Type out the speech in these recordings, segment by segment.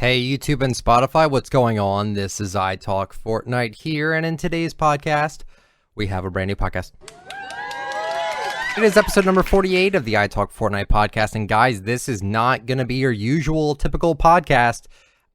Hey YouTube and Spotify, what's going on? This is ITalkFortnite here, and in today's podcast, we have a brand new podcast. It is episode number 48 of the ITalkFortnite podcast, and guys, this is not going to be your usual typical podcast.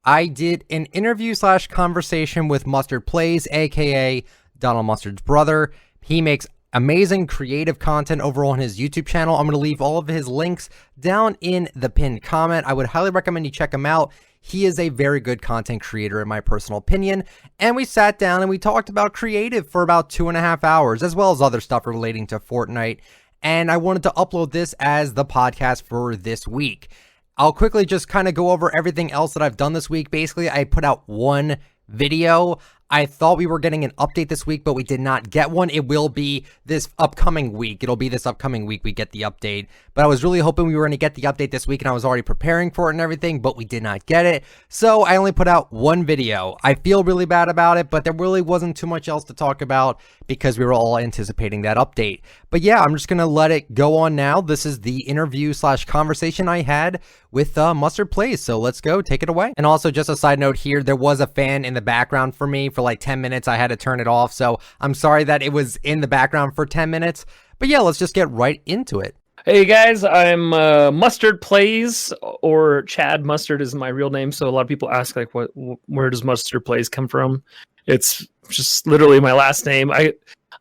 I did an interview / conversation with MustardPlays, aka Donald Mustard's brother. He makes amazing creative content over on his YouTube channel. I'm going to leave all of his links down in the pinned comment. I would highly recommend you check him out. He is a very good content creator in my personal opinion. And we sat down and we talked about creative for about 2.5 hours, as well as other stuff relating to Fortnite. And I wanted to upload this as the podcast for this week. I'll quickly just kind of go over everything else that I've done this week. Basically, I put out one video. I thought we were getting an update this week, but we did not get one. It will be this upcoming week. It'll be this upcoming week we get the update. But I was really hoping we were going to get the update this week, and I was already preparing for it and everything, but we did not get it. So I only put out one video. I feel really bad about it, but there really wasn't too much else to talk about because we were all anticipating that update. But yeah, I'm just going to let it go on now. This is the interview / conversation I had with MustardPlays. So let's go, take it away. And also just a side note here, there was a fan in the background for me for like 10 minutes. I had to turn it off. So I'm sorry that it was in the background for 10 minutes. But yeah, let's just get right into it. Hey guys, I'm MustardPlays, or Chad Mustard is my real name. So a lot of people ask like, where does MustardPlays come from? It's just literally my last name.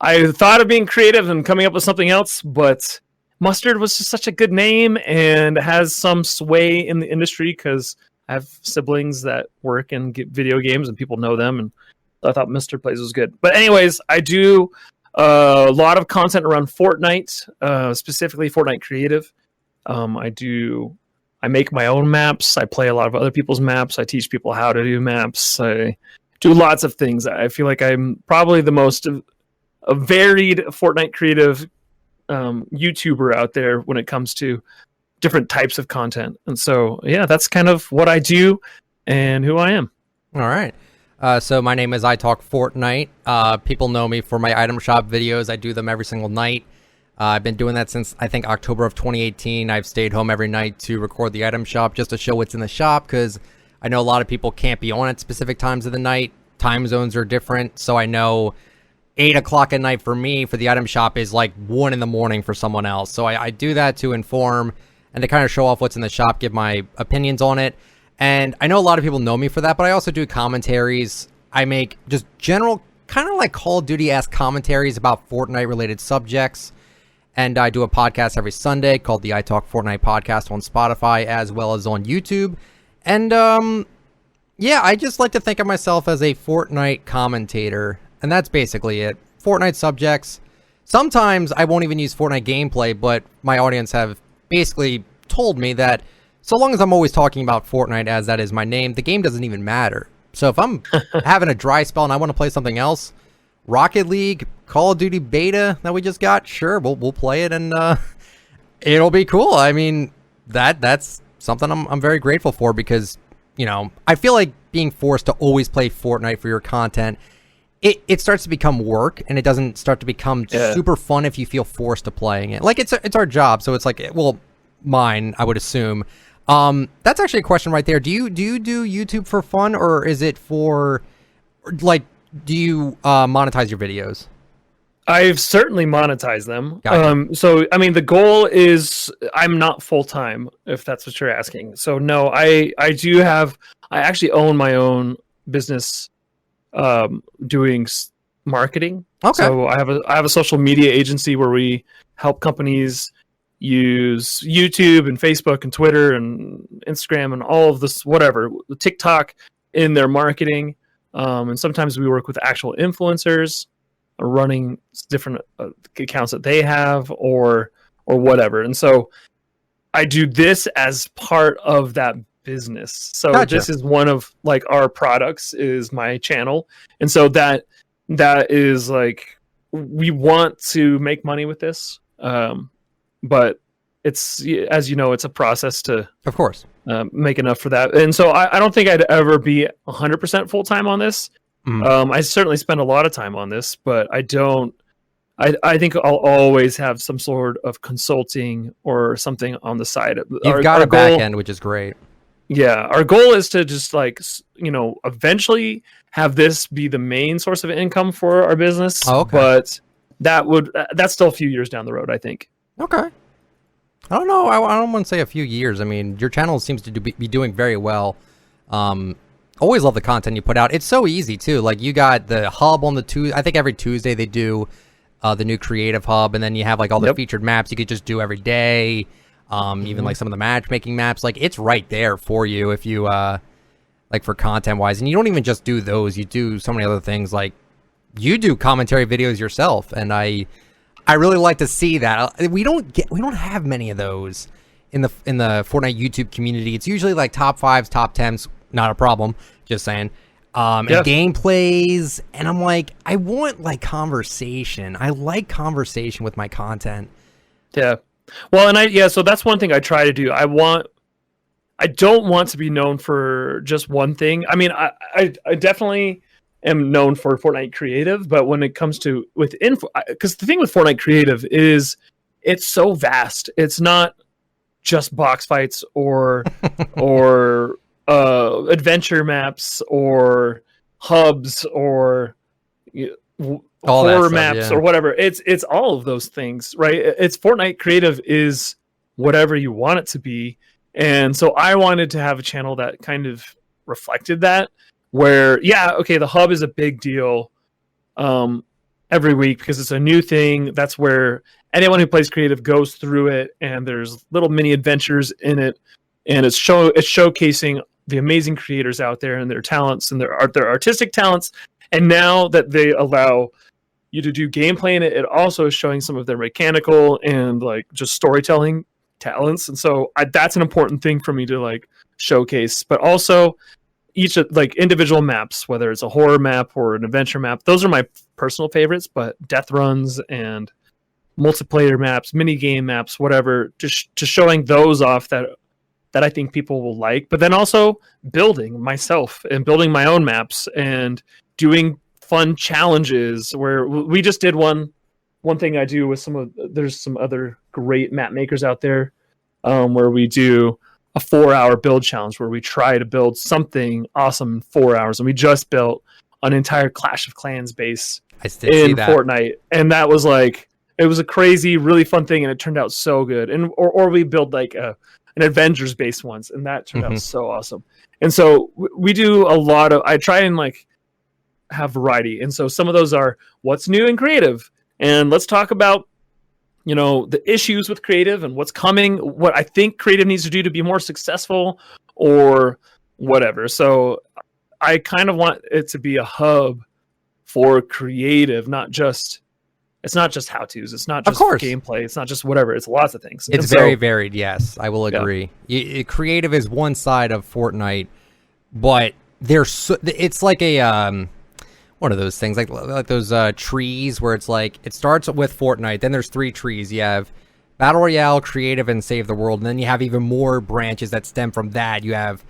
I thought of being creative and coming up with something else, but Mustard was just such a good name and has some sway in the industry because I have siblings that work in video games and people know them, and I thought MustardPlays was good. But anyways, I do a lot of content around Fortnite, specifically Fortnite creative. I make my own maps. I play a lot of other people's maps. I teach people how to do maps. I do lots of things. I feel like I'm probably the most a varied Fortnite creative YouTuber out there when it comes to different types of content. And so, yeah, that's kind of what I do and who I am. All right. So my name is ITalkFortnite. People know me for my item shop videos. I do them every single night. I've been doing that since, I think, October of 2018. I've stayed home every night to record the item shop just to show what's in the shop, because I know a lot of people can't be on at specific times of the night. Time zones are different, so I know 8 o'clock at night for me for the item shop is like 1 in the morning for someone else. So I do that to inform and to kind of show off what's in the shop, give my opinions on it. And I know a lot of people know me for that, but I also do commentaries. I make just general, kind of like Call of Duty-esque commentaries about Fortnite-related subjects. And I do a podcast every Sunday called the ITalkFortnite podcast on Spotify as well as on YouTube. And yeah, I just like to think of myself as a Fortnite commentator. And that's basically it. Fortnite subjects. Sometimes I won't even use Fortnite gameplay, but my audience have basically told me that so long as I'm always talking about Fortnite, as that is my name, the game doesn't even matter. So if I'm having a dry spell and I want to play something else, Rocket League, Call of Duty beta that we just got, sure, we'll play it, and it'll be cool. I mean, that's something I'm very grateful for, because, you know, I feel like being forced to always play Fortnite for your content, it starts to become work, and it doesn't start to become super fun if you feel forced to playing it. Like, it's our job, so it's like, well, mine, I would assume. That's actually a question right there. Do you do YouTube for fun, or is it for, like, do you monetize your videos? I've certainly monetized them. Gotcha. So, I mean, the goal is I'm not full-time, if that's what you're asking. So, no, I actually own my own business doing marketing. Okay. So I have a social media agency where we help companies use YouTube and Facebook and Twitter and Instagram and all of this, whatever, TikTok in their marketing. And sometimes we work with actual influencers running different accounts that they have or whatever. And so I do this as part of that business. So Gotcha. This is one of like our products is my channel. And so that is like, we want to make money with this. But it's, as you know, it's a process to, Of course, make enough for that. And so I don't think I'd ever be 100% full-time on this. I certainly spend a lot of time on this, but I think I'll always have some sort of consulting or something on the side. You've got a back end, which is great. Yeah, our goal is to just like eventually have this be the main source of income for our business. Oh, okay. But that's still a few years down the road, I think. Okay. I don't know. I don't want to say a few years. I mean, your channel seems to be doing very well. Always love the content you put out. It's so easy too. Like you got the hub on the Tuesday. I think every Tuesday they do the new creative hub, and then you have like all the featured maps you could just do every day. Even like some of the matchmaking maps. Like it's right there for you if you like for content wise. And you don't even just do those. You do so many other things. Like you do commentary videos yourself, and I really like to see that. We don't have many of those in the Fortnite YouTube community. It's usually like top 5s, top 10s. Not a problem, just saying. And gameplays, and I'm like, I want like conversation. I like conversation with my content. Yeah. Well, and so that's one thing I try to do. I don't want to be known for just one thing. I mean, I definitely am known for Fortnite Creative, but when it comes to because the thing with Fortnite Creative is it's so vast. It's not just box fights or adventure maps or hubs or horror maps or whatever. It's all of those things, right? It's Fortnite Creative is whatever you want it to be. And so I wanted to have a channel that kind of reflected that, where the hub is a big deal every week because it's a new thing. That's where anyone who plays creative goes through it, and there's little mini adventures in it, and it's showcasing the amazing creators out there and their talents and their artistic talents. And now that they allow you to do gameplay in it, it also is showing some of their mechanical and like just storytelling talents. And so that's an important thing for me to like showcase. But also each like individual maps, whether it's a horror map or an adventure map, those are my personal favorites. But death runs and multiplayer maps, mini game maps, whatever, just showing those off that I think people will like. But then also building myself and building my own maps and doing fun challenges, where we just did one thing I do with there's some other great map makers out there, where we do a 4-hour build challenge where we try to build something awesome in 4 hours. And we just built an entire Clash of Clans base in Fortnite. And that was like, it was a crazy, really fun thing. And it turned out so good. And, or we build like an Avengers base once, and that turned out so awesome. And so we do a lot of, I try and like have variety. And so some of those are what's new and creative. And let's talk about, the issues with creative and what's coming, what I think creative needs to do to be more successful or whatever. So I kind of want it to be a hub for creative, it's not just how-tos. It's not just gameplay. It's not just whatever. It's lots of things. It's very varied, yes. I will agree. Yeah. Creative is one side of Fortnite, but it's like a one of those things, like those trees where it's like, it starts with Fortnite, then there's 3 trees. You have Battle Royale, Creative, and Save the World, and then you have even more branches that stem from that. You have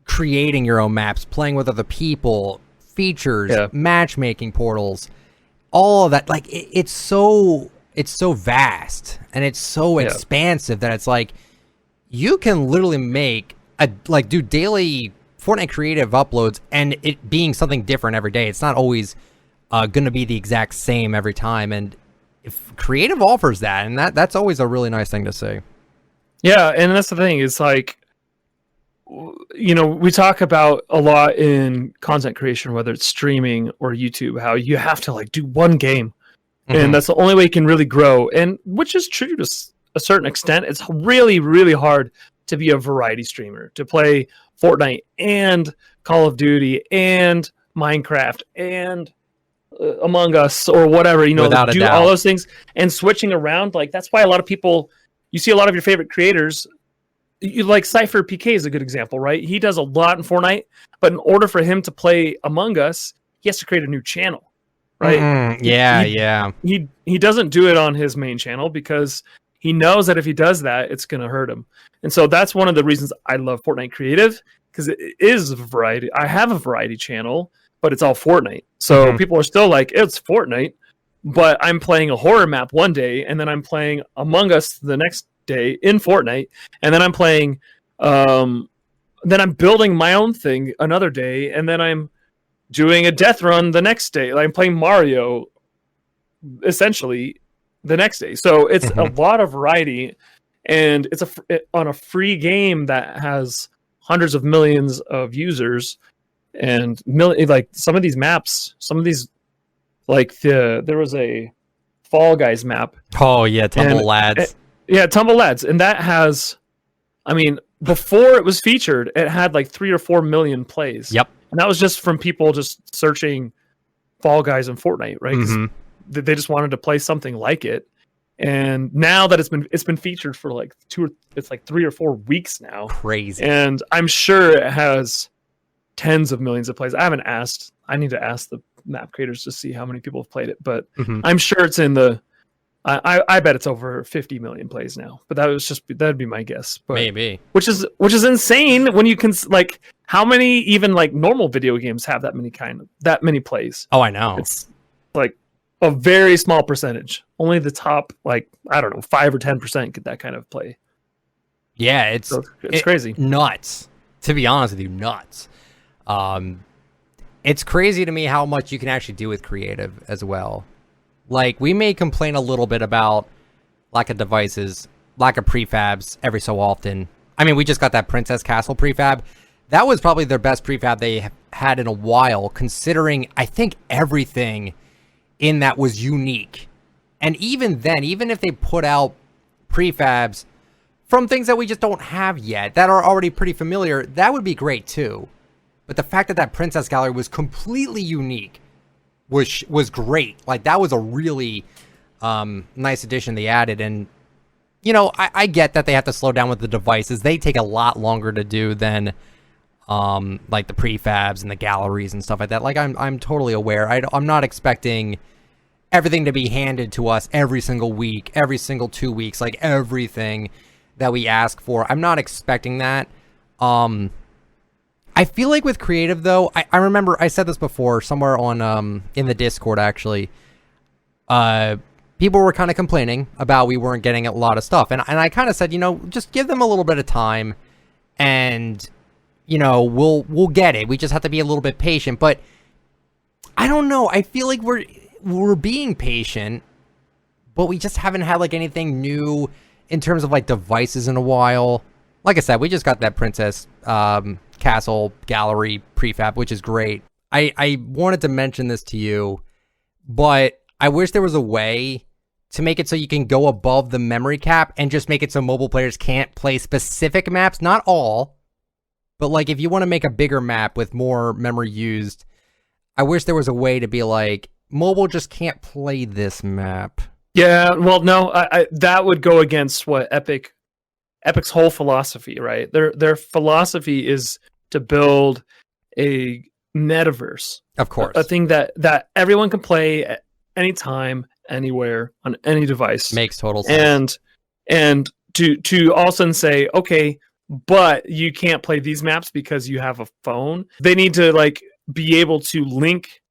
creating your own maps, playing with other people, features, matchmaking portals, all of that. Like it's so vast and it's so expansive that it's like you can literally make do daily Fortnite creative uploads and it being something different every day. It's not always going to be the exact same every time. And if creative offers that, and that's always a really nice thing to say. Yeah, and that's the thing. It's like, we talk about a lot in content creation, whether it's streaming or YouTube, how you have to like do one game, and that's the only way you can really grow. And which is true to a certain extent. It's really, really hard to be a variety streamer, to play Fortnite and Call of Duty and Minecraft and Among Us or whatever, do all those things and switching around. Like that's why a lot of people, you see a lot of your favorite creators. You like Cypher PK is a good example, right? He does a lot in Fortnite, but in order for him to play Among Us, he has to create a new channel, right? He doesn't do it on his main channel because he knows that if he does that, it's going to hurt him. And so that's one of the reasons I love Fortnite Creative, because it is a variety. I have a variety channel, but it's all Fortnite. So people are still like, it's Fortnite, but I'm playing a horror map one day, and then I'm playing Among Us the next day in Fortnite, and then I'm playing I'm building my own thing another day, and then I'm doing a death run the next day. Like, I'm playing Mario essentially the next day. So it's a lot of variety, and it's on a free game that has hundreds of millions of users, and like some of these maps, like there was a Fall Guys map. Oh yeah, Tumble Lads. Yeah, Tumble Lads, and that has, I mean, before it was featured, it had like 3 or 4 million plays. Yep. And that was just from people just searching Fall Guys and Fortnite, right? 'Cause they just wanted to play something like it. And now that it's been featured for like 3 or 4 weeks now. Crazy. And I'm sure it has tens of millions of plays. I haven't asked. I need to ask the map creators to see how many people have played it, but I'm sure it's in the I bet it's over 50 million plays now, but that'd be my guess. But, maybe, which is insane when you can, like, how many even like normal video games have that many plays? Oh, I know. It's like a very small percentage. Only the top, like, I don't know, 5 or 10% get that kind of play. Yeah, it's crazy, nuts. To be honest with you, nuts. It's crazy to me how much you can actually do with creative as well. Like, we may complain a little bit about lack of devices, lack of prefabs every so often. I mean, we just got that Princess Castle prefab. That was probably their best prefab they had in a while, considering I think everything in that was unique. And even then, even if they put out prefabs from things that we just don't have yet, that are already pretty familiar, that would be great too. But the fact that that Princess Gallery was completely unique was great. Like, that was a really nice addition they added. And, you know, I get that they have to slow down with the devices. They take a lot longer to do than like the prefabs and the galleries and stuff like that. Like, I'm totally aware. I'm not expecting everything to be handed to us every single week, every single 2 weeks, like everything that we ask for. I'm not expecting that. I feel like with creative, though, I remember I said this before somewhere on in the Discord, actually. People were kind of complaining about we weren't getting a lot of stuff. And I kind of said, you know, just give them a little bit of time and, you know, we'll get it. We just have to be a little bit patient. But I don't know. I feel like we're being patient, but we just haven't had like anything new in terms of like devices in a while. Like I said, we just got that Princess Castle Gallery prefab, which is great. I wanted to mention this to you, but I wish there was a way to make it so you can go above the memory cap and just make it so mobile players can't play specific maps. Not all, but like if you want to make a bigger map with more memory used, I wish there was a way to be like, mobile just can't play this map. Yeah, well, no, I that would go against what Epic's whole philosophy, right? Their philosophy is to build a metaverse, of course, a thing that everyone can play at any time, anywhere, on any device. Makes total sense. And to also say, okay, but you can't play these maps because you have a phone. They need to like be able to link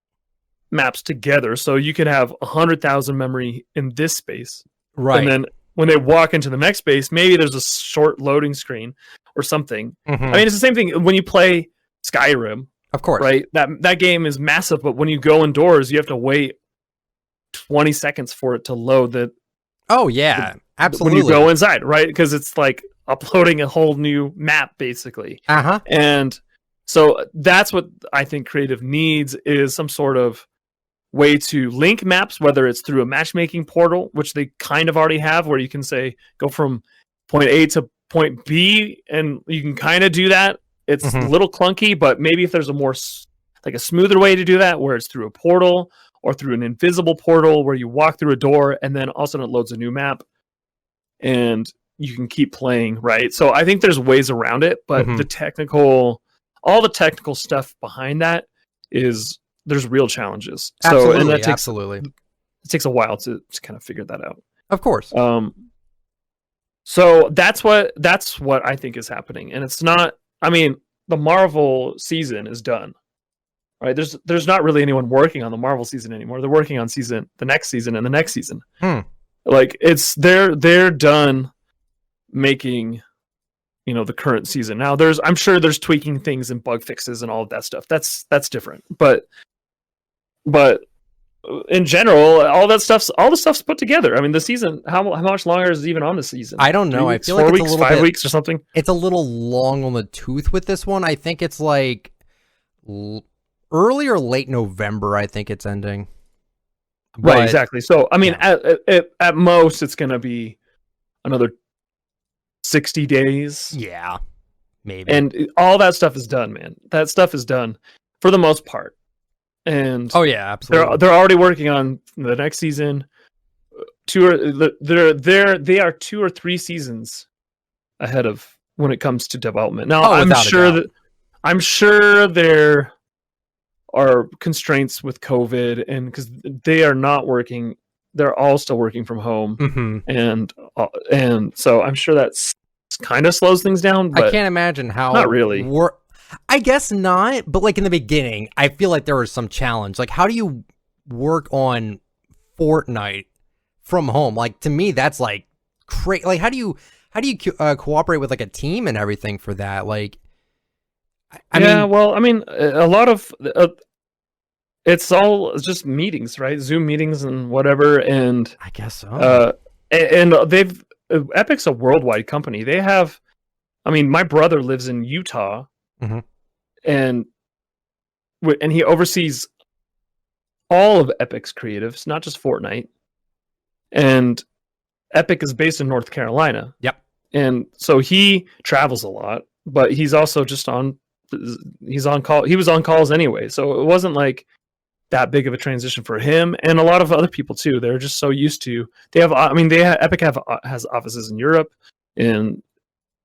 maps together, so you can have 100,000 memory in this space, right? And then when they walk into the next space, maybe there's a short loading screen or something. I mean, it's the same thing when you play Skyrim, of course, right? That game is massive, but when you go indoors, you have to wait 20 seconds for it to load. Absolutely. When you go inside, right? Because it's like uploading a whole new map, basically. And so that's what I think creative needs, is some sort of way to link maps, whether it's through a matchmaking portal, which they kind of already have, where you can say go from point A to point B, and you can kind of do that. It's a little clunky, but maybe if there's a more like a smoother way to do that, where it's through a portal or through an invisible portal where you walk through a door and then all of a sudden it loads a new map and you can keep playing, right? So I think there's ways around it, but all the technical stuff behind that there's real challenges. Absolutely, so, and that it takes a while to kind of figure that out. Of course. So that's what I think is happening. And it's not, I mean, the Marvel season is done. Right? There's not really anyone working on the Marvel season anymore. They're working on the next season and the next season. Like they're done making the current season. Now I'm sure there's tweaking things and bug fixes and all of that stuff. That's different. But in general, all the stuff's put together. I mean, the season, how much longer is it even on the season? I don't know. 3 I weeks, feel like 4 it's weeks, a little 5 bit, weeks or something. It's a little long on the tooth with this one. I think it's like early or late November. I think it's ending. Right, exactly. So, I mean, at most, it's going to be another 60 days. Yeah, maybe. And all that stuff is done, man. That stuff is done for the most part. And oh yeah, absolutely. They're already working on the next season. They are 2 or 3 seasons ahead of when it comes to development. Now, I'm sure there are constraints with COVID, and because they are not working, they're all still working from home, and so I'm sure that's kind of slows things down. But I can't imagine how. Not really. I guess not, but like in the beginning, I feel like there was some challenge. Like, how do you work on Fortnite from home? Like, to me, that's like crazy. Like, how do you cooperate with like a team and everything for that? Like, I mean, a lot of it's all just meetings, right? Zoom meetings and whatever. And I guess so. And Epic's a worldwide company. They have, I mean, my brother lives in Utah. Mm-hmm. And he oversees all of Epic's creatives, not just Fortnite. And Epic is based in North Carolina. Yep. And so he travels a lot, but he's also he's on call. He was on calls anyway, so it wasn't like that big of a transition for him, and a lot of other people too. They're just so used to. Epic has offices in Europe, in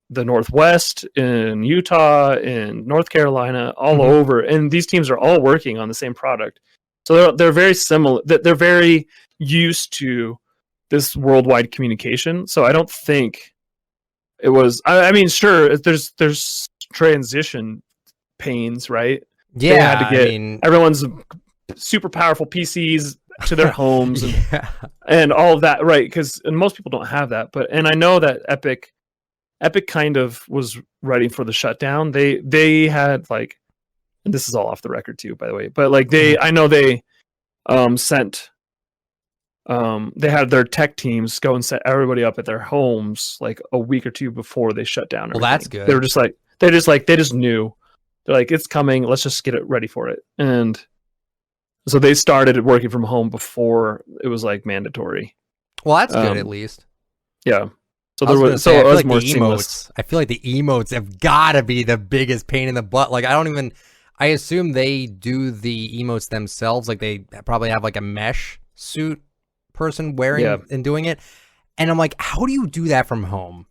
the Northwest, in Utah, in North Carolina, all over, and these teams are all working on the same product. So they're very similar. They're very used to this worldwide communication. So I don't think it was. I mean, sure, there's transition pains, right? Yeah, they had to get everyone's super powerful PCs to their homes and all of that, right? Because most people don't have that. And I know that Epic kind of was ready for the shutdown. They had like, and this is all off the record too, by the way, but like I know they sent they had their tech teams go and set everybody up at their homes like a week or two before they shut down. Well, that's good. They were they just knew. They're like, it's coming, let's just get it ready for it. And so they started working from home before it was like mandatory. Well, that's good at least. Yeah. So it was more seamless. I feel like the emotes have got to be the biggest pain in the butt. Like, I assume they do the emotes themselves. Like, they probably have like a mesh suit person wearing and doing it. And I'm like, how do you do that from home?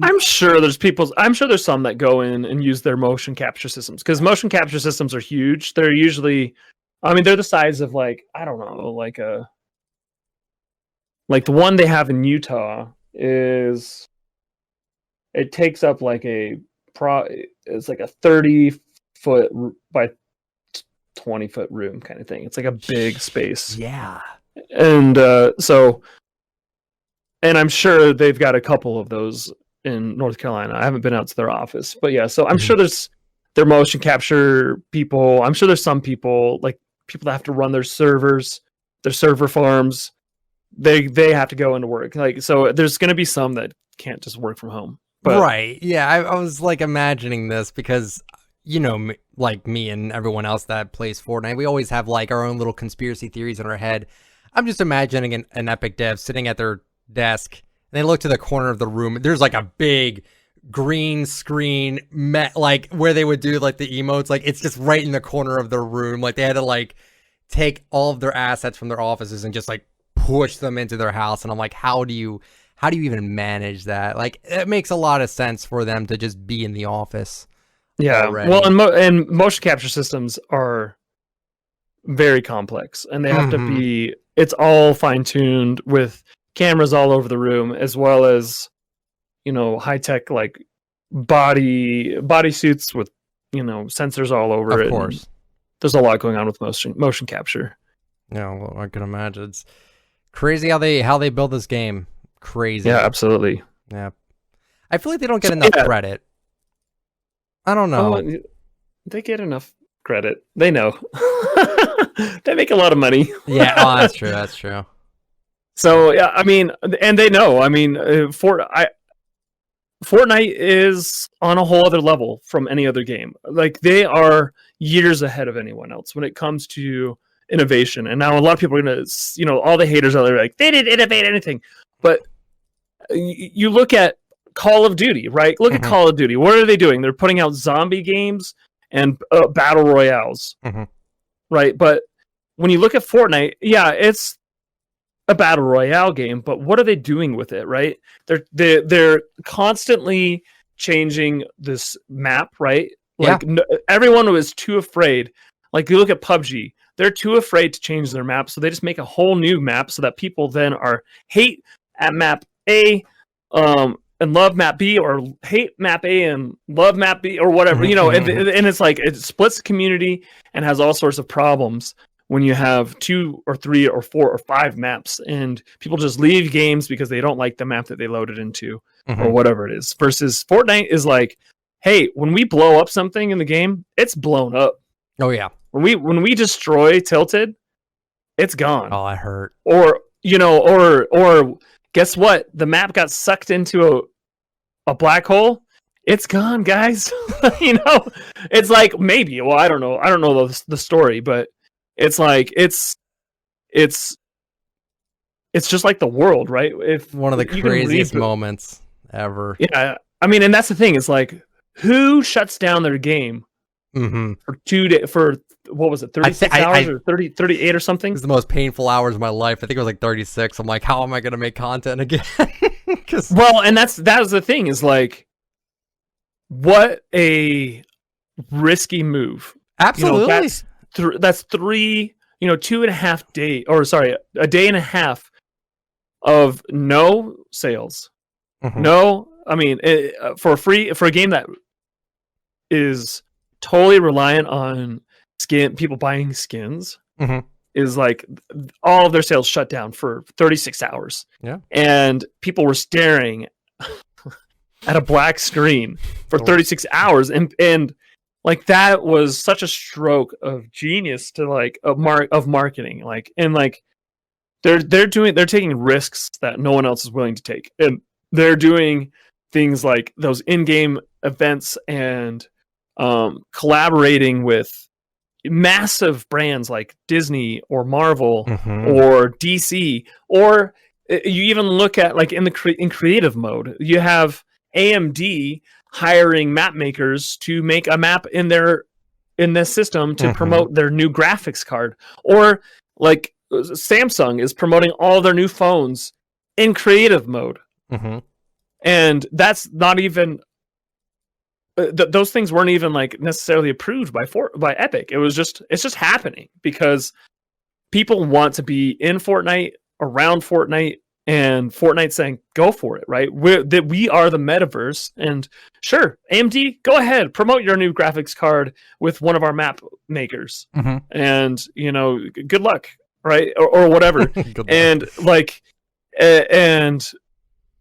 I'm sure there's some that go in and use their motion capture systems, because motion capture systems are huge. They're usually, they're the size of like, I don't know, like the one they have in Utah it takes up like it's like a 30-foot by 20-foot room kind of thing. It's like a big space. Yeah. And and I'm sure they've got a couple of those in North Carolina. I haven't been out to their office, but yeah, so I'm sure there's their motion capture people. I'm sure there's some people, like people that have to run their servers, their server farms. They have to go into work. Like, so there's going to be some that can't just work from home. But, right. Yeah. I was like imagining this because, you know, like me and everyone else that plays Fortnite, we always have like our own little conspiracy theories in our head. I'm just imagining an Epic dev sitting at their desk and they look to the corner of the room. There's like a big green screen like where they would do like the emotes. Like it's just right in the corner of their room. Like they had to like take all of their assets from their offices and just like push them into their house. And I'm like, how do you even manage that? Like it makes a lot of sense for them to just be in the office. Yeah. Already. Well, and motion capture systems are very complex and they have to be, it's all fine-tuned with cameras all over the room, as well as, you know, high-tech like body suits with, you know, sensors all over it. Of course. There's a lot going on with motion capture. Yeah, well, I can imagine. It's crazy how they build this game. Crazy. Yeah, absolutely. Yeah. I feel like they don't get enough credit. I don't know. Oh, they get enough credit. They know. They make a lot of money. Yeah, oh, that's true. That's true. So yeah, I mean, and they know. I mean, Fortnite is on a whole other level from any other game. Like they are years ahead of anyone else when it comes to innovation. And now a lot of people are gonna, all the haters out there are like they didn't innovate anything. But you look at Call of Duty, right? Look at Call of Duty. What are they doing? They're putting out zombie games and battle royales, right? But when you look at Fortnite, yeah, it's a battle royale game, but what are they doing with it, right? They're constantly changing this map, right? Like everyone was too afraid. Like you look at PUBG, they're too afraid to change their map, so they just make a whole new map so that people then hate at map A, and love map B, or hate map A and love map B, or whatever, and it's like it splits the community and has all sorts of problems when you have 2 or 3 or 4 or 5 maps and people just leave games because they don't like the map that they loaded into or whatever it is. Versus Fortnite is like, hey, when we blow up something in the game, it's blown up. Oh yeah. When we destroy Tilted, it's gone. Oh, I hurt. Or or guess what? The map got sucked into a black hole. It's gone, guys. It's like maybe. Well, I don't know. I don't know the story, but it's like it's just like the world, right? If one of the craziest moments ever. Yeah, I mean, and that's the thing. It's like who shuts down their game for 2 days for what was it, 36 hours or 38 or something? It was the most painful hours of my life. I think it was like 36. I'm like, how am I going to make content again? Well, and that was the thing is like, what a risky move. Absolutely. That's 3, 2.5 days, or sorry, a day and a half of no sales. No, I mean, for a game that is totally reliant on people buying skins, is like all of their sales shut down for 36 hours. Yeah. And people were staring at a black screen for 36 hours. And like that was such a stroke of genius to like of marketing. Like, and like they're taking risks that no one else is willing to take. And they're doing things like those in-game events and collaborating with massive brands like Disney or Marvel or DC, or you even look at like in creative mode, you have AMD hiring map makers to make a map in this system to promote their new graphics card, or like Samsung is promoting all their new phones in creative mode, and that's not even. Those things weren't even like necessarily approved by Epic. It's just happening because people want to be in Fortnite, around Fortnite, and Fortnite saying go for it, right? We are the metaverse, and sure, AMD, go ahead, promote your new graphics card with one of our map makers, and good luck, right, or whatever. And like, and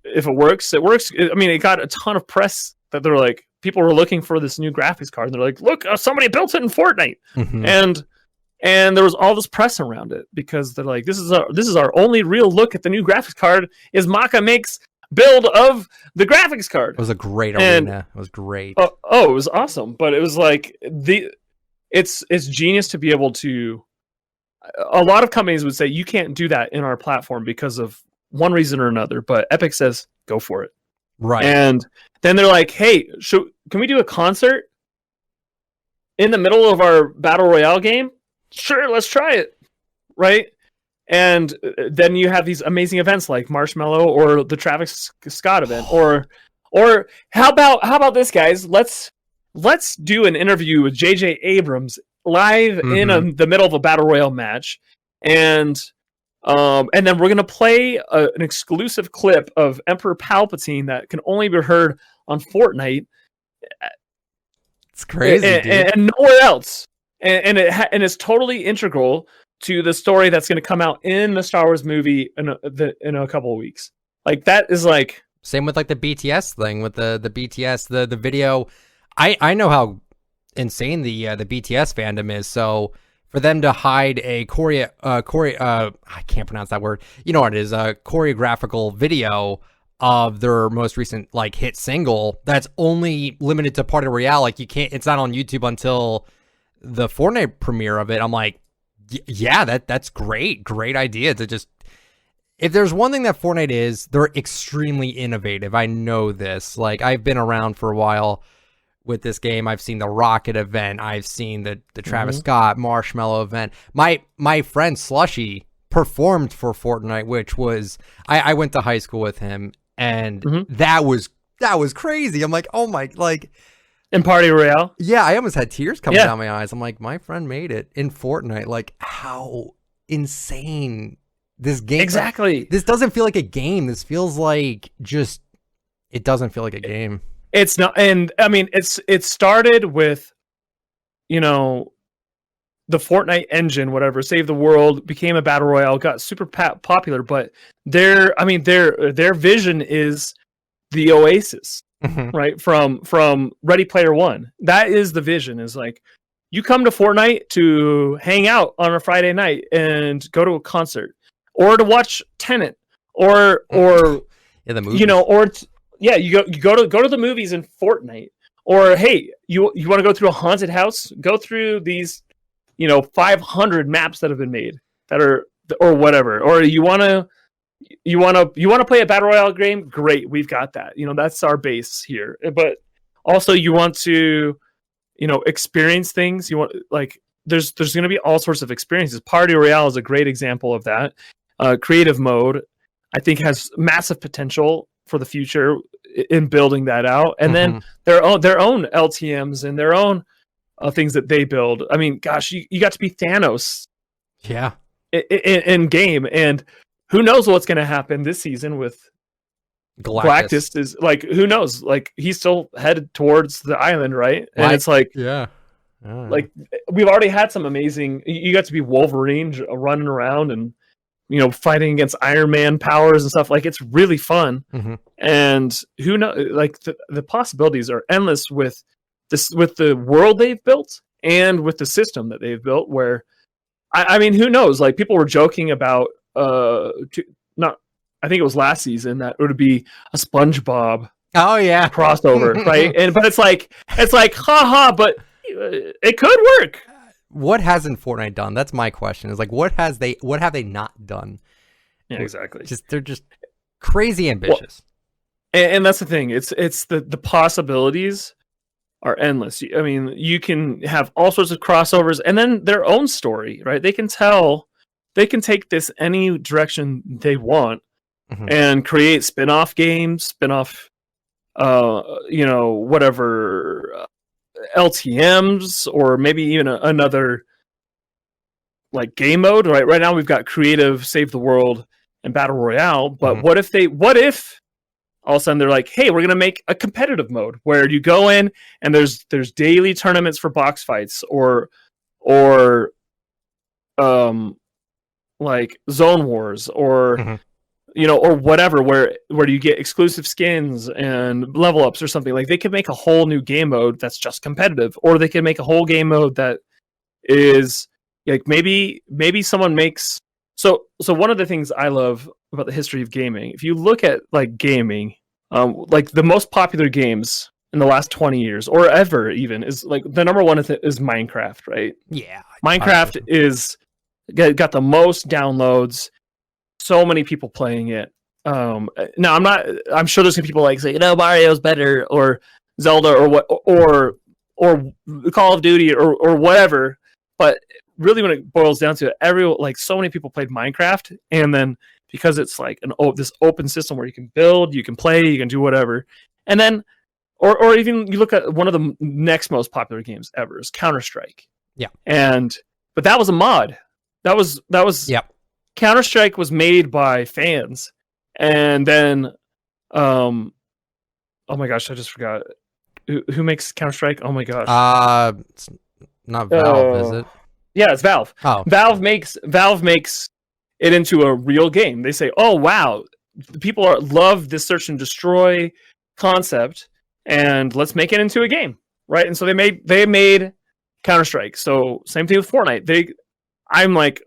if it works, it works. I mean, it got a ton of press that they're like. People were looking for this new graphics card, and they're like, "Look, somebody built it in Fortnite," and there was all this press around it because they're like, "This is our only real look at the new graphics card." Is Maka makes build of the graphics card? It was a great arena. It was great. Oh, it was awesome. But it was like it's genius to be able to. A lot of companies would say you can't do that in our platform because of one reason or another, but Epic says go for it. Right. And then they're like, hey, can we do a concert in the middle of our Battle Royale game? Sure, let's try it. Right? And then you have these amazing events like Marshmallow or the Travis Scott event. Or how about this, guys? Let's do an interview with J.J. Abrams live in the middle of a Battle Royale match. And then we're going to play an exclusive clip of Emperor Palpatine that can only be heard on Fortnite. It's crazy, and nowhere else. And it's totally integral to the story that's going to come out in the Star Wars movie in a couple of weeks. Like that is like Same with like the BTS thing with the BTS the video. I know how insane the BTS fandom is. So for them to hide a I can't pronounce that word. You know what it is? A choreographical video of their most recent like hit single that's only limited to Party Royale. Like you can't. It's not on YouTube until the Fortnite premiere of it. I'm like, yeah, that's great. Great idea to just. If there's one thing that Fortnite is, they're extremely innovative. I know this. Like, I've been around for a while with this game. I've seen the Rocket event. I've seen the Travis Scott Marshmallow event. My friend Slushy performed for Fortnite, which was I went to high school with him, and that was crazy. I'm like, oh my, like in Party Royale. Yeah, I almost had tears coming down my eyes. I'm like, my friend made it in Fortnite. Like, how insane. This game, exactly. This doesn't feel like a game. This feels like it doesn't feel like a game. It's not, and I mean, it started with, you know, the Fortnite engine, whatever, Save the World, became a battle royale, got super popular. But their vision is the Oasis, right? From Ready Player One. That is the vision. Is like, you come to Fortnite to hang out on a Friday night and go to a concert. Or to watch Tenet, or the movies. You know, you go to the movies in Fortnite, or hey, you want to go through a haunted house, go through these, 500 maps that have been made that are, or whatever, or you want to play a battle royale game, great, we've got that. That's our base here. But also you want to, experience things. You want, like, there's going to be all sorts of experiences. Party Royale is a great example of that. Creative mode, I think, has massive potential for the future in building that out, and then their own LTMs and their own things that they build. I mean, gosh, you got to be Thanos, in game, and who knows what's going to happen this season with Galactus. Is like, who knows? Like, he's still headed towards the island, right? And it's like, like, we've already had some amazing. You got to be Wolverine running around and fighting against Iron Man powers and stuff. Like, it's really fun. And who knows? Like, the possibilities are endless with this, with the world they've built and with the system that they've built. Where, I mean, who knows? Like, people were joking about I think it was last season that it would be a SpongeBob crossover, right? But it's like haha, but it could work. What hasn't Fortnite done? That's my question. Is like, what have they not done? Yeah, exactly. They're just crazy ambitious. Well, and that's the thing. It's the possibilities are endless. I mean, you can have all sorts of crossovers, and then their own story, right? They can take this any direction they want and create spin-off games, whatever. LTMs, or maybe even another like game mode. Right now we've got creative, Save the World, and Battle Royale. But what if all of a sudden they're like, hey, we're gonna make a competitive mode where you go in and there's daily tournaments for box fights, or like Zone Wars, or or whatever, where you get exclusive skins and level ups or something. Like, they could make a whole new game mode that's just competitive, or they could make a whole game mode that is like, maybe someone makes. So one of the things I love about the history of gaming, if you look at like gaming, like the most popular games in the last 20 years or ever even, is like, the number one is Minecraft, right? Yeah. Minecraft is got the most downloads. So many people playing it. Now I'm sure there's some people like say, Mario's better, or Zelda, or what, or Call of Duty, or whatever. But really, when it boils down to it, so many people played Minecraft, and then because it's like this open system where you can build, you can play, you can do whatever, and then or even you look at one of the next most popular games ever is Counter-Strike. Yeah. But that was a mod. That was Counter-Strike was made by fans, and then, oh my gosh, I just forgot who makes Counter-Strike. Oh my gosh, it's not Valve, is it? Yeah, it's Valve. Oh, Valve makes it into a real game. They say, "Oh wow, people love this search and destroy concept, and let's make it into a game, right? And so they made Counter-Strike. So same thing with Fortnite.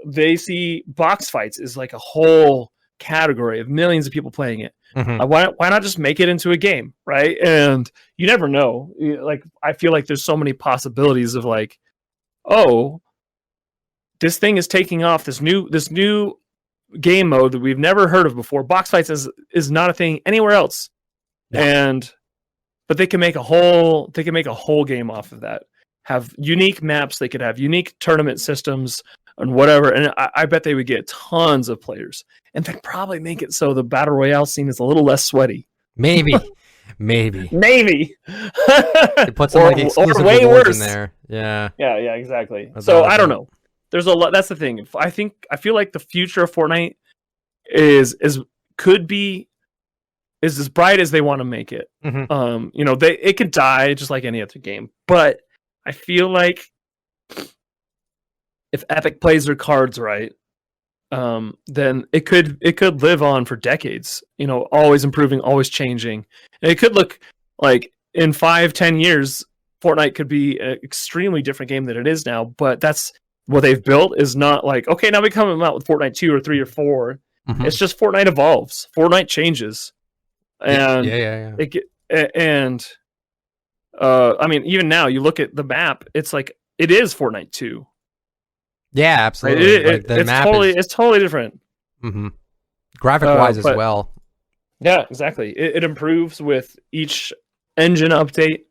They see box fights is like a whole category of millions of people playing it. Mm-hmm. Why not just make it into a game, right? And you never know. Like, I feel like there's so many possibilities of like, oh, this thing is taking off, this new game mode that we've never heard of before. Box fights is not a thing anywhere else. Yeah. But they can make a whole game off of that. Have unique maps, they could have unique tournament systems and whatever, and I bet they would get tons of players, and they'd probably make it so the battle royale scene is a little less sweaty. Maybe. They put some like exclusive way worse in there. Yeah, exactly. So I don't know. There's a lot. That's the thing. I feel like the future of Fortnite is as bright as they want to make it. Mm-hmm. It could die just like any other game, but I feel like if Epic plays their cards right, then it could live on for decades. Always improving, always changing. And it could look like in 5-10 years, Fortnite could be an extremely different game than it is now. But that's what they've built. Is not like, okay, now we come out with Fortnite 2 or 3 or 4. Mm-hmm. It's just Fortnite evolves. Fortnite changes, and I mean, even now, you look at the map, it's like it is Fortnite 2. Yeah, absolutely. It's totally different. Mm-hmm. Graphic-wise as well. Yeah, exactly. It improves with each engine update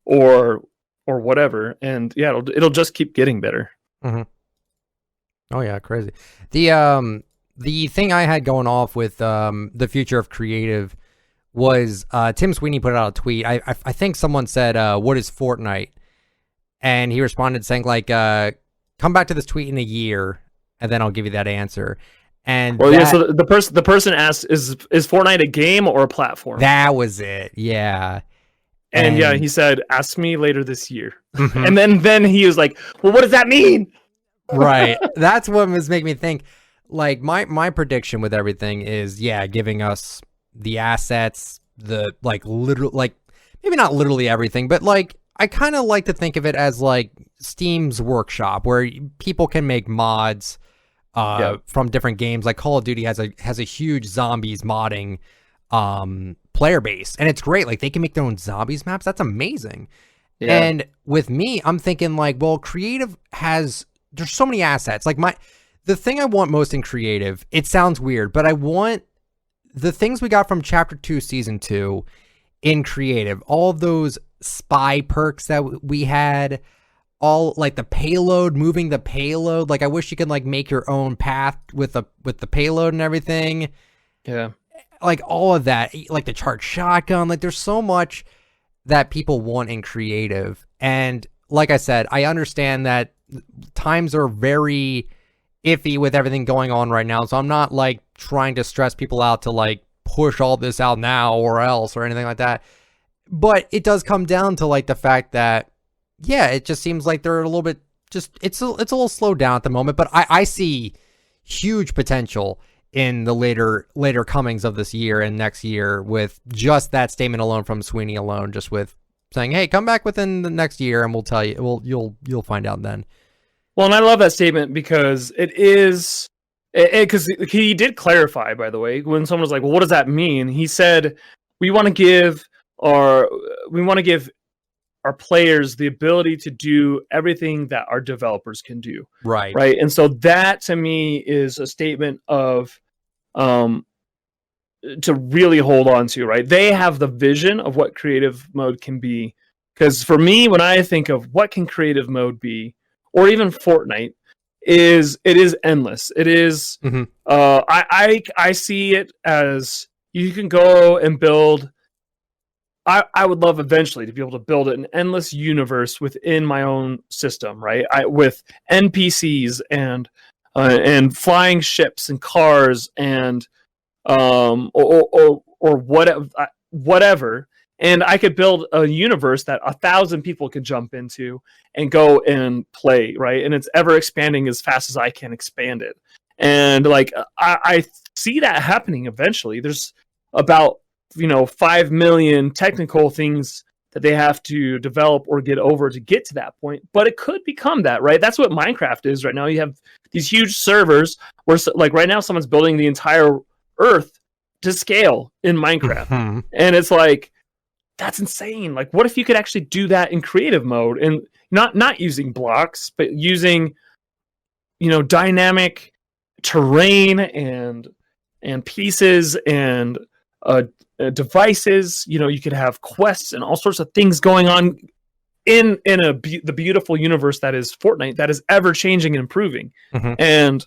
or whatever, and yeah, it'll just keep getting better. Mm-hmm. Oh yeah, crazy. The thing I had going off with the future of creative was Tim Sweeney put out a tweet. I think someone said, "What is Fortnite?" And he responded saying like, "Come back to this tweet in a year, and then I'll give you that answer." And so the person asked, "Is Fortnite a game or a platform?" That was it. Yeah. And yeah, he said, "Ask me later this year." Mm-hmm. And then he was like, "Well, what does that mean?" Right. That's what was making me think. Like my prediction with everything is, giving us the assets, the maybe not literally everything, but like I kind of like to think of it as like Steam's workshop, where people can make mods from different games. Like Call of Duty has a huge zombies modding player base, and it's great. Like they can make their own zombies maps. That's amazing. Yeah. And with me, I'm thinking like, well, creative there's so many assets. Like the thing I want most in creative, it sounds weird, but I want the things we got from Chapter 2, Season 2 in creative. All of those spy perks that we had, all like the payload, moving the payload. Like I wish you could like make your own path with the payload and everything. Yeah. Like all of that, like the charged shotgun. Like there's so much that people want in creative. And like I said, I understand that times are very iffy with everything going on right now. So I'm not like trying to stress people out to like push all this out now or else or anything like that. But it does come down to like the fact that, it just seems like they're a little bit it's a little slowed down at the moment. But I see huge potential in the later comings of this year and next year with just that statement alone from Sweeney alone, just with saying, hey, come back within the next year and we'll tell you, you'll find out then. Well, and I love that statement because because he did clarify, by the way, when someone was like, well, what does that mean? He said, we want to give our players the ability to do everything that our developers can do. Right. Right. And so that to me is a statement of to really hold on to, right? They have the vision of what creative mode can be. Because for me, when I think of what can creative mode be, or even Fortnite, it is endless. It is. Mm-hmm. I see it as you can go and build. I would love eventually to be able to build an endless universe within my own system, right? With NPCs and flying ships and cars and or whatever. And I could build a universe that 1,000 people could jump into and go and play, right? And it's ever expanding as fast as I can expand it. And like I see that happening eventually. There's about 5 million technical things that they have to develop or get over to get to that point, but it could become that, right? That's what Minecraft is right now. You have these huge servers where, like, right now someone's building the entire Earth to scale in Minecraft. And it's like, that's insane. Like, what if you could actually do that in creative mode, and not using blocks, but using dynamic terrain and pieces and devices. You could have quests and all sorts of things going on in the beautiful universe that is Fortnite, that is ever changing and improving. And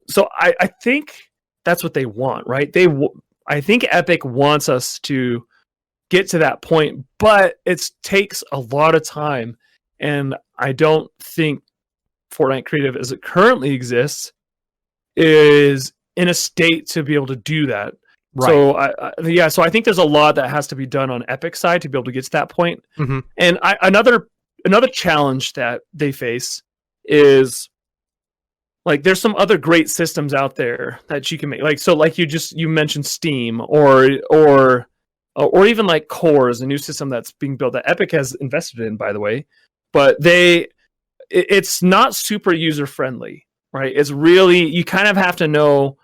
so I think that's what they want, right? I think Epic wants us to get to that point, but it takes a lot of time, and I don't think Fortnite Creative, as it currently exists, is in a state to be able to do that. Right. So I think there's a lot that has to be done on Epic's side to be able to get to that point. And another challenge that they face is, like, there's some other great systems out there that you can make. Like, so like you mentioned Steam or even like Core is a new system that's being built that Epic has invested in, by the way. But it's not super user friendly, right? It's really, you kind of have to know,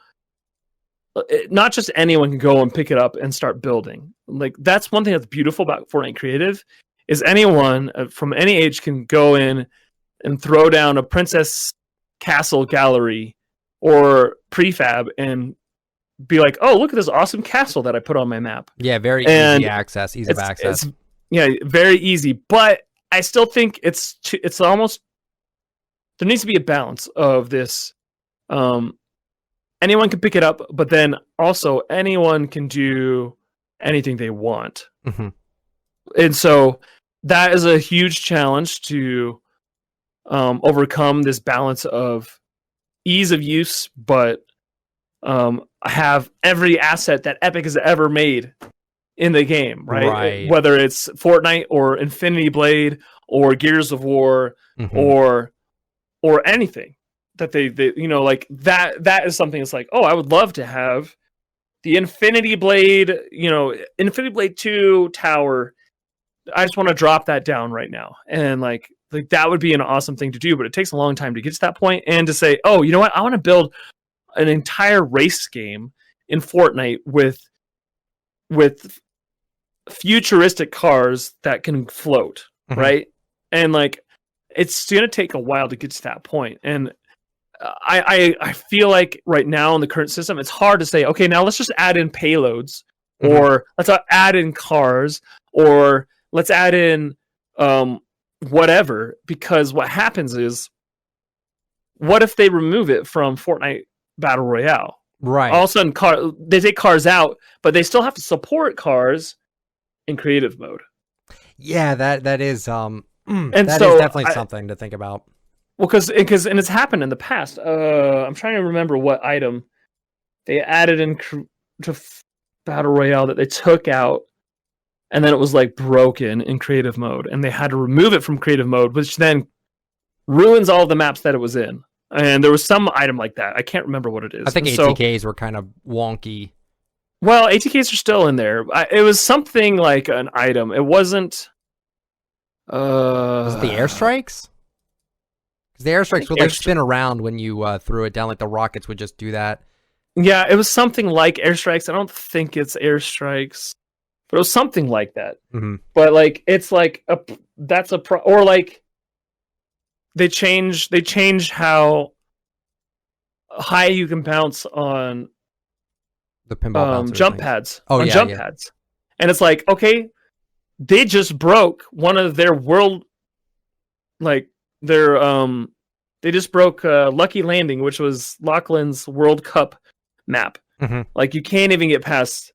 not just anyone can go and pick it up and start building. Like, that's one thing that's beautiful about Fortnite Creative, is anyone from any age can go in and throw down a princess castle gallery or prefab and be like, oh, look at this awesome castle that I put on my map. Yeah, very easy access, ease of access. Very easy. But I still think it's almost, there needs to be a balance of this. Anyone can pick it up, but then also anyone can do anything they want. And so that is a huge challenge to overcome, this balance of ease of use, but have every asset that Epic has ever made in the game, right? Whether it's Fortnite or Infinity Blade or Gears of War or anything that they like, that is something that's like, oh, I would love to have the Infinity Blade, Infinity Blade 2 tower. I just want to drop that down right now. And like that would be an awesome thing to do, but it takes a long time to get to that point, and to say, oh, you know what? I want to build an entire race game in Fortnite with futuristic cars that can float, right? And like, it's going to take a while to get to that point. And I feel like right now in the current system, it's hard to say, okay, now let's just add in payloads, or let's add in cars, or let's add in whatever, because what happens is, what if they remove it from Fortnite Battle Royale? Right. All of a sudden, they take cars out, but they still have to support cars in creative mode. Yeah, that is and that is definitely something to think about. Well, because it's happened in the past. I'm trying to remember what item they added to Battle Royale that they took out, and then it was like broken in creative mode, and they had to remove it from creative mode, which then ruins all the maps that it was in. And there was some item like that. I can't remember what it is. I think ATKs were kind of wonky. Well, ATKs are still in there. It was something like an item. It wasn't. Was it the airstrikes? Because the airstrikes would like spin around when you threw it down. Like the rockets would just do that. Yeah, it was something like airstrikes. I don't think it's airstrikes, but it was something like that. But like, it's like or like, they change how high you can bounce on the pinball jump pads. Jump pads, and it's like, okay, they just broke one of their they just broke Lucky Landing, which was Lachlan's World Cup map. Like, you can't even get past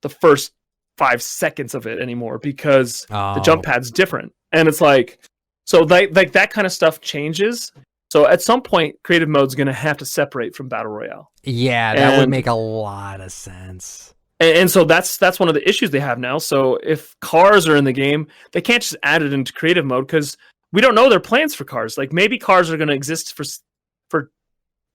the first 5 seconds of it anymore because the jump pad's different, and it's like. So like that kind of stuff changes. So at some point, creative mode's going to have to separate from Battle Royale. Yeah, that would make a lot of sense. And so that's one of the issues they have now. So if cars are in the game, they can't just add it into creative mode, because we don't know their plans for cars. Like, maybe cars are going to exist for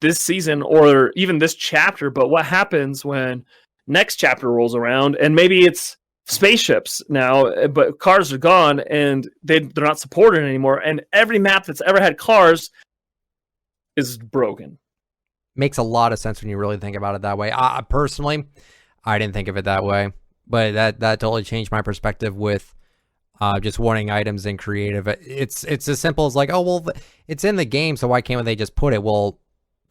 this season or even this chapter, but what happens when next chapter rolls around and maybe it's spaceships now, but cars are gone and they're not supported anymore, and every map that's ever had cars is broken. Makes a lot of sense when you really think about it that way. Personally, I didn't think of it that way, but that totally changed my perspective with just wanting items in creative. It's as simple as like, oh well, it's in the game, so why can't they just put it? Well,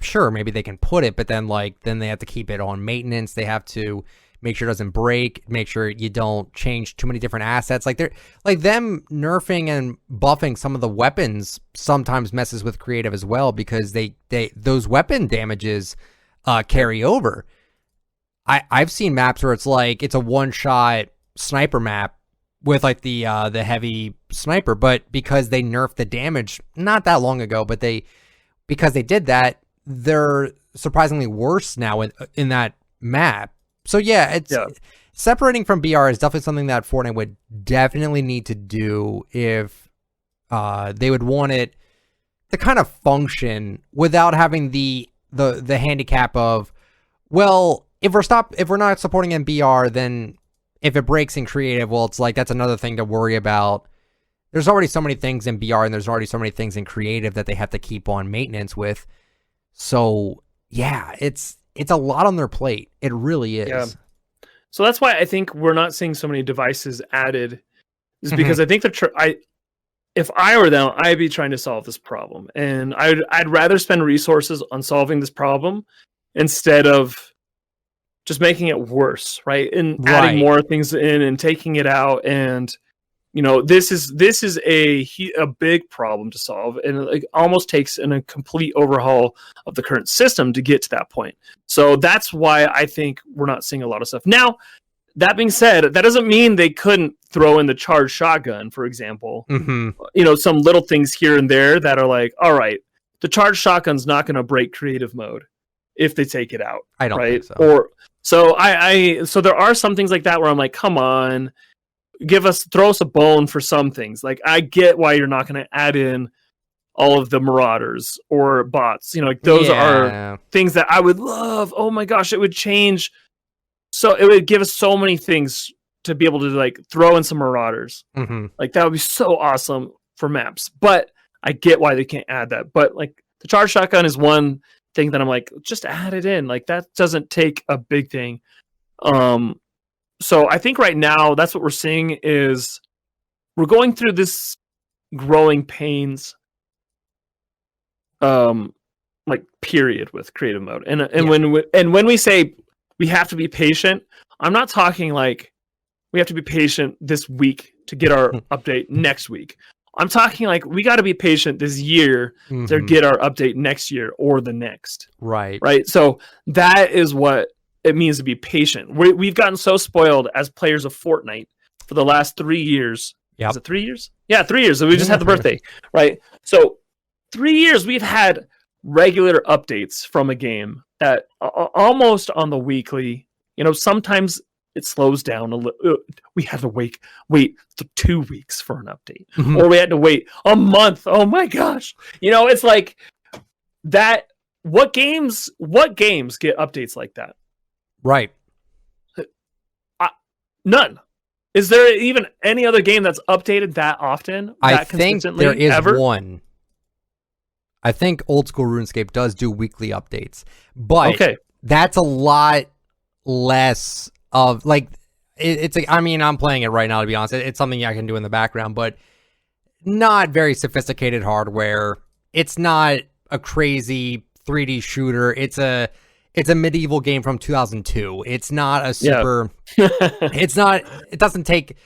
sure, maybe they can put it, but then they have to keep it on maintenance. They have to make sure it doesn't break, make sure you don't change too many different assets. Like them nerfing and buffing some of the weapons sometimes messes with creative as well, because they those weapon damages carry over. I've seen maps where it's like it's a one-shot sniper map with like the heavy sniper, but because they nerfed the damage not that long ago, but because they did that, they're surprisingly worse now in that map. So yeah, separating from BR is definitely something that Fortnite would definitely need to do if they would want it to kind of function without having the handicap of, well, if we're not supporting in BR, then if it breaks in creative, well, it's like that's another thing to worry about. There's already so many things in BR and there's already so many things in creative that they have to keep on maintenance with. So yeah, it's a lot on their plate. It really is. Yeah. So that's why I think we're not seeing so many devices added, is because I think if I were them, I'd be trying to solve this problem, and I'd rather spend resources on solving this problem instead of just making it worse, right? And adding more things in and taking it out, and this is a big problem to solve, and it almost takes a complete overhaul of the current system to get to that point. So that's why I think we're not seeing a lot of stuff. Now, that being said, that doesn't mean they couldn't throw in the charged shotgun, for example. Some little things here and there that are like, all right, the charged shotgun's not going to break creative mode if they take it out. I don't think so. Or so there are some things like that where I'm like, come on. Throw us a bone for some things. Like, I get why you're not going to add in all of the marauders or bots. Those are things that I would love. Oh my gosh, it would change. So it would give us so many things to be able to like throw in some marauders. Like that would be so awesome for maps. But I get why they can't add that. But like the charge shotgun is one thing that I'm like, just add it in. Like that doesn't take a big thing. So I think right now that's what we're seeing is we're going through this growing pains, like period with creative mode. And when we say we have to be patient, I'm not talking like we have to be patient this week to get our update next week. I'm talking like we got to be patient this year to get our update next year or the next. Right. So that is what it means to be patient. We've gotten so spoiled as players of Fortnite for the last 3 years. Yep. Is it 3 years? Yeah, 3 years. So we just had the birthday, right? So 3 years we've had regular updates from a game that almost on the weekly. Sometimes it slows down a little. We had to wait 2 weeks for an update, or we had to wait a month. Oh my gosh! It's like that. What games get updates like that? Right. None. Is there even any other game that's updated that often? I think there is one. I think Old School RuneScape does do weekly updates, but that's a lot less of like it's. I'm playing it right now, to be honest. It's something I can do in the background, but not very sophisticated hardware. It's not a crazy 3D shooter. It's a medieval game from 2002. It's not a super. It doesn't take.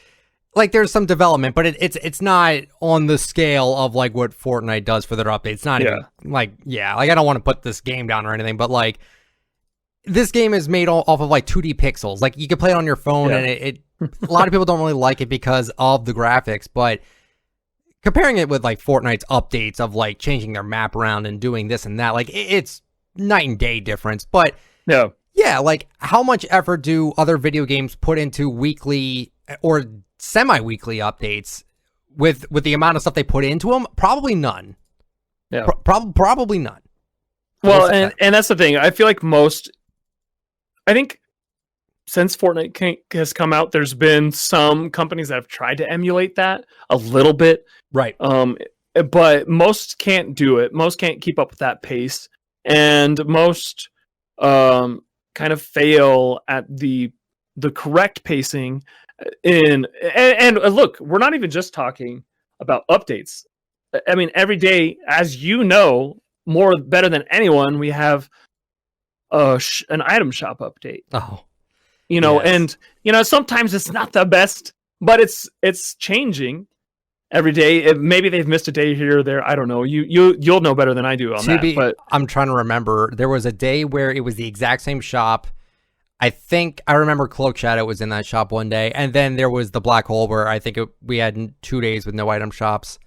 Like, there's some development, but it's not on the scale of like what Fortnite does for their updates. It's not even like I don't want to put this game down or anything, but like this game is made off of like 2D pixels. Like you can play it on your phone, and it a lot of people don't really like it because of the graphics. But comparing it with like Fortnite's updates of like changing their map around and doing this and that, like it's night and day difference. But like how much effort do other video games put into weekly or semi-weekly updates with the amount of stuff they put into them? Probably none. Probably none. Well, and that's the thing. I feel like I think since Fortnite has come out, there's been some companies that have tried to emulate that a little bit. Right. But most can't do it. Most can't keep up with that pace. And most kind of fail at the correct pacing and look, we're not even just talking about updates. I mean, every day, as you know, better than anyone, we have an item shop update. Oh, yes. And sometimes it's not the best, but it's changing every day. Maybe they've missed a day here or there. I don't know. You'll know better than I do on that. But I'm trying to remember. There was a day where it was the exact same shop. I think I remember Cloak Shadow was in that shop one day, and then there was the black hole where I think we had 2 days with no item shops.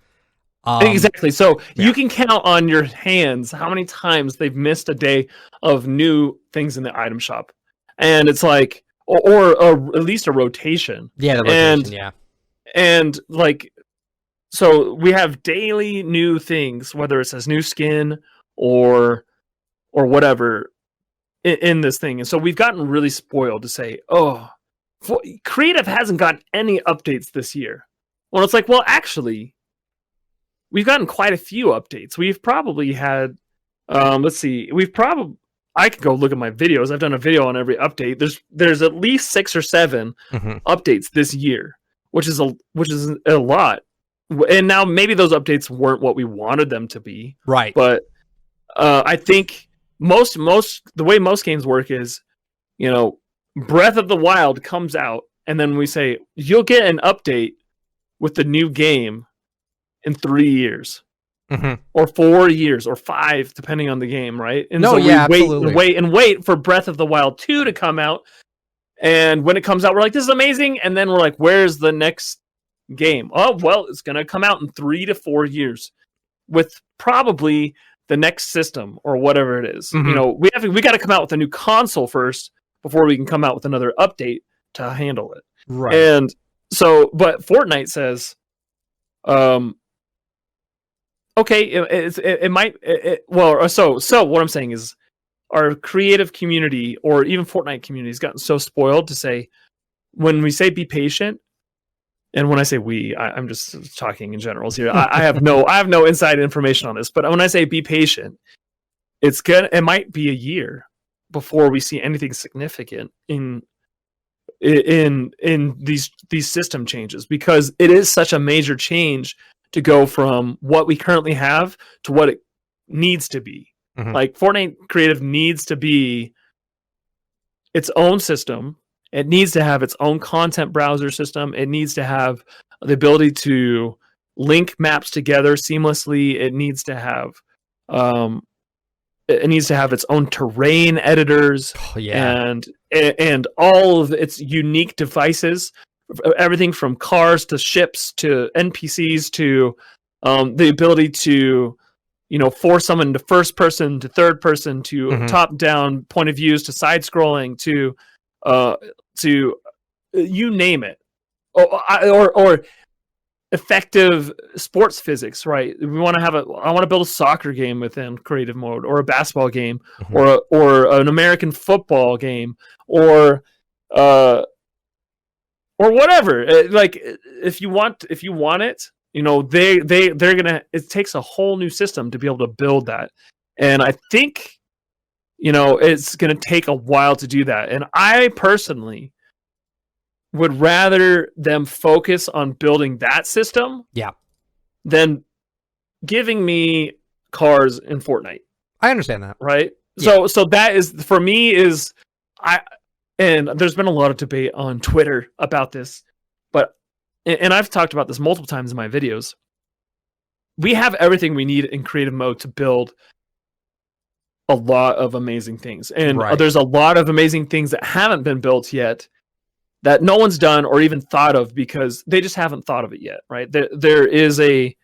Exactly. So you can count on your hands how many times they've missed a day of new things in the item shop, and it's like, or at least a rotation. Yeah, the rotation. And like, so we have daily new things, whether it says new skin or whatever in this thing. And so we've gotten really spoiled to say, creative hasn't gotten any updates this year. Well, it's like, well, actually, we've gotten quite a few updates. We've probably had, I could go look at my videos. I've done a video on every update. There's at least 6 or 7 updates this year, which is a lot. And now maybe those updates weren't what we wanted them to be. Right. But I think the way most games work is, Breath of the Wild comes out, and then we say, you'll get an update with the new game in 3 years. Or 4 years, or 5, depending on the game, right? And we wait for Breath of the Wild 2 to come out. And when it comes out, we're like, this is amazing. And then we're like, where's the next game? Oh, well, it's going to come out in 3 to 4 years with probably the next system or whatever it is. We got to come out with a new console first before we can come out with another update to handle it. Right. And so, but Fortnite says, okay, it might. So what I'm saying is, our creative community or even Fortnite community has gotten so spoiled to say, when we say be patient, and when I say we, I'm just talking in generals here. I have no inside information on this, but when I say be patient, it might be a year before we see anything significant in these system changes, because it is such a major change to go from what we currently have to what it needs to be. Like, Fortnite Creative needs to be its own system. It needs to have its own content browser system. It needs to have the ability to link maps together seamlessly. It needs to have its own terrain editors. And all of its unique devices, everything from cars to ships to NPCs to the ability to force someone to first person to third person to top down point of views to side scrolling to you name it, or effective sports physics, right? I want to build a soccer game within creative mode, or a basketball game, or an American football game, or whatever. Like, if you want it, they're gonna. It takes a whole new system to be able to build that, and I think it's gonna take a while to do that. And I personally would rather them focus on building that system, than giving me cars in Fortnite. I understand that, right? So that is, for me, and there's been a lot of debate on Twitter about this, and I've talked about this multiple times in my videos. We have everything we need in creative mode to build a lot of amazing things. And there's a lot of amazing things that haven't been built yet that no one's done or even thought of, because they just haven't thought of it yet, right? There is an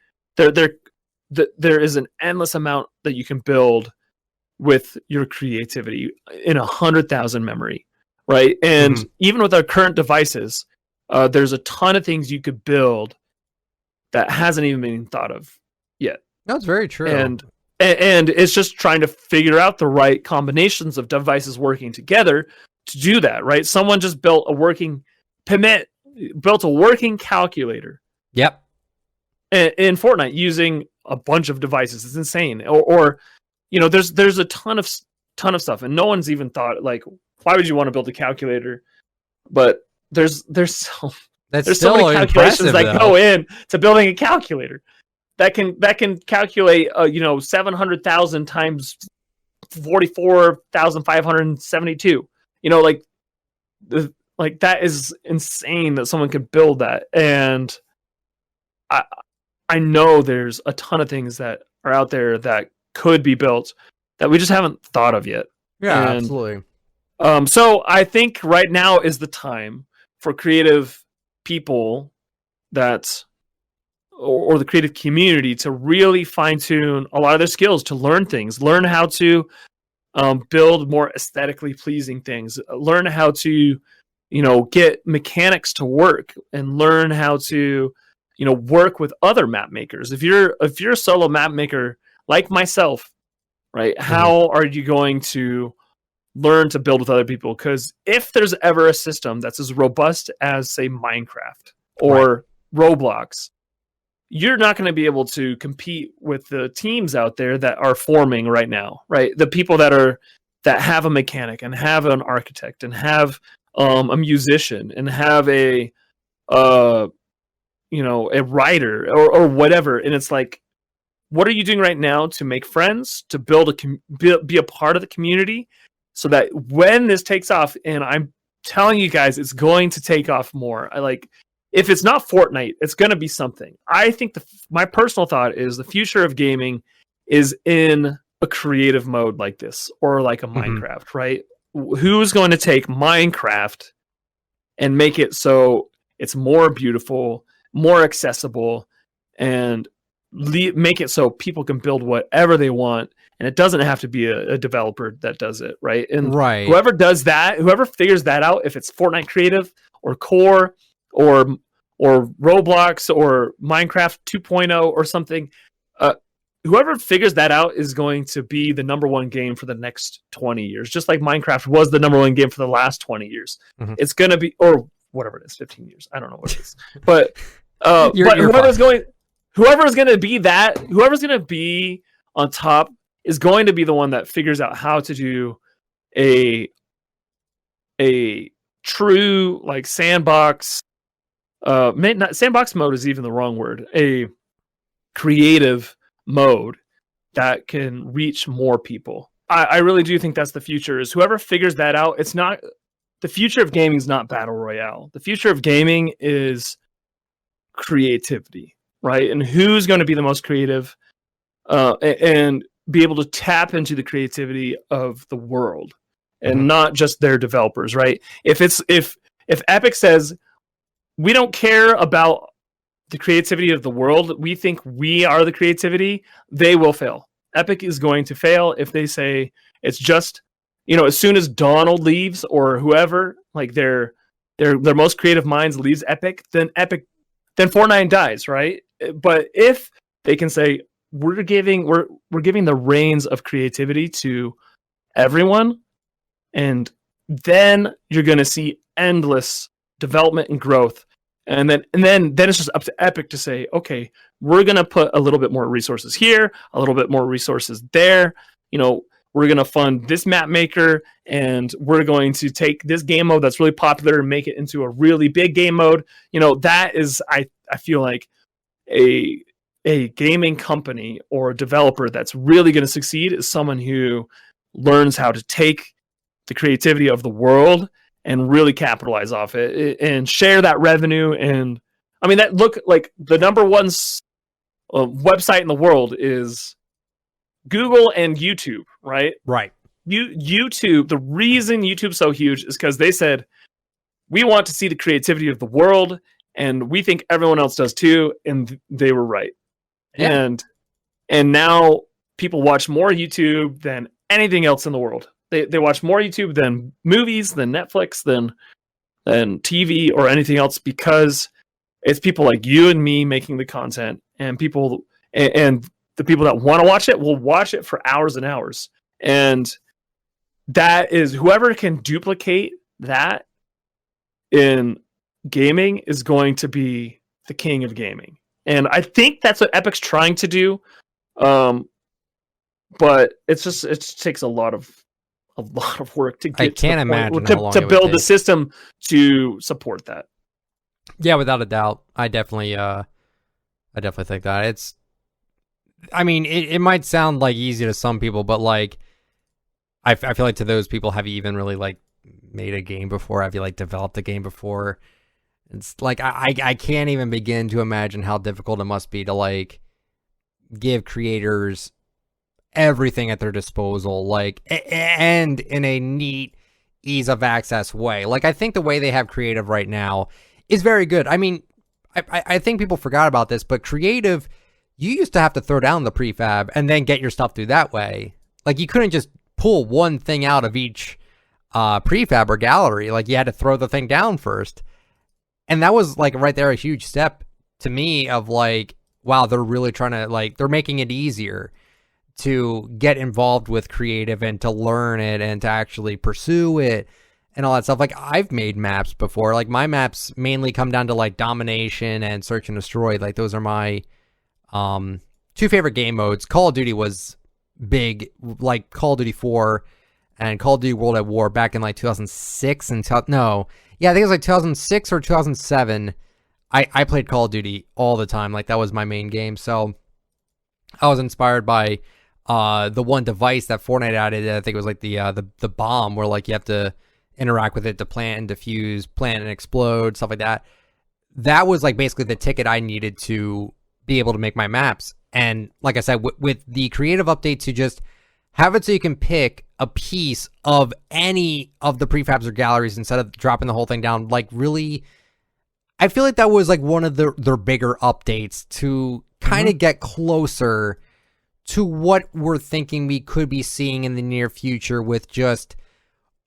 endless amount that you can build with your creativity in 100,000 memory, right? And even with our current devices, there's a ton of things you could build that hasn't even been thought of yet. That's very true. And it's just trying to figure out the right combinations of devices working together to do that, right? Someone just built a working calculator. Yep. In Fortnite using a bunch of devices. It's insane. Or there's a ton of stuff, and no one's even thought, like, why would you want to build a calculator? But there's so many calculations that go in to building a calculator that can calculate 700,000 times 44,572. Like that is insane that someone could build that. And I know there's a ton of things that are out there that could be built that we just haven't thought of yet. Yeah, absolutely. So I think right now is the time for creative people or the creative community to really fine tune a lot of their skills, to learn things, learn how to build more aesthetically pleasing things, learn how to, get mechanics to work, and learn how to, work with other map makers. If you're a solo map maker like myself, right? How are you going to learn to build with other people? Because if there's ever a system that's as robust as, say, Minecraft or Roblox, you're not going to be able to compete with the teams out there that are forming right now, right? The people that have a mechanic and have an architect and have a musician and have a writer or whatever. And it's like, what are you doing right now to make friends, to build be a part of the community, so that when this takes off, and I'm telling you guys, it's going to take off more. If it's not Fortnite, it's going to be something. I think my personal thought is the future of gaming is in a creative mode like this, or like a Minecraft, right? Who's going to take Minecraft and make it so it's more beautiful, more accessible, and make it so people can build whatever they want, and it doesn't have to be a developer that does it, right? And whoever does that, whoever figures that out, if it's Fortnite Creative or Core or Roblox or Minecraft 2.0 or something, whoever figures that out is going to be the number one game for the next 20 years, just like Minecraft was the number one game for the last 20 years. It's going to be, or whatever it is, 15 years. I don't know what it is. But whoever's going to be on top is going to be the one that figures out how to do a true, like, sandbox. Sandbox mode is even the wrong word. A creative mode that can reach more people. I really do think that's the future. Is whoever figures that out. It's not the future of gaming is not battle royale. The future of gaming is creativity, right? And who's going to be the most creative, and be able to tap into the creativity of the world, and not just their developers, right? If Epic says, we don't care about the creativity of the world, we think we are the creativity, they will fail. Epic is going to fail if they say it's just, as soon as Donald leaves, or whoever, like their most creative minds leaves Epic, then Fortnite dies, right? But if they can say, we're giving the reins of creativity to everyone, and then you're going to see endless development and growth. And then it's just up to Epic to say, okay, we're going to put a little bit more resources here, a little bit more resources there. We're going to fund this map maker, and we're going to take this game mode that's really popular and make it into a really big game mode. That is, I feel like a gaming company or a developer that's really going to succeed is someone who learns how to take the creativity of the world and really capitalize off it and share that revenue. And I mean, that look like the number one website in the world is Google and YouTube, right? Right. YouTube, the reason YouTube's so huge is because they said, we want to see the creativity of the world, and we think everyone else does too. And they were right. Yeah. And now people watch more YouTube than anything else in the world. They watch more YouTube than movies, than Netflix, than TV or anything else, because it's people like you and me making the content, and people and the people that want to watch it will watch it for hours and hours. And that is, whoever can duplicate that in gaming is going to be the king of gaming. And I think that's what Epic's trying to do. But it takes a lot of work to get I can't imagine to build the system to support that. Yeah, without a doubt. I definitely think that it might sound like easy to some people, but like I feel like to those people, have you even really like made a game before? Have you like developed a game before? It's like I can't even begin to imagine how difficult it must be to like give creators everything at their disposal, like, and in a neat, ease of access way. Like, I think the way they have creative right now is very good. I mean, I think people forgot about this, but creative, you used to have to throw down the prefab and then get your stuff through that way. Like, you couldn't just pull one thing out of each prefab or gallery. Like, you had to throw the thing down first. And that was, like, right there a huge step to me of, like, wow, they're really trying to, like, they're making it easier to get involved with creative and to learn it and to actually pursue it and all that stuff. Like, I've made maps before. Like, my maps mainly come down to like domination and search and destroy. Like, those are my two favorite game modes. Call of Duty was big, like Call of Duty 4 and Call of Duty World at War back in like 2006 and I think it was like 2006 or 2007. I played Call of Duty all the time. Like, that was my main game. So I was inspired by the one device that Fortnite added. I think it was like the bomb, where like you have to interact with it to plant and defuse, plant and explode, stuff like that. That was like basically the ticket I needed to be able to make my maps. And like I said, with the creative update to just have it so you can pick a piece of any of the prefabs or galleries instead of dropping the whole thing down, like, really, I feel like that was like one of their bigger updates to kind of get closer to what we're thinking we could be seeing in the near future, with just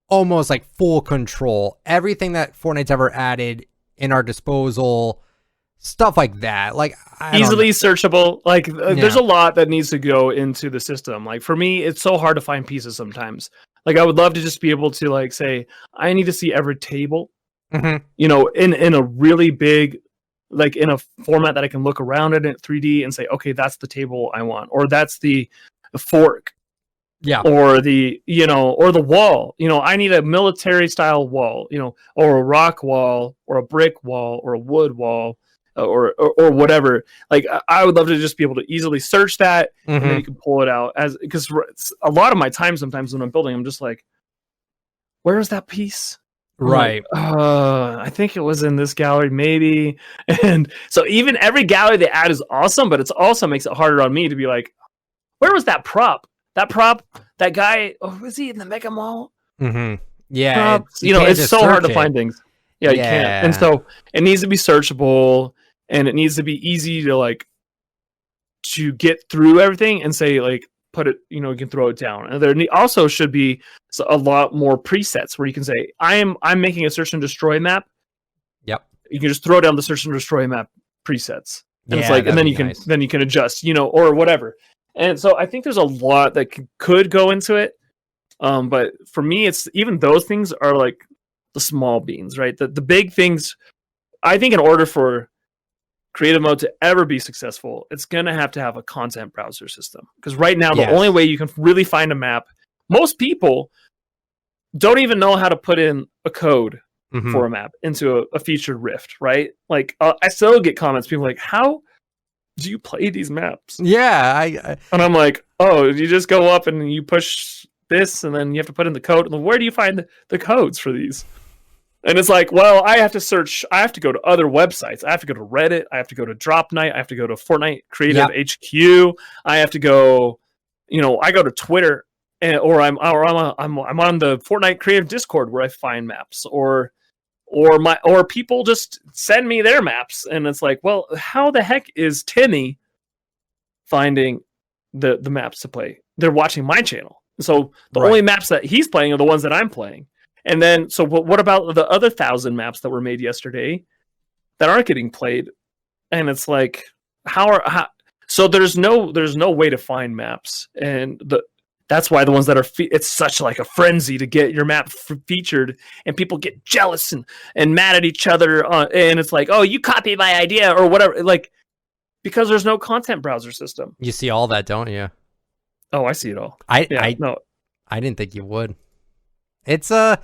almost like full control. Everything that Fortnite's ever added in our disposal, stuff like that. Like, easily searchable. Like, there's a lot that needs to go into the system. Like, for me, it's so hard to find pieces sometimes. Like, I would love to just be able to like say, I need to see every table, in a really big, like, in a format that I can look around it in 3D and say, okay, that's the table I want, or that's the fork, or the or the wall. I need a military style wall, or a rock wall, or a brick wall, or a wood wall, or whatever. Like, I would love to just be able to easily search that, and then you can pull it out, because a lot of my time sometimes when I'm building, I'm just like, where is that piece? Right. I think it was in this gallery, maybe. And so even every gallery they add is awesome, but it also makes it harder on me to be like, where was that prop? That guy, was he in the Mega Mall? Yeah. It's so hard to find things. Yeah, you can't. And so it needs to be searchable, and it needs to be easy to like to get through everything and say like, put it, you can throw it down. And there also should be a lot more presets where you can say, I'm making a search and destroy map. Yep. You can just throw down the search and destroy map presets. And it's like, and then you can adjust, or whatever. And so I think there's a lot that could go into it. But for me, it's even those things are like the small beans, right? The big things, I think in order for creative mode to ever be successful, it's going to have a content browser system. Because right now, the only way you can really find a map, most people don't even know how to put in a code for a map into a featured rift, right? Like, I still get comments, people like, how do you play these maps? Yeah. And I'm like, oh, you just go up and you push this, and then you have to put in the code. And where do you find the codes for these? And it's like, well, I have to search. I have to go to other websites. I have to go to Reddit. I have to go to Dropnight. I have to go to Fortnite Creative HQ. I have to go, I go to Twitter, or I'm on the Fortnite Creative Discord where I find maps, or people just send me their maps, and it's like, well, how the heck is Timmy finding the maps to play? They're watching my channel, so the only maps that he's playing are the ones that I'm playing. And then, so what about the other 1,000 maps that were made yesterday that aren't getting played? And it's like, So there's no way to find maps, and that's why the ones that are it's such like a frenzy to get your map featured, and people get jealous and mad at each other, and it's like, oh, you copied my idea or whatever, like, because there's no content browser system. You see all that, don't you? Oh, I see it all. I didn't think you would. It's you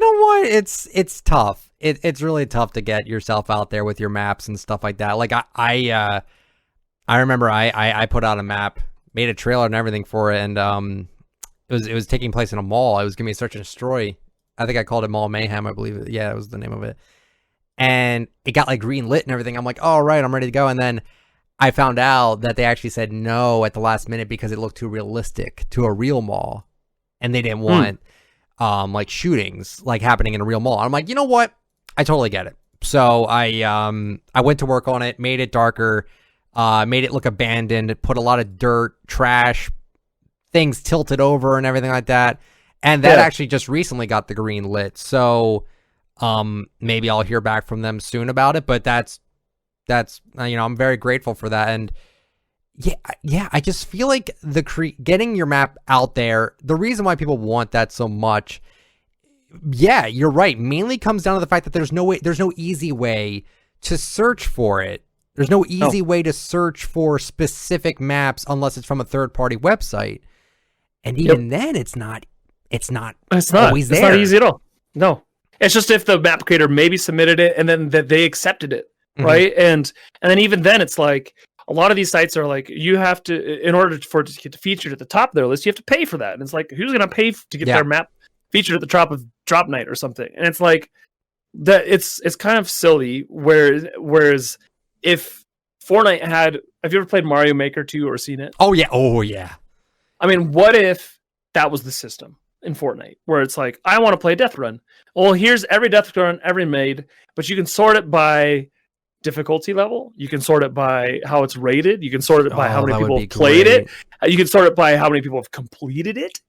know what? It's tough. It's really tough to get yourself out there with your maps and stuff like that. Like I remember I put out a map, made a trailer and everything for it, and it was taking place in a mall. It was gonna be Search and Destroy. I think I called it Mall Mayhem, I believe. Yeah, that was the name of it. And it got like green lit and everything. I'm like, all right, I'm ready to go. And then I found out that they actually said no at the last minute because it looked too realistic to a real mall, and they didn't want like shootings like happening in a real mall. I'm like, you know what? I totally get it. So I went to work on it, made it darker, made it look abandoned, put a lot of dirt, trash, things tilted over and everything like that. And that actually just recently got the green lit. So maybe I'll hear back from them soon about it, but that's I'm very grateful for that. And yeah, I just feel like getting your map out there, the reason why people want that so much, yeah, you're right, mainly comes down to the fact that there's no easy way to search for it. There's no easy way to search for specific maps unless it's from a third-party website. And even then it's not always there. It's not easy at all. No. It's just if the map creator maybe submitted it and then that they accepted it, right? And then even then it's like a lot of these sites are like, you have to, in order for it to get featured at the top of their list, you have to pay for that. And it's like, who's going to pay to get their map featured at the top of Drop Night or something? And it's like that. It's kind of silly. Whereas if Fortnite have you ever played Mario Maker 2 or seen it? Oh yeah. I mean, what if that was the system in Fortnite where it's like, I want to play Death Run. Well, here's every Death Run ever made, but you can sort it by difficulty level. You can sort it by how it's rated. You can sort it by how many people have played it. You can sort it by how many people have completed it,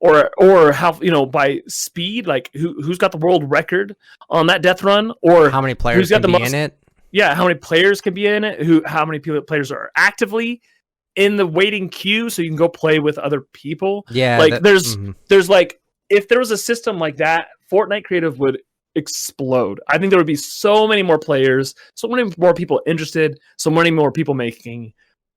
or how, by speed, like who's got the world record on that Death Run, or how many players can be in it. Yeah, how many players can be in it? How many players are actively in the waiting queue, so you can go play with other people. Yeah, like there's like, if there was a system like that, Fortnite Creative would explode. I think there would be so many more players, so many more people interested, so many more people making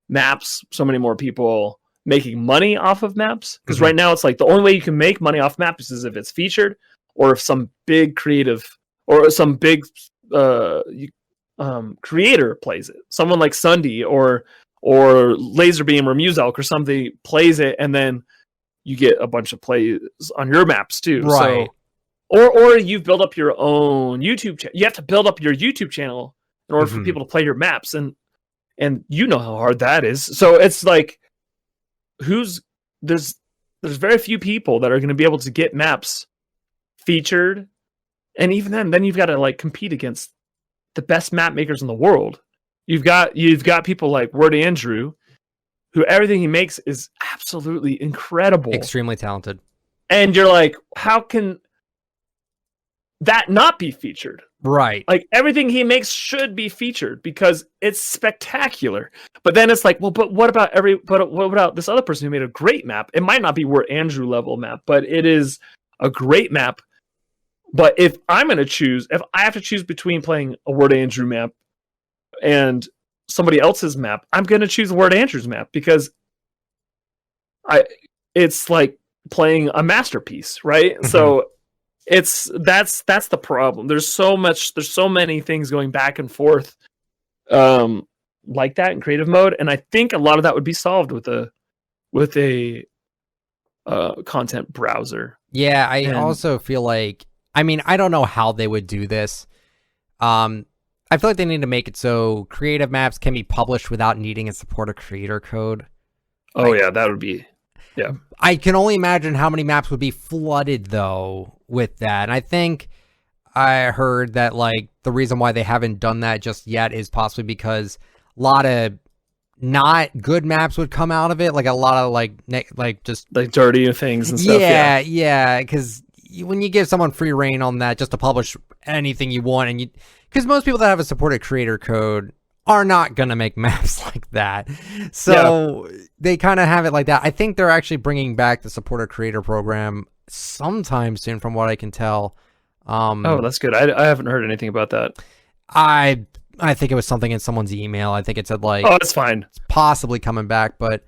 maps, so many more people making money off of maps. Because right now it's like the only way you can make money off maps is if it's featured, or if some big creative or some big creator plays it. Someone like Sunday or Laserbeam or Muselk or something plays it, and then you get a bunch of plays on your maps too. Right. So, or you've built up your own YouTube channel. You have to build up your YouTube channel in order for people to play your maps, and you know how hard that is. So it's like, there's very few people that are going to be able to get maps featured, and even then you've got to like compete against the best map makers in the world. You've got people like Word Andrew, who everything he makes is absolutely incredible, extremely talented, and you're like, how can that not be featured? Right. Like, everything he makes should be featured because it's spectacular. But then it's like, well, but what about this other person who made a great map? It might not be Word Andrew level map, but it is a great map. But if I have to choose between playing a Word Andrew map and somebody else's map, I'm going to choose Word Andrew's map because it's like playing a masterpiece, right? So that's the problem. There's so many things going back and forth like that in creative mode, and I think a lot of that would be solved with a content browser. Yeah, I also feel like, I mean, I don't know how they would do this. I feel like they need to make it so creative maps can be published without needing to support a creator code. Oh, yeah, that would be... Yeah. I can only imagine how many maps would be flooded, though, with that. And I think I heard that, like, the reason why they haven't done that just yet is possibly because a lot of not good maps would come out of it. Like, a lot of, like just... like dirty things and stuff. Yeah, because when you give someone free reign on that just to publish anything you want, and because most people that have a supported creator code are not going to make maps like that. So they kind of have it like that. I think they're actually bringing back the supporter creator program sometime soon, from what I can tell. Oh, that's good. I haven't heard anything about that. I think it was something in someone's email. I think it said like, oh, that's fine. It's possibly coming back, but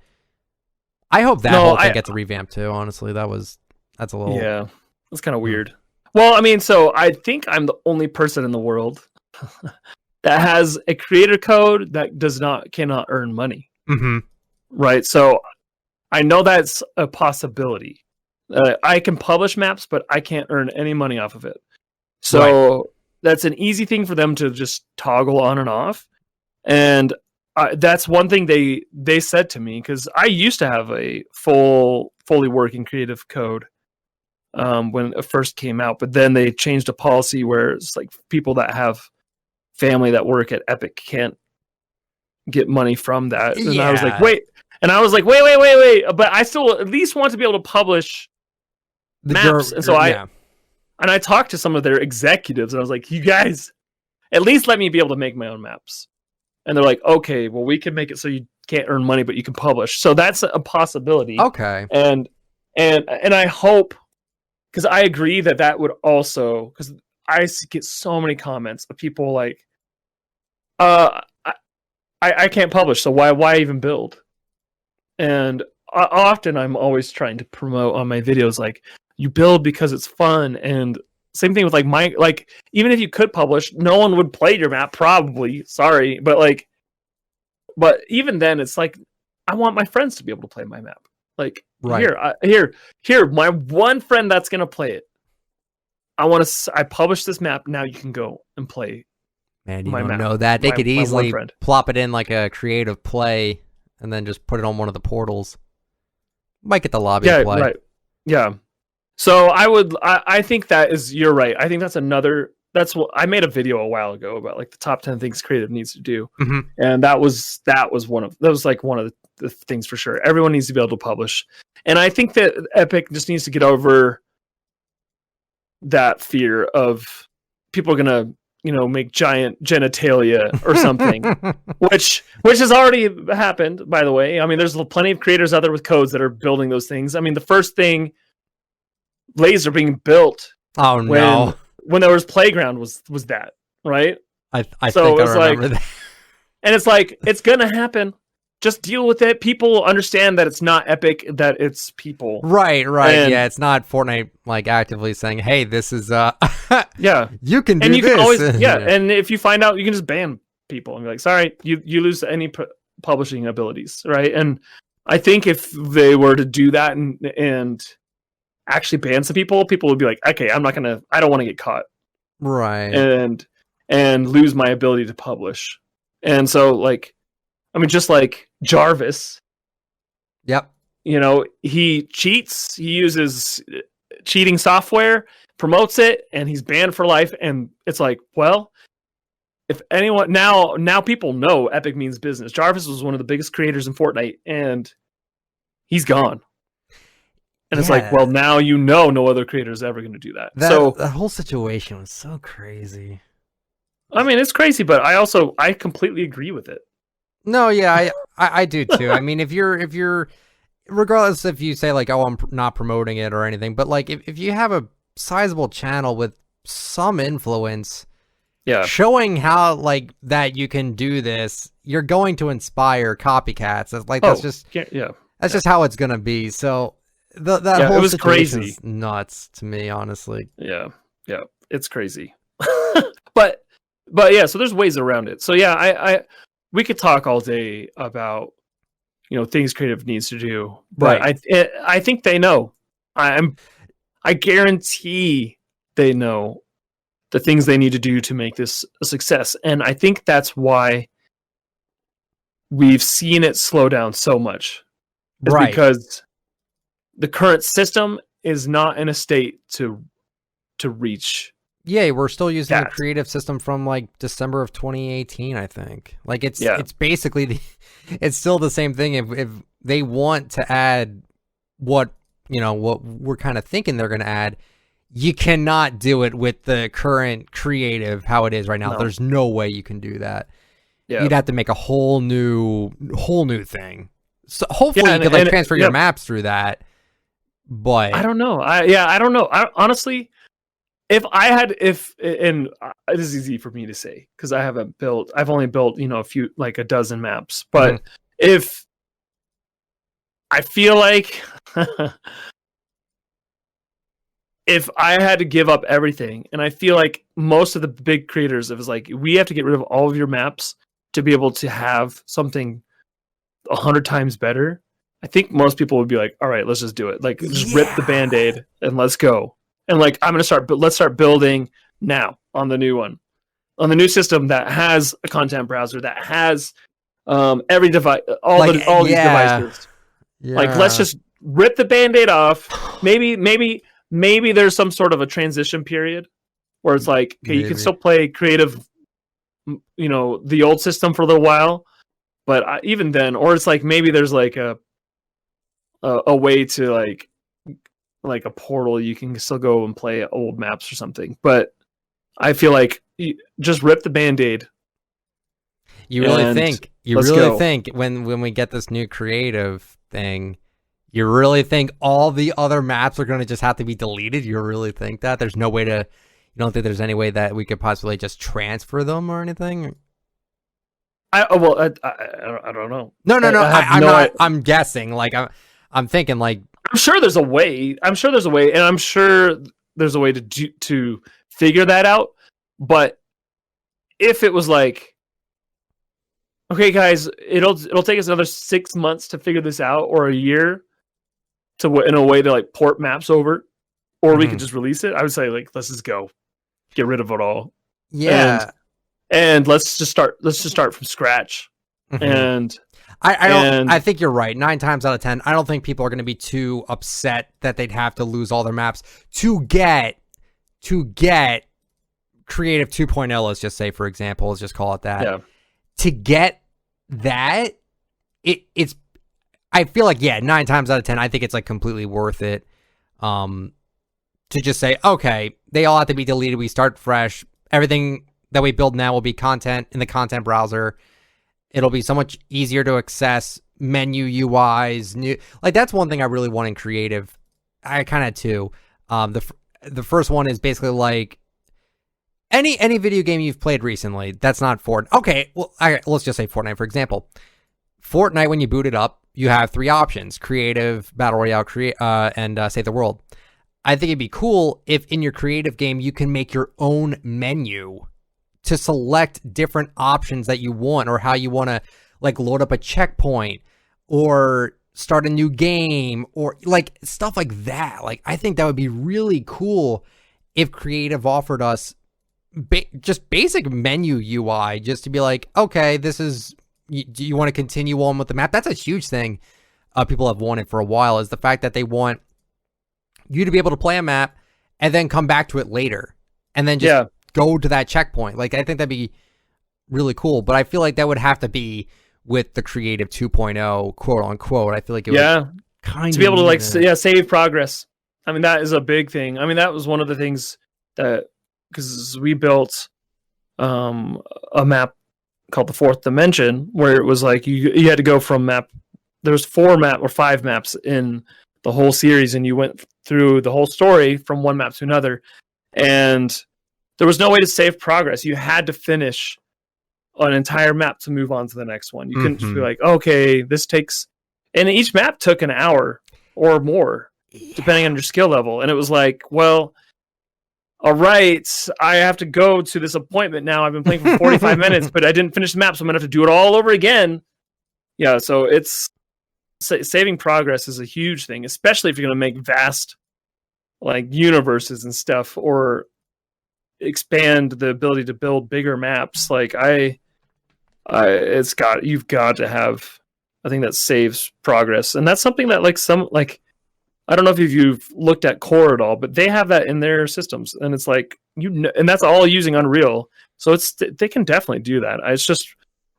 I hope that whole thing gets revamped too. Honestly, that's a little, yeah, that's kind of weird. Well, I mean, so I think I'm the only person in the world that has a creator code that cannot earn money. Mm-hmm. Right. So I know that's a possibility. I can publish maps, but I can't earn any money off of it. So that's an easy thing for them to just toggle on and off. And that's one thing they said to me, because I used to have a fully working creative code when it first came out, but then they changed a policy where it's like people that have family that work at Epic can't get money from that. And I was like, wait. And I was like, wait. But I still at least want to be able to publish maps. And so I talked to some of their executives, and I was like, you guys, at least let me be able to make my own maps. And they're like, okay, well, we can make it so you can't earn money, but you can publish. So that's a possibility. Okay. And I hope, because I agree that would also, because I get so many comments of people like, I can't publish, so why even build? And often I'm always trying to promote on my videos, like, you build because it's fun. And same thing with like even if you could publish, no one would play your map, probably. Sorry, but even then, it's like, I want my friends to be able to play my map. Like, here, my one friend that's gonna play it. I published this map. Now you can go and play. Man, you don't know that. They could easily plop it in like a creative play and then just put it on one of the portals. Might get the lobby to play. Right. Yeah. So I think you're right. I think that's what I made a video a while ago about, like, the top 10 things creative needs to do. Mm-hmm. And that was one of the things for sure. Everyone needs to be able to publish. And I think that Epic just needs to get over that fear of people are going to, make giant genitalia or something, which has already happened, by the way. I mean, there's plenty of creators out there with codes that are building those things. I mean, the first thing Blaze are being built. Oh no! When there was Playground was that, right? I think I remember that. And it's like, it's gonna happen. Just deal with it. People understand that it's not Epic, that it's people. Right. And it's not Fortnite like actively saying, "Hey, this is yeah, you can do and you this." Can always and if you find out, you can just ban people and be like, "Sorry, you lose any publishing abilities," right? And I think if they were to do that and actually ban some people would be like, okay, I don't want to get caught, right, and lose my ability to publish. And so, like, I mean, just like Jarvis, yep, he cheats, he uses cheating software, promotes it, and he's banned for life. And it's like, well, if anyone now people know Epic means business. Jarvis was one of the biggest creators in Fortnite, and he's gone. And it's like, well, now no other creator is ever going to do that. So that whole situation was so crazy. I mean, it's crazy, but I completely agree with it. No, yeah, I do too. I mean, if you're regardless if you say like, oh, I'm not promoting it or anything, but like if you have a sizable channel with some influence, showing how like that you can do this, you're going to inspire copycats. That's just how it's gonna be. So that whole situation is nuts to me, honestly. Yeah, it's crazy. but yeah, so there's ways around it. So yeah, we could talk all day about things creative needs to do, but right. I think they know. I guarantee they know the things they need to do to make this a success, and I think that's why we've seen it slow down so much. Right, because the current system is not in a state to reach. Yeah, we're still using the creative system from like December of 2018, I think. Like it's basically it's still the same thing. If they want to add what we're kind of thinking they're going to add, you cannot do it with the current creative how it is right now. No. There's no way you can do that. Yeah. you'd have to make a whole new thing. So hopefully Yeah, you could like and transfer your maps through that. But I don't know. I don't know. Honestly, if I had, this is easy for me to say because I've only built, a few, like a dozen maps. But if I feel like if I had to give up everything, and I feel like most of the big creators, it was like, we have to get rid of all of your maps to be able to have something 100 times better. I think most people would be like, all right, let's just do it. Like, just rip the Band-Aid and let's go. And like, let's start building now on the new one, on the new system that has a content browser, that has every device, all these devices. Yeah. Like, let's just rip the Band-Aid off. Maybe there's some sort of a transition period where it's like, okay, you can still play creative, the old system for a little while, but even then, or it's like maybe there's like a way to like a portal, you can still go and play old maps or something. But I feel like just rip the Band-Aid. You really think when we get this new creative thing, you really think all the other maps are going to just have to be deleted? You really think that there's no way to? You don't think there's any way that we could possibly just transfer them or anything? I don't know. No. I'm guessing. Like I'm thinking. Like I'm sure there's a way. And I'm sure there's a way to figure that out. But if it was like, okay, guys, it'll take us another 6 months to figure this out, or a year, in a way to like port maps over, or we could just release it. I would say like, let's just go, get rid of it all. Yeah. And let's just start from scratch. And I think you're right. 9 times out of 10, I don't think people are going to be too upset that they'd have to lose all their maps to get Creative 2.0. Let's just say, for example, let's just call it that. Yeah. To get that, it's. I feel like 9 times out of 10, I think it's like completely worth it. To just say, okay, they all have to be deleted. We start fresh. Everything that we build now will be content in the content browser. It'll be so much easier to access. Menu UIs, new, like that's one thing I really want in creative. I kind of too. The first one is basically like any video game you've played recently that's not Fortnite. Okay, well, let's just say Fortnite for example. Fortnite, when you boot it up, you have 3 options: creative, battle royale, and save the world. I think it'd be cool if in your creative game you can make your own menu to select different options that you want, or how you want to like load up a checkpoint or start a new game, or like stuff like that. Like, I think that would be really cool if creative offered us just basic menu UI, just to be like, okay, this is, do you want to continue on with the map? That's a huge thing people have wanted for a while, is the fact that they want you to be able to play a map and then come back to it later and then just go to that checkpoint. Like, I think that'd be really cool, but I feel like that would have to be with the Creative 2.0, quote unquote. I feel like it would kind to be able to like save progress. I mean, that is a big thing. I mean, that was one of the things that, because we built a map called the Fourth Dimension, where it was like you had to go from map. There's 5 maps in the whole series, and you went through the whole story from one map to another, and there was no way to save progress. You had to finish an entire map to move on to the next one. You couldn't just be like, okay, this takes, and each map took an hour or more, depending on your skill level. And it was like, well, all right, I have to go to this appointment now. I've been playing for 45 minutes, but I didn't finish the map, so I'm gonna have to do it all over again. Yeah, so it's saving progress is a huge thing, especially if you're gonna make vast like universes and stuff, or expand the ability to build bigger maps. Like you've got to have a thing that saves progress, and that's something that I don't know if you've looked at Core at all, but they have that in their systems, and it's like, and that's all using Unreal, so they can definitely do that. It's just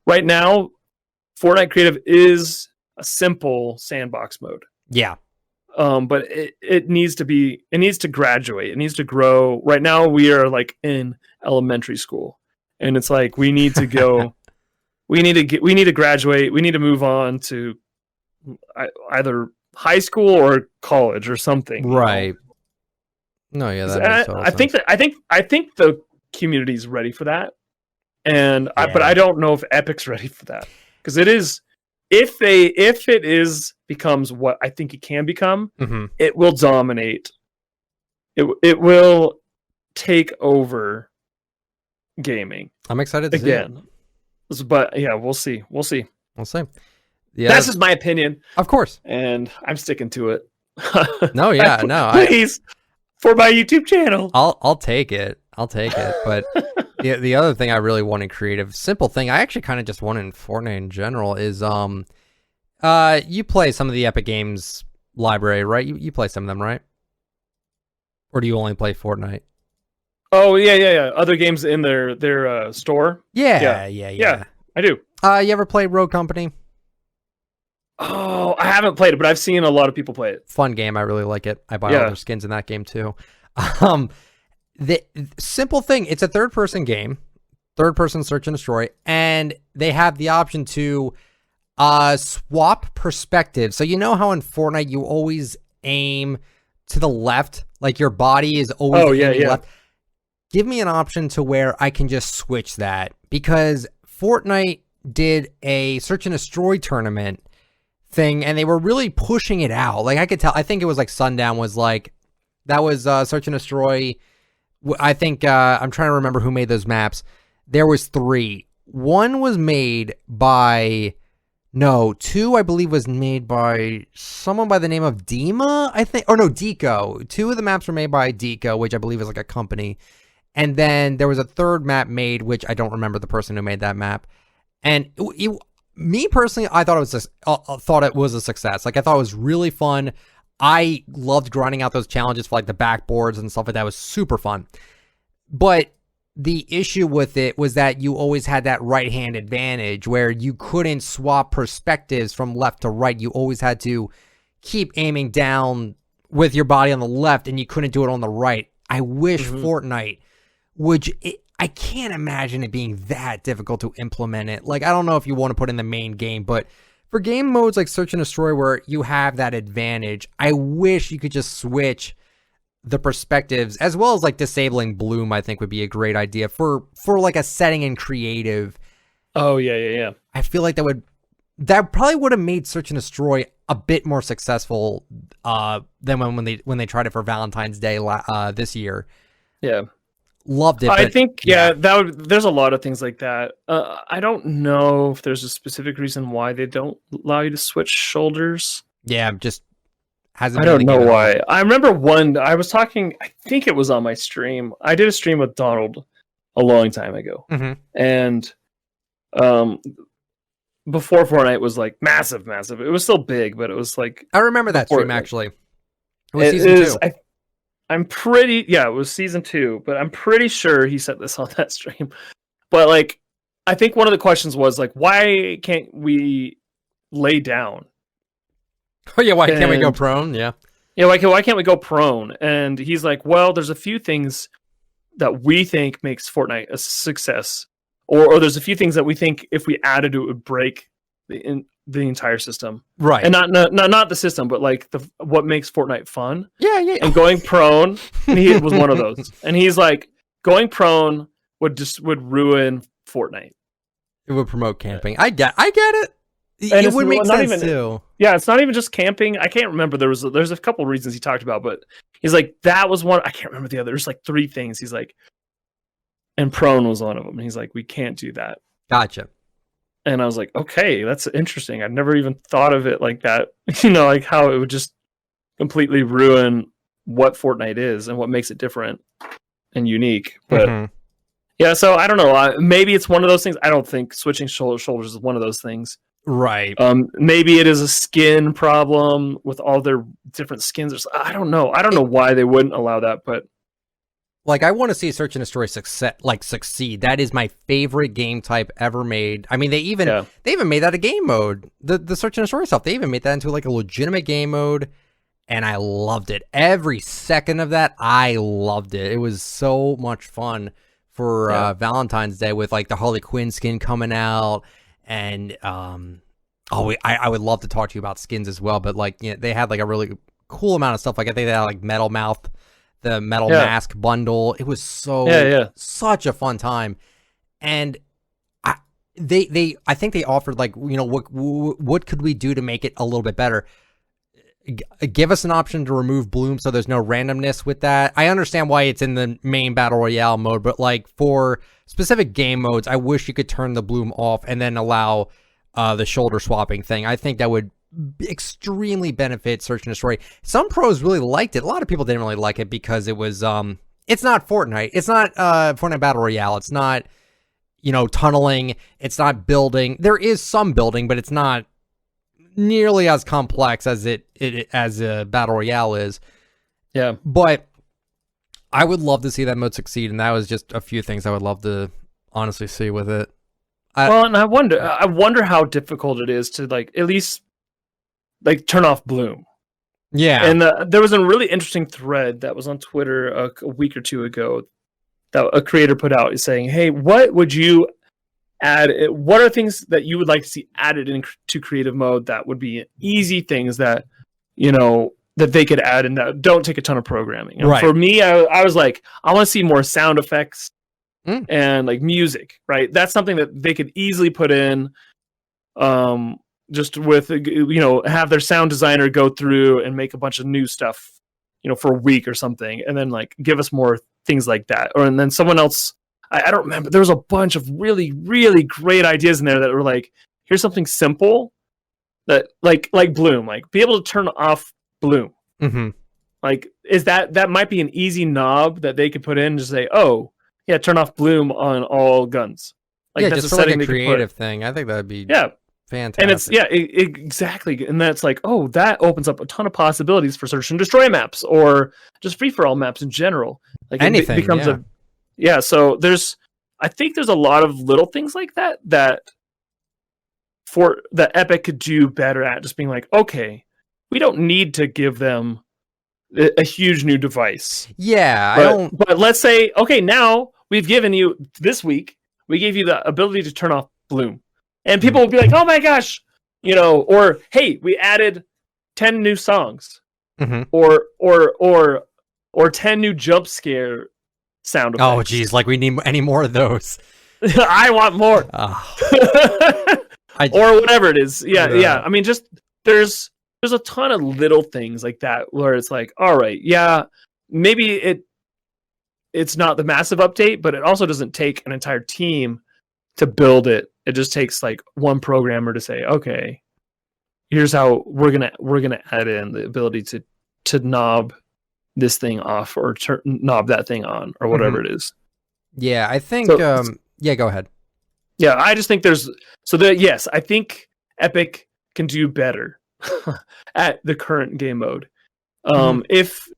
right now, Fortnite Creative is a simple sandbox mode. Yeah. But it needs to graduate. It needs to grow. Right now we are like in elementary school, and it's like we need to go we need to graduate. We need to move on to either high school or college or something. Right. No, yeah, that makes total sense. I think the community's ready for that, and but I don't know if Epic's ready for that, because it is. If it becomes what I think it can become, it will dominate. It will take over gaming. I'm excited to see it. But yeah, we'll see. We'll see. Yeah, that's just my opinion, of course, and I'm sticking to it. No, yeah, no, please, for my YouTube channel, I'll take it. But the other thing I really want in creative, simple thing, I actually kind of just want in Fortnite in general is you play some of the Epic Games library, right? You play some of them, right? Or do you only play Fortnite? Oh yeah. Other games in their store. Yeah. I do. You ever play Rogue Company? Oh, I haven't played it, but I've seen a lot of people play it. Fun game. I really like it. I buy all their skins in that game too. The simple thing, it's a third-person game, third-person search and destroy, and they have the option to swap perspectives. So you know how in Fortnite you always aim to the left, like your body is always aiming left? Give me an option to where I can just switch that, because Fortnite did a search and destroy tournament thing, and they were really pushing it out. Like I could tell, I think it was like Sundown was like, that was search and destroy. I think, I'm trying to remember who made those maps. There was 3. One was made by, 2 I believe was made by someone by the name of Dima, I think, or no, Deco. 2 of the maps were made by Deco, which I believe is like a company. And then there was a third map made, which I don't remember the person who made that map. And me personally, I thought it was a success. Like I thought it was really fun. I loved grinding out those challenges for like the backboards and stuff like that. It was super fun. But the issue with it was that you always had that right hand advantage where you couldn't swap perspectives from left to right. You always had to keep aiming down with your body on the left, and you couldn't do it on the right. I wish Fortnite I can't imagine it being that difficult to implement it. Like, I don't know if you want to put in the main game, but for game modes like Search and Destroy where you have that advantage, I wish you could just switch the perspectives, as well as like disabling bloom. I think would be a great idea for like a setting in creative. Oh yeah. I feel like that probably would have made Search and Destroy a bit more successful than when they tried it for Valentine's Day this year. Yeah. Loved it. I think there's a lot of things like that. I don't know if there's a specific reason why they don't allow you to switch shoulders. Yeah, just hasn't. I don't know why. I remember I was talking. I think it was on my stream. I did a stream with Donald a long time ago, and before Fortnite was like massive. It was still big, but it was like I remember that stream actually. It was season 2. I'm pretty, it was season 2, but I'm pretty sure he said this on that stream. But like, I think one of the questions was like, why can't we lay down? Oh yeah, why can't we go prone? Yeah, why can't we go prone? And he's like, well, there's a few things that we think makes Fortnite a success, or there's a few things that we think if we added it would break the entire system, right? And not the system, but like what makes Fortnite fun. Yeah. And going prone, and he was one of those. And he's like, going prone would ruin Fortnite. It would promote camping. I get it. And it would make sense too. Yeah, it's not even just camping. I can't remember. There's a couple of reasons he talked about, but he's like, that was one. I can't remember the other. There's like 3 things. He's like, and prone was one of them. And he's like, we can't do that. Gotcha. And I was like, okay, that's interesting. I've never even thought of it like that. Like how it would just completely ruin what Fortnite is and what makes it different and unique. But yeah, so I don't know. Maybe it's one of those things. I don't think switching shoulders is one of those things. Right. Maybe it is a skin problem with all their different skins. I don't know. I don't know why they wouldn't allow that, but like, I want to see Search and Destroy succeed. That is my favorite game type ever made. I mean, they even made that a game mode. The Search and Destroy stuff, they even made that into like a legitimate game mode, and I loved it. Every second of that, I loved it. It was so much fun for Valentine's Day with like the Harley Quinn skin coming out and I would love to talk to you about skins as well, but like, you know, they had like a really cool amount of stuff. Like I think they had like Metal Mouth, the Metal Mask bundle. It was such a fun time, and I think they offered like, you know, what could we do to make it a little bit better? Give us an option to remove bloom so there's no randomness with that. I understand why it's in the main battle royale mode, but like for specific game modes, I wish you could turn the bloom off and then allow the shoulder swapping thing. I think that would extremely benefit search and destroy. Some pros really liked it. A lot of people didn't really like it because it was it's not Fortnite. It's not Fortnite Battle Royale. It's not, you know, tunneling. It's not building. There is some building, but it's not nearly as complex as as a battle royale is. Yeah, but I would love to see that mode succeed, and that was just a few things I would love to honestly see with it. And I wonder how difficult it is to like at least like turn off bloom. Yeah, and there was a really interesting thread that was on Twitter a week or two ago that a creator put out saying, "Hey, what would you add? What are things that you would like to see added into creative mode that would be easy things that, you know, that they could add and that don't take a ton of programming?" And for me, I was like, I want to see more sound effects and like music, right? That's something that they could easily put in, just with, you know, have their sound designer go through and make a bunch of new stuff, you know, for a week or something, and then like give us more things like that. Or and then someone else, I don't remember. There was a bunch of really, really great ideas in there that were like, here's something simple that like bloom, like be able to turn off bloom. Mm-hmm. Like, is that might be an easy knob that they could put in and just say, oh yeah, turn off bloom on all guns. Like, yeah, that's just a for setting like a creative thing. I think that'd be fantastic. And it's exactly, and that's like, oh, that opens up a ton of possibilities for search and destroy maps or just free for all maps in general. Like anything it becomes so I think there's a lot of little things like that that Epic could do better at, just being like, okay, we don't need to give them a huge new device. Yeah, but let's say, okay, now we've given you this week, we gave you the ability to turn off bloom. And people will be like, oh my gosh, you know, or hey, we added 10 new songs. Or 10 new jump scare sound effects. Oh geez, like we need any more of those. I want more. Or whatever it is. Yeah. I mean, just there's a ton of little things like that where it's like, all right, yeah, maybe it's not the massive update, but it also doesn't take an entire team to build it. It just takes like one programmer to say, okay, here's how we're gonna add in the ability to knob this thing off or knob that thing on or whatever it is. Yeah, I think. Yeah, go ahead. Yeah, I just think yes, I think Epic can do better at the current game mode. If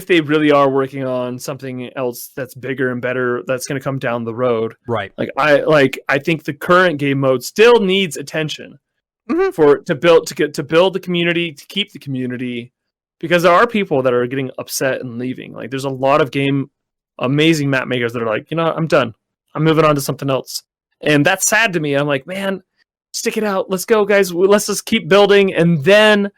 they really are working on something else that's bigger and better, that's going to come down the road. Right. I think the current game mode still needs attention to build the community, to keep the community, because there are people that are getting upset and leaving. Like there's a lot of amazing map makers that are like, you know, I'm done. I'm moving on to something else. And that's sad to me. I'm like, man, stick it out. Let's go, guys. Let's just keep building. And then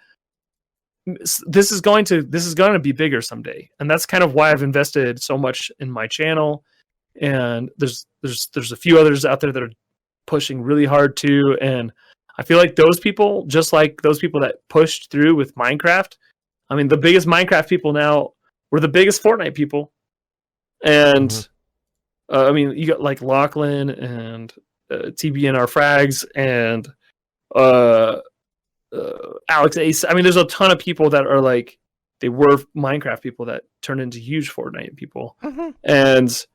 this is going to be bigger someday. And that's kind of why I've invested so much in my channel. And there's a few others out there that are pushing really hard too. And I feel like those people, just like those people that pushed through with Minecraft, I mean, the biggest Minecraft people now were the biggest Fortnite people. And I mean, you got like Lachlan and TBNR Frags and Alex Ace. I mean, there's a ton of people that are like, they were Minecraft people that turned into huge Fortnite people. And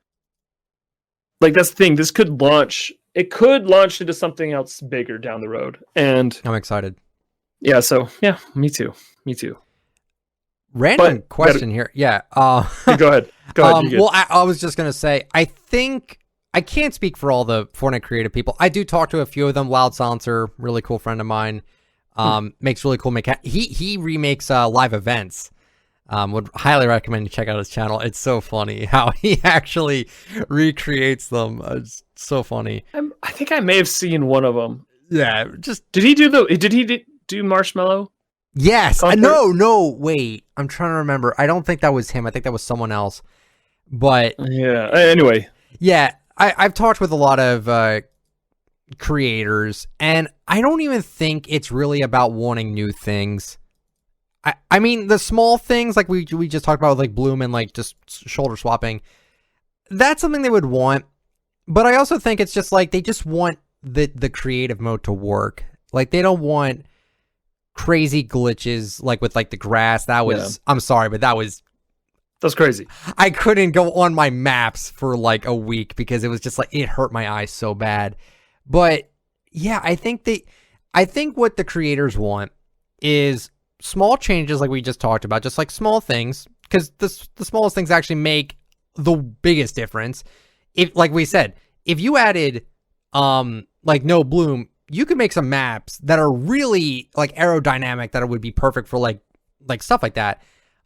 like, that's the thing. This could launch. It could launch into something else bigger down the road. And I'm excited. Yeah. So yeah, me too. Random question here. Yeah. Go ahead. Well, I was just going to say, I think I can't speak for all the Fortnite creative people. I do talk to a few of them. Loud Silencer, really cool friend of mine. Makes really cool he remakes live events. Would highly recommend you check out his channel. It's so funny how he actually recreates them. It's So funny. I think I may have seen one of them. Yeah, just Did he do Marshmallow? yes. Concert? No, wait. I'm trying to remember. I don't think that was him. I think that was someone else. But Yeah. Anyway, yeah, I've talked with a lot of creators, and I don't even think it's really about wanting new things. I mean, the small things like we just talked about, like Bloom and like just shoulder swapping, that's something they would want. But I also think it's just like they just want the creative mode to work. Like they don't want crazy glitches like with like the grass. That was I'm sorry, but that's crazy. I couldn't go on my maps for like a week because it was just like it hurt my eyes so bad. But yeah, I think what the creators want is small changes like we just talked about, just like small things, because the smallest things actually make the biggest difference. If, like we said, if you added like no Bloom, you could make some maps that are really like aerodynamic that would be perfect for like stuff like that.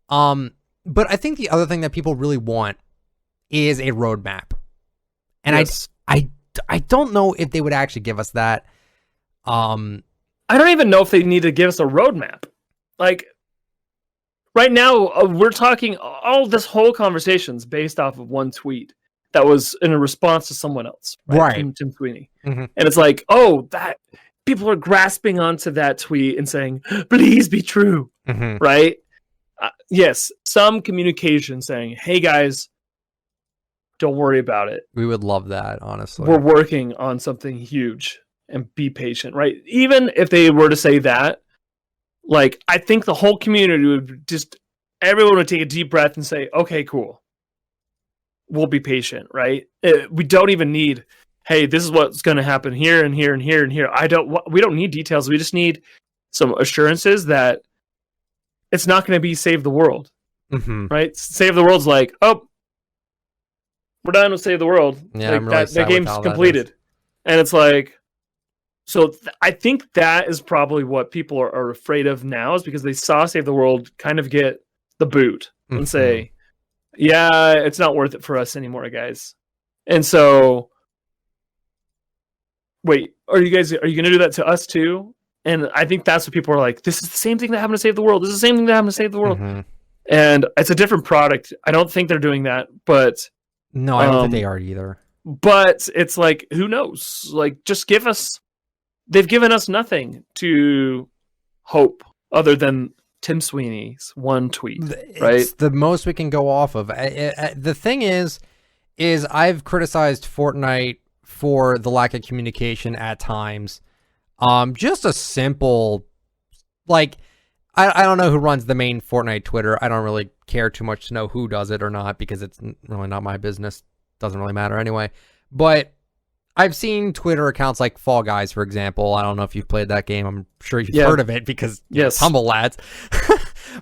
But I think the other thing that people really want is a roadmap. And yes. I don't know if they would actually give us that. I don't even know if they need to give us a roadmap. Like right now, we're talking all this whole conversation's based off of one tweet that was in a response to someone else, right? Tim Sweeney. Mm-hmm. And it's like, oh, that people are grasping onto that tweet and saying, please be true, right? Yes, some communication saying, hey guys, don't worry about it. We would love that, honestly. We're working on something huge and be patient, right? Even if they were to say that, like, I think the whole community would everyone would take a deep breath and say, okay, cool. We'll be patient, right? We don't even need, hey, this is what's going to happen here and here and here and here. We don't need details. We just need some assurances that it's not going to be save the world, right? Save the world's like, oh, we're done with save the world. Yeah, like I'm really that game's completed. And it's like, so I think that is probably what people are afraid of now, is because they saw save the world kind of get the boot and say, yeah, it's not worth it for us anymore, guys. And so, wait, are you going to do that to us too? And I think that's what people are like, this is the same thing that happened to save the world. This is the same thing that happened to save the world. And it's a different product. I don't think they're doing that, but no, I don't think they are either. But it's like, who knows? Like, just give us, they've given us nothing to hope other than Tim Sweeney's one tweet, right? It's the most we can go off of. The thing is I've criticized Fortnite for the lack of communication at times. Just a simple, like, I don't know who runs the main Fortnite Twitter. I don't really care too much to know who does it or not, because it's really not my business. Doesn't really matter anyway. But I've seen Twitter accounts like Fall Guys, for example. I don't know if you've played that game. I'm sure you've heard of it because yes, humble lads.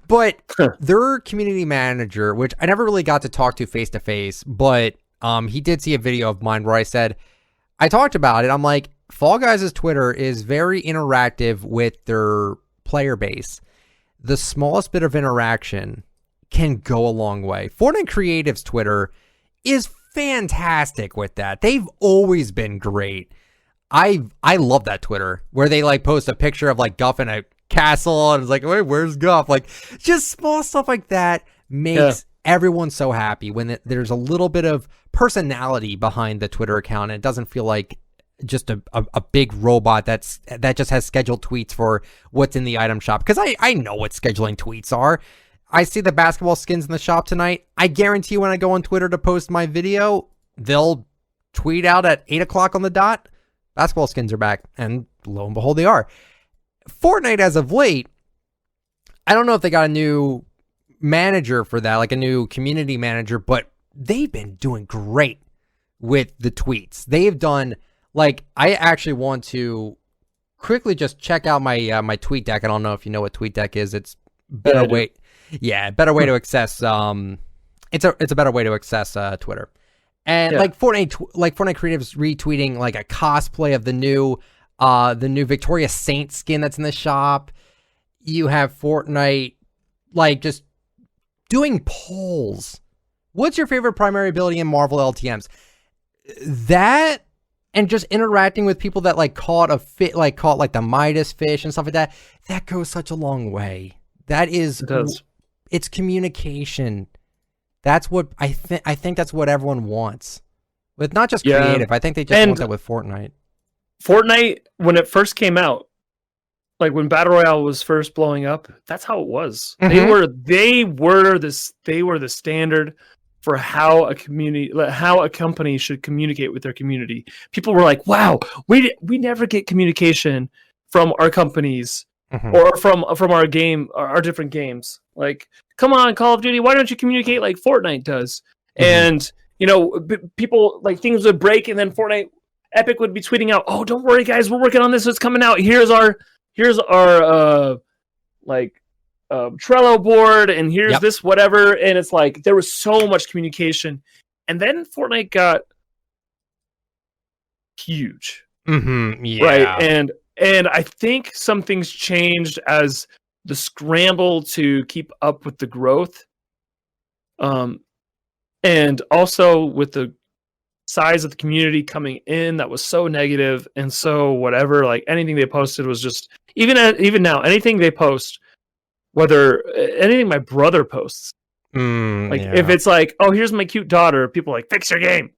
But their community manager, which I never really got to talk to face to face, but he did see a video of mine where I talked about it. I'm like, Fall Guys' Twitter is very interactive with their player base. The smallest bit of interaction can go a long way. Fortnite Creative's Twitter is fantastic with that. They've always been great. I love that Twitter where they like post a picture of like Guff in a castle and it's like, wait, where's Guff? Like, just small stuff like that makes everyone so happy when there's a little bit of personality behind the Twitter account and it doesn't feel like just a big robot that just has scheduled tweets for what's in the item shop. Because I know what scheduling tweets are. I see the basketball skins in the shop tonight. I guarantee when I go on Twitter to post my video, they'll tweet out at 8 o'clock on the dot, basketball skins are back. And lo and behold, they are. Fortnite, as of late, I don't know if they got a new manager for that, like a new community manager, but they've been doing great with the tweets. They've done, like, I actually want to quickly just check out my my tweet deck. I don't know if you know what tweet deck is. It's better way. Yeah, better way to access. It's a better way to access Twitter, and like Fortnite Creative's retweeting like a cosplay of the new Victoria Saint skin that's in the shop. You have Fortnite like just doing polls. What's your favorite primary ability in Marvel LTMs? That and just interacting with people that like caught like the Midas fish and stuff like that. That goes such a long way. That is, It does. It's communication. That's what I think that's what everyone wants. With not just creative, I think they just want that with Fortnite. Fortnite, when it first came out, like when Battle Royale was first blowing up, that's how it was. Mm-hmm. They were the standard for how a company should communicate with their community. People were like, "Wow, we never get communication from our companies or from our different games. Like, come on, Call of Duty, why don't you communicate like Fortnite does?" And people like things would break, and then Epic would be tweeting out, "Oh, don't worry, guys, we're working on this. It's coming out. Here's our Trello board, and here's this whatever." And it's like there was so much communication, and then Fortnite got huge, right? And I think some things changed as the scramble to keep up with the growth, and also with the size of the community coming in that was so negative and so whatever. Like anything they posted was just even now anything they post, whether anything my brother posts, if it's like, "Oh, here's my cute daughter," people are like, "Fix your game,"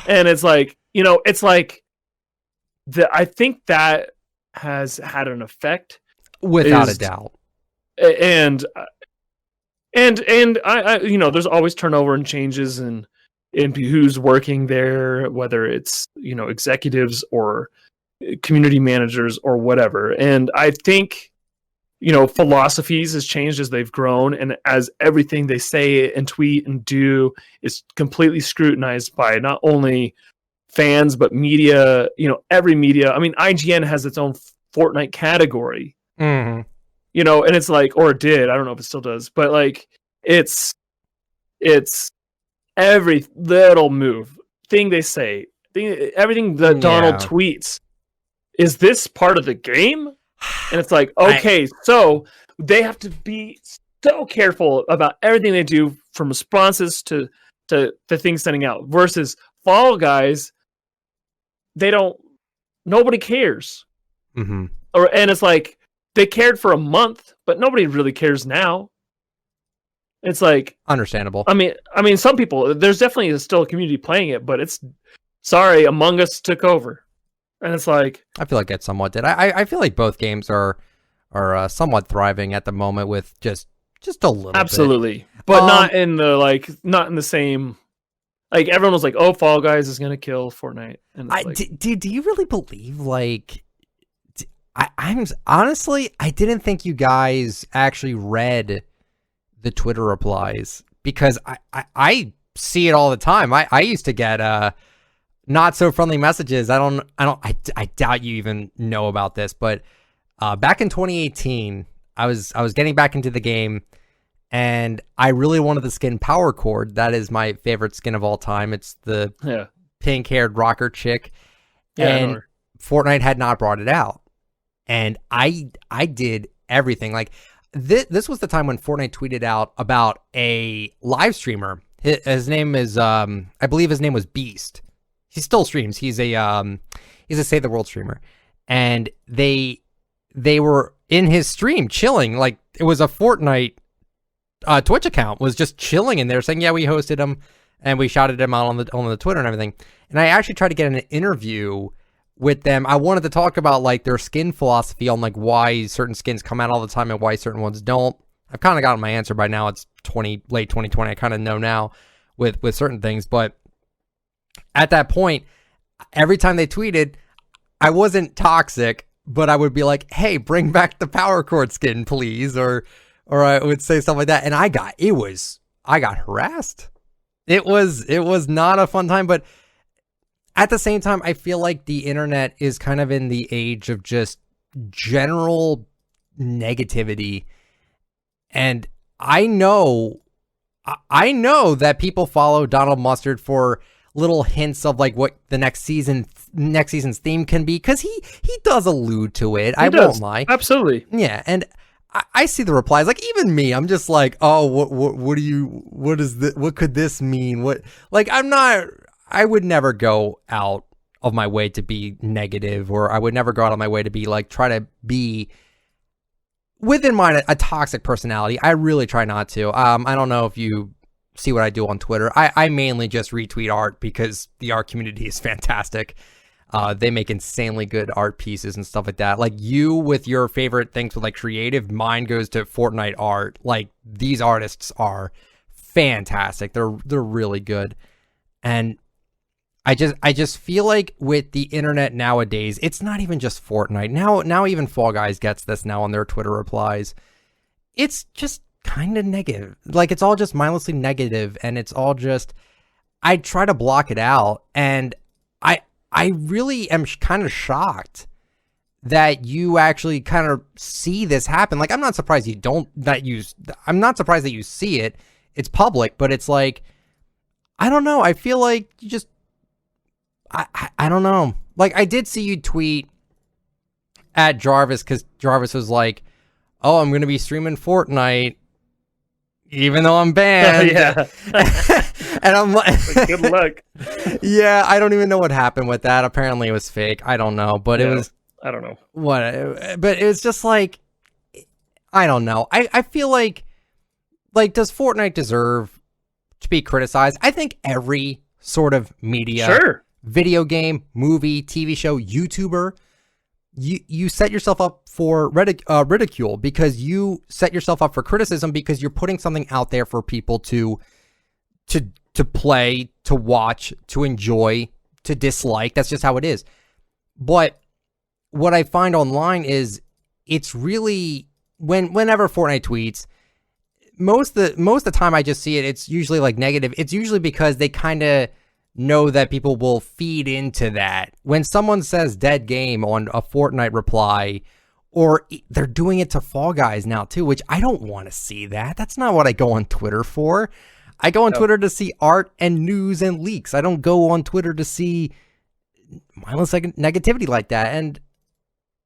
and it's like, it's like I think that has had an effect without a doubt. And I there's always turnover and changes and who's working there, whether it's executives or community managers or whatever. And I think philosophies has changed as they've grown, and as everything they say and tweet and do is completely scrutinized by not only fans but media. Every media. I mean, IGN has its own Fortnite category. And it's like, or it did, I don't know if it still does, but like it's every little move, thing they say, everything that Donald tweets, is this part of the game? And it's like, okay, so they have to be so careful about everything they do, from responses to the things sending out, versus Fall Guys. Nobody cares. And it's like, they cared for a month, but nobody really cares now. It's like, understandable. I mean, some people, there's definitely still a community playing it, but it's, sorry, Among Us took over, and it's like, I feel like it somewhat did. I feel like both games are somewhat thriving at the moment with just a little absolutely, bit. But not in the same. Like everyone was like, "Oh, Fall Guys is gonna kill Fortnite." And do you really believe like? I'm honestly, I didn't think you guys actually read the Twitter replies, because I see it all the time. I used to get not so friendly messages. I doubt you even know about this, but back in 2018, I was getting back into the game, and I really wanted the skin Power Chord. That is my favorite skin of all time. It's the pink-haired rocker chick, and Fortnite had not brought it out. And I did everything. Like this was the time when Fortnite tweeted out about a live streamer. His name is I believe his name was Beast. He still streams. He's a Save the World streamer. And they were in his stream chilling. Like it was a Fortnite Twitch account was just chilling in there saying, "Yeah, we hosted him and we shouted him out on the Twitter and everything." And I actually tried to get an interview with them. I wanted to talk about like their skin philosophy on like why certain skins come out all the time and why certain ones don't. I've kind of gotten my answer by now. It's late 2020. I kind of know now with certain things, but at that point, every time they tweeted, I wasn't toxic, but I would be like, "Hey, bring back the Power Chord skin, please," or I would say stuff like that. And I got harassed. It was not a fun time, but at the same time, I feel like the internet is kind of in the age of just general negativity. And I know that people follow Donald Mustard for little hints of like what the next season's theme can be, because he does allude to it. I won't lie. Absolutely. Yeah, and I see the replies. Like even me, I'm just like, "Oh, what could this mean? What?" Like I would never go out of my way to be negative, or I would never go out of my way to be like, try to be within mine a toxic personality. I really try not to. I don't know if you see what I do on Twitter. I mainly just retweet art because the art community is fantastic. They make insanely good art pieces and stuff like that. Like you with your favorite things with like creative, mine goes to Fortnite art. Like these artists are fantastic. They're really good. And I just feel like with the internet nowadays, it's not even just Fortnite. Now even Fall Guys gets this now on their Twitter replies. It's just kind of negative. Like it's all just mindlessly negative, and it's all just, I try to block it out, and I really am kind of shocked that you actually kind of see this happen. Like I'm not surprised I'm not surprised that you see it. It's public, but it's like, I don't know. I feel like you just, I don't know. Like I did see you tweet at Jarvis, because Jarvis was like, oh, I'm going to be streaming Fortnite even though I'm banned. Yeah. And I'm like, good luck. Yeah, I don't even know what happened with that. Apparently it was fake. I don't know, but it was, I don't know what, but it was just like, I don't know. I feel like does Fortnite deserve to be criticized? I think every sort of media, sure, video game, movie, TV show, YouTuber, you set yourself up for ridicule, because you set yourself up for criticism, because you're putting something out there for people to play, to watch, to enjoy, to dislike. That's just how it is. But what I find online is it's really, whenever Fortnite tweets, most of the time I just see it, it's usually like negative. It's usually because they kind of know that people will feed into that. When someone says dead game on a Fortnite reply, or they're doing it to Fall Guys now too, which I don't want to see that. That's not what I go on Twitter for. I go on Twitter to see art and news and leaks. I don't go on Twitter to see mindless negativity like that. And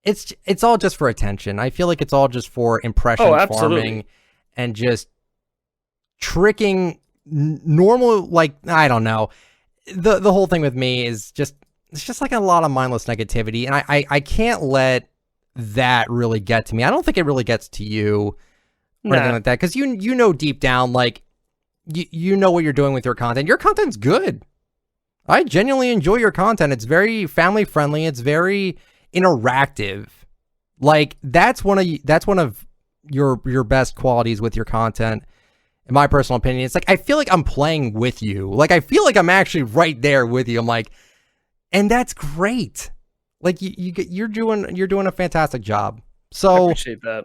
it's all just for attention. I feel like it's all just for impression farming and just tricking normal, like, I don't know. The whole thing with me is just, it's just like a lot of mindless negativity, and I can't let that really get to me. I don't think it really gets to you or anything like that, because you know deep down, like, you know what you're doing with your content. Your content's good. I genuinely enjoy your content. It's very family friendly. It's very interactive. Like that's one of your best qualities with your content. In my personal opinion, it's like, I feel like I'm playing with you. Like, I feel like I'm actually right there with you. I'm like, and that's great. Like you're doing a fantastic job. So I appreciate that.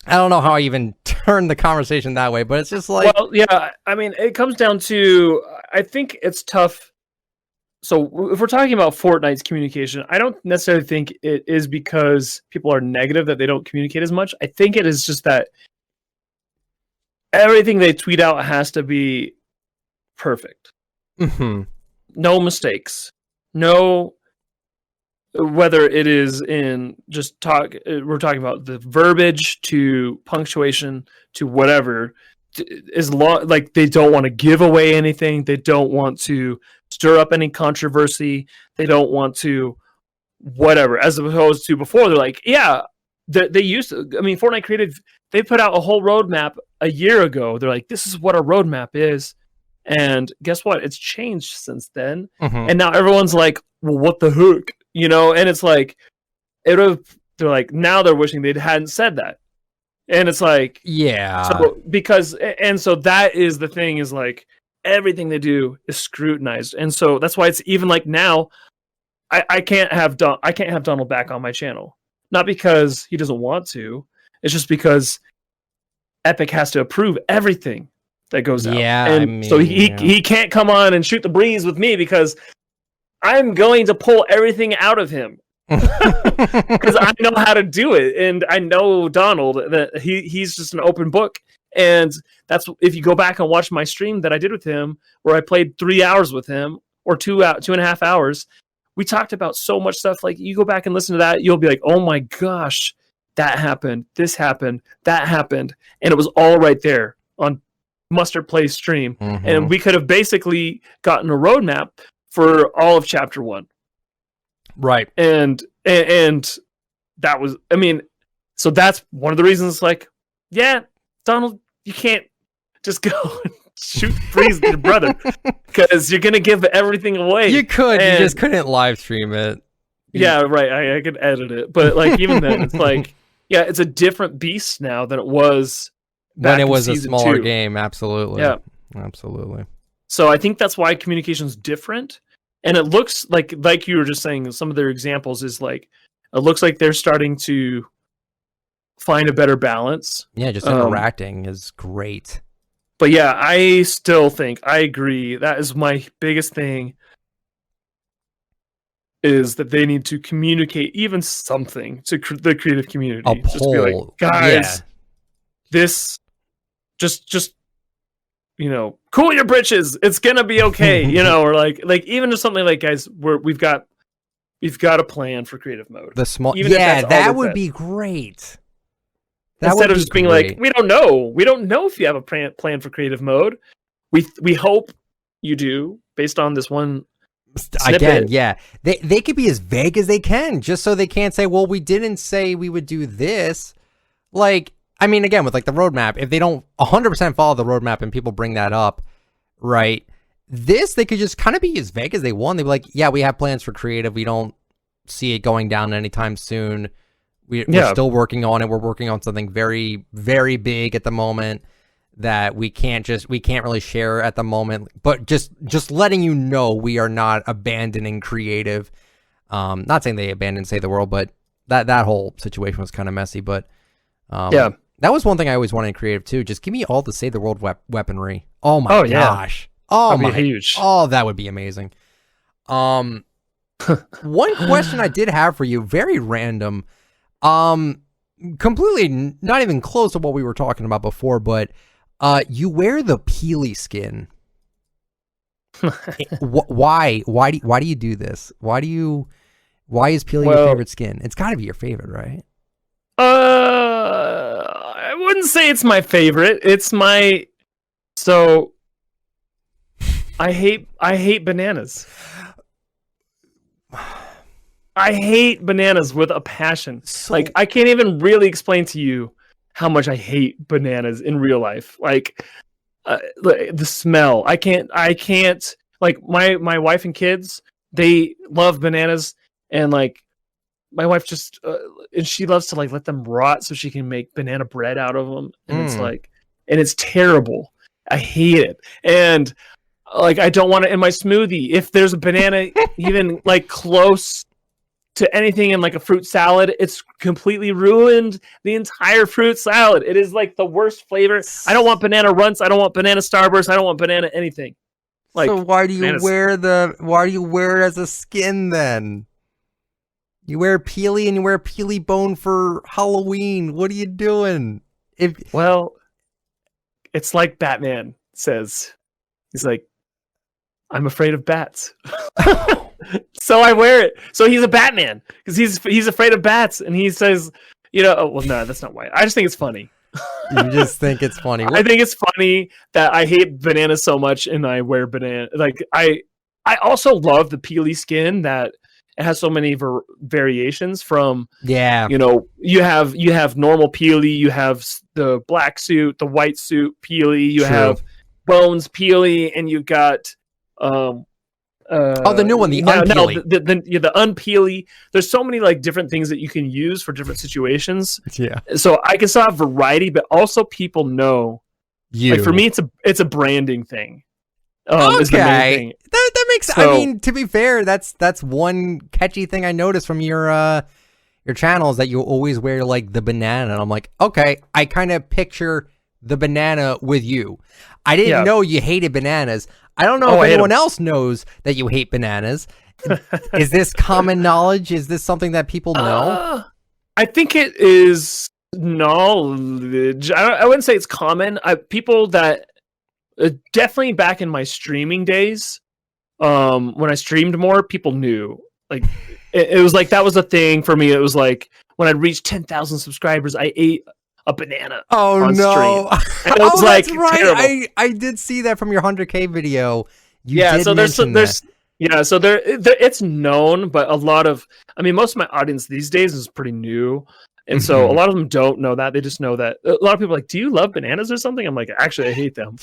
I don't know how I even turned the conversation that way, but it's just like, well, yeah, I mean, it comes down to, I think it's tough. So if we're talking about Fortnite's communication, I don't necessarily think it is because people are negative that they don't communicate as much. I think it is just that everything they tweet out has to be perfect. Mm-hmm. No mistakes. No, whether it is in we're talking about the verbiage to punctuation to whatever, as long, like, they don't want to give away anything. They don't want to stir up any controversy. They don't want to whatever, as opposed to before. They're like, yeah, they used to, I mean, Fortnite created, they put out a whole roadmap a year ago. They're like, this is what a roadmap is. And guess what? It's changed since then. Mm-hmm. And now everyone's like, well, what the heck? You know, and it's like, they're like, now they're wishing they hadn't said that. And it's like, yeah. So so that is the thing, is like, everything they do is scrutinized. And so that's why it's even like now, I can't have Donald back on my channel. Not because he doesn't want to. It's just because Epic has to approve everything that goes out. Yeah, and I mean, so he can't come on and shoot the breeze with me, because I'm going to pull everything out of him. Because I know how to do it, and I know Donald, that he's just an open book. And that's, if you go back and watch my stream that I did with him, where I played 3 hours with him, or 2.5 hours, we talked about so much stuff. Like, you go back and listen to that, you'll be like, oh my gosh, that happened, this happened, that happened, and it was all right there on MustardPlays stream. Mm-hmm. And we could have basically gotten a roadmap for all of chapter 1, Right. And that was, I mean, so that's one of the reasons, like, yeah, Donald, you can't just go and shoot, freeze your brother, because you're going to give everything away. You could, you just couldn't live stream it. Yeah, right. I could edit it. But, like, even then, it's like, yeah, it's a different beast now than it was when it was a season smaller 2. game. Absolutely. Yeah. Absolutely. So I think that's why communication's different. And it looks like you were just saying, some of their examples is like, it looks like they're starting to find a better balance. Yeah, just interacting is great. But yeah, I still think, I agree, that is my biggest thing, is that they need to communicate even something to the creative community. A just poll. be like, guys, this, just you know, cool your britches. It's gonna be okay. You know, or like even just something like, guys, we've got a plan for creative mode. The small, even that would be great. Instead of just being like, we don't know if you have a plan for creative mode. We hope you do, based on this one snippet. Again, yeah, they could be as vague as they can, just so they can't say, well, we didn't say we would do this. Like, I mean, again, with like the roadmap, if they don't 100% follow the roadmap and people bring that up, right, they could just kind of be as vague as they want. They'd be like, yeah, we have plans for creative. We don't see it going down anytime soon. We're still working on it. We're working on something very, very big at the moment that we can't really share at the moment. But just letting you know, we are not abandoning creative. Not saying they abandoned Save the World, but that whole situation was kind of messy. But that was one thing I always wanted in creative too. Just give me all the Save the World weaponry. Oh my gosh. Oh my, huge. Oh, that would be amazing. One question I did have for you, very random. Completely not even close to what we were talking about before, but you wear the Peely skin. Why do you do this? Why is Peely your favorite skin? It's got to be your favorite, right? I wouldn't say it's my favorite. It's my I hate bananas. I hate bananas with a passion. Like, I can't even really explain to you how much I hate bananas in real life. Like, the smell. I can't. Like, my wife and kids, they love bananas, and like, my wife just and she loves to like let them rot so she can make banana bread out of them, and it's like, and it's terrible. I hate it, and like, I don't want it in my smoothie. If there's a banana even like close to anything in like a fruit salad, it's completely ruined the entire fruit salad. It is like the worst flavor. I don't want banana runts. I don't want banana Starburst. I don't want banana anything. Like, so why do you wear it as a skin then? You wear Peely and you wear Peely bone for Halloween. What are you doing? Well, it's like Batman says. He's like, I'm afraid of bats. So I wear it. So he's a Batman because he's afraid of bats, and he says, you know, oh, well, no, that's not why. I just think it's funny. You just think it's funny. I think it's funny that I hate bananas so much, and I wear banana. Like, I also love the Peely skin that it has so many variations from. Yeah, you know, you have normal Peely, you have the black suit, the white suit Peely, you have Bones Peely, and you've got the new one, the Unpeely. The Unpeely. There's so many like different things that you can use for different situations. Yeah. So I can still have variety, but also people know. Like, for me, it's a branding thing. Is the main thing. That makes. So, I mean, to be fair, that's one catchy thing I noticed from your channel is that you always wear like the banana, and I'm like, okay, I kind of picture the banana with you. I didn't know you hated bananas. I don't know if anyone else knows that you hate bananas. Is this common knowledge? Is this something that people know? I think it is knowledge. I wouldn't say it's common. People that definitely back in my streaming days, when I streamed more, people knew. Like, it was like that was a thing for me. It was like when I'd reached 10,000 subscribers, I ate a banana. Oh on no! And it was like that's right. terrible. I did see that from your 100K video. So there's Yeah, so it's known, but most of my audience these days is pretty new. And so a lot of them don't know that. They just know that a lot of people are like, do you love bananas or something? I'm like, actually, I hate them.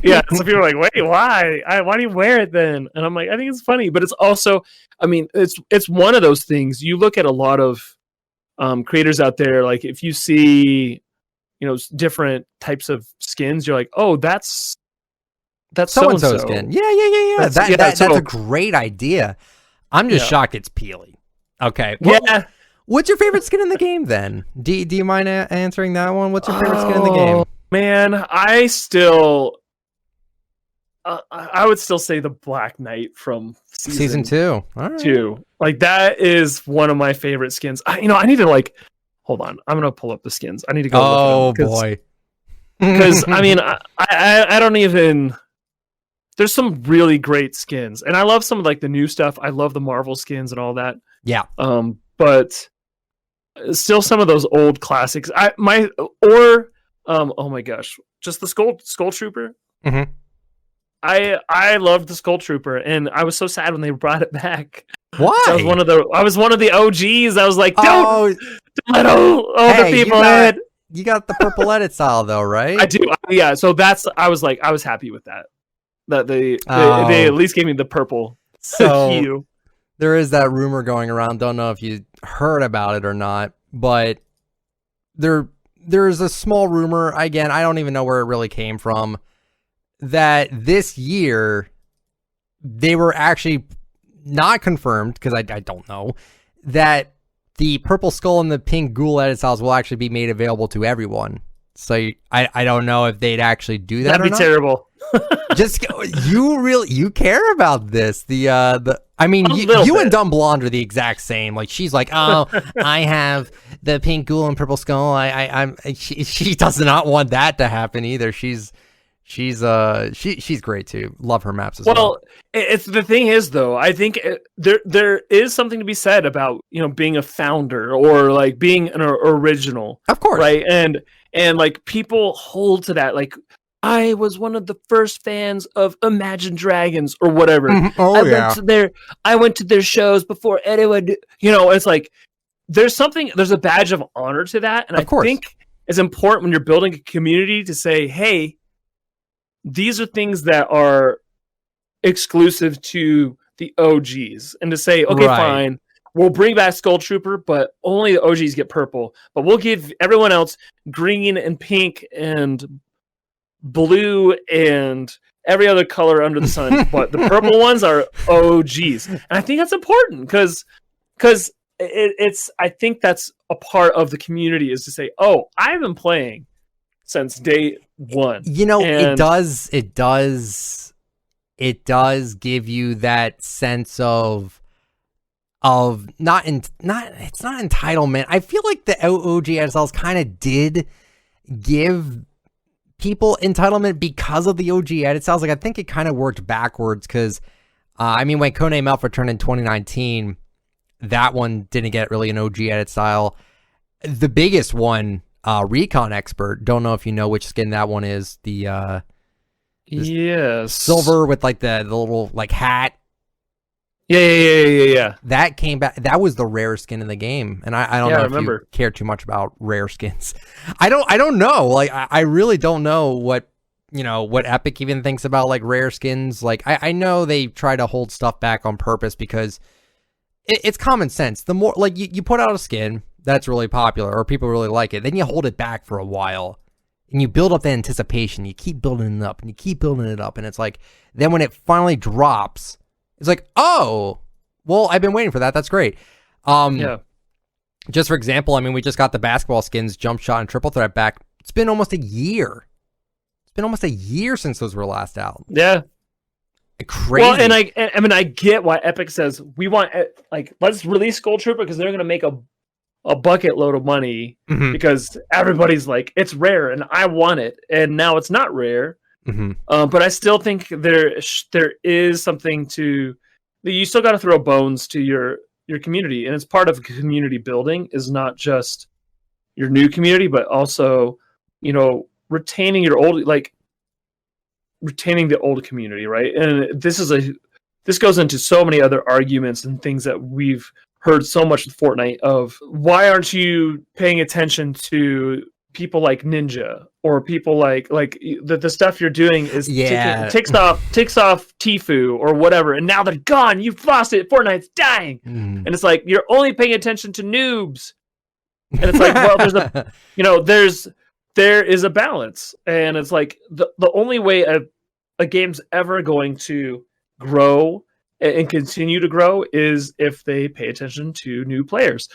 Yeah, so people are like, wait, why? Why do you wear it then? And I'm like, I think it's funny, but it's also, it's one of those things. You look at a lot of creators out there, like if you see, different types of skins, you're like, oh, that's so-and-so skin. Yeah. That's a great idea. I'm just shocked it's Peely. Okay. Well, yeah. What's your favorite skin in the game then? Do you mind answering that one? What's your favorite skin in the game? Man, I would still say the Black Knight from season 2. All right. 2. Like that is one of my favorite skins. I need to hold on. I'm gonna pull up the skins. I need to go. Oh boy. Because I don't even. There's some really great skins, and I love some of the new stuff. I love the Marvel skins and all that. Yeah. But still some of those old classics. Oh my gosh, just the Skull Trooper. Mm-hmm. I loved the Skull Trooper, and I was so sad when they brought it back. Why? I was one of the OGs. I was like, don't let all the people in. You got the purple edit style though, right? I do. Yeah. So I was happy with that. That they at least gave me the purple hue. There is that rumor going around. Don't know if you heard about it or not, but there's a small rumor. Again, I don't even know where it really came from. That this year they were actually not confirmed, because I don't know, that the purple skull and the pink ghoul edit styles will actually be made available to everyone. So I don't know if they'd actually do that. That'd be terrible. Just you care about this. You and Dumb Blonde are the exact same. Like she's like, oh, I have the pink ghoul and purple skull. She does not want that to happen either. She's great too. Love her maps as well. Well, it's the thing is though, I think there is something to be said about being a founder or being an original. Of course, right? And people hold to that. I was one of the first fans of Imagine Dragons or whatever. I went to their shows before anyone. It's there's a badge of honor to that, and I think it's important when you're building a community to say, hey, these are things that are exclusive to the OGs, and to say, okay, fine, we'll bring back Skull Trooper, but only the OGs get purple, but we'll give everyone else green and pink and blue and every other color under the sun, but the purple ones are OGs. And I think that's important because I think that's a part of the community, is to say, oh, I've been playing since day one. It does give you that sense of it's not entitlement. I feel like the OG SLs kind of did give people entitlement because of the OG edit styles. I think it kind of worked backwards, because when Codename Alpha returned in 2019, that one didn't get really an OG edit style. The biggest one, Recon Expert, don't know if you know which skin that one is. The yes, silver with the little hat. Yeah. That came back. That was the rare skin in the game, and I don't know if you care too much about rare skins. I don't know. I really don't know what Epic even thinks about rare skins. I know they try to hold stuff back on purpose because it's common sense. The more you put out a skin that's really popular or people really like it, then you hold it back for a while and you build up the anticipation. You keep building it up and you keep building it up, and it's then when it finally drops, it's oh, well, I've been waiting for that. That's great. Just for example, we just got the basketball skins, Jump Shot and Triple Threat back. It's been almost a year. Since those were last out. Yeah. Crazy. Well, and I get why Epic says we want let's release Skull Trooper, because they're going to make a bucket load of money, because everybody's it's rare and I want it, and now it's not rare. But I still think there is something to you still got to throw bones to your community, and it's part of community building is not just your new community, but also retaining your old. retaining the old community, right? And this goes into so many other arguments and things that we've heard so much with Fortnite of why aren't you paying attention to people like Ninja or people like the stuff you're doing is takes off Tfue or whatever, and now they're gone. You've lost it. Fortnite's dying, and it's like you're only paying attention to noobs, and it's like, well, there is a balance, and it's like the only way a game's ever going to grow and continue to grow is if they pay attention to new players.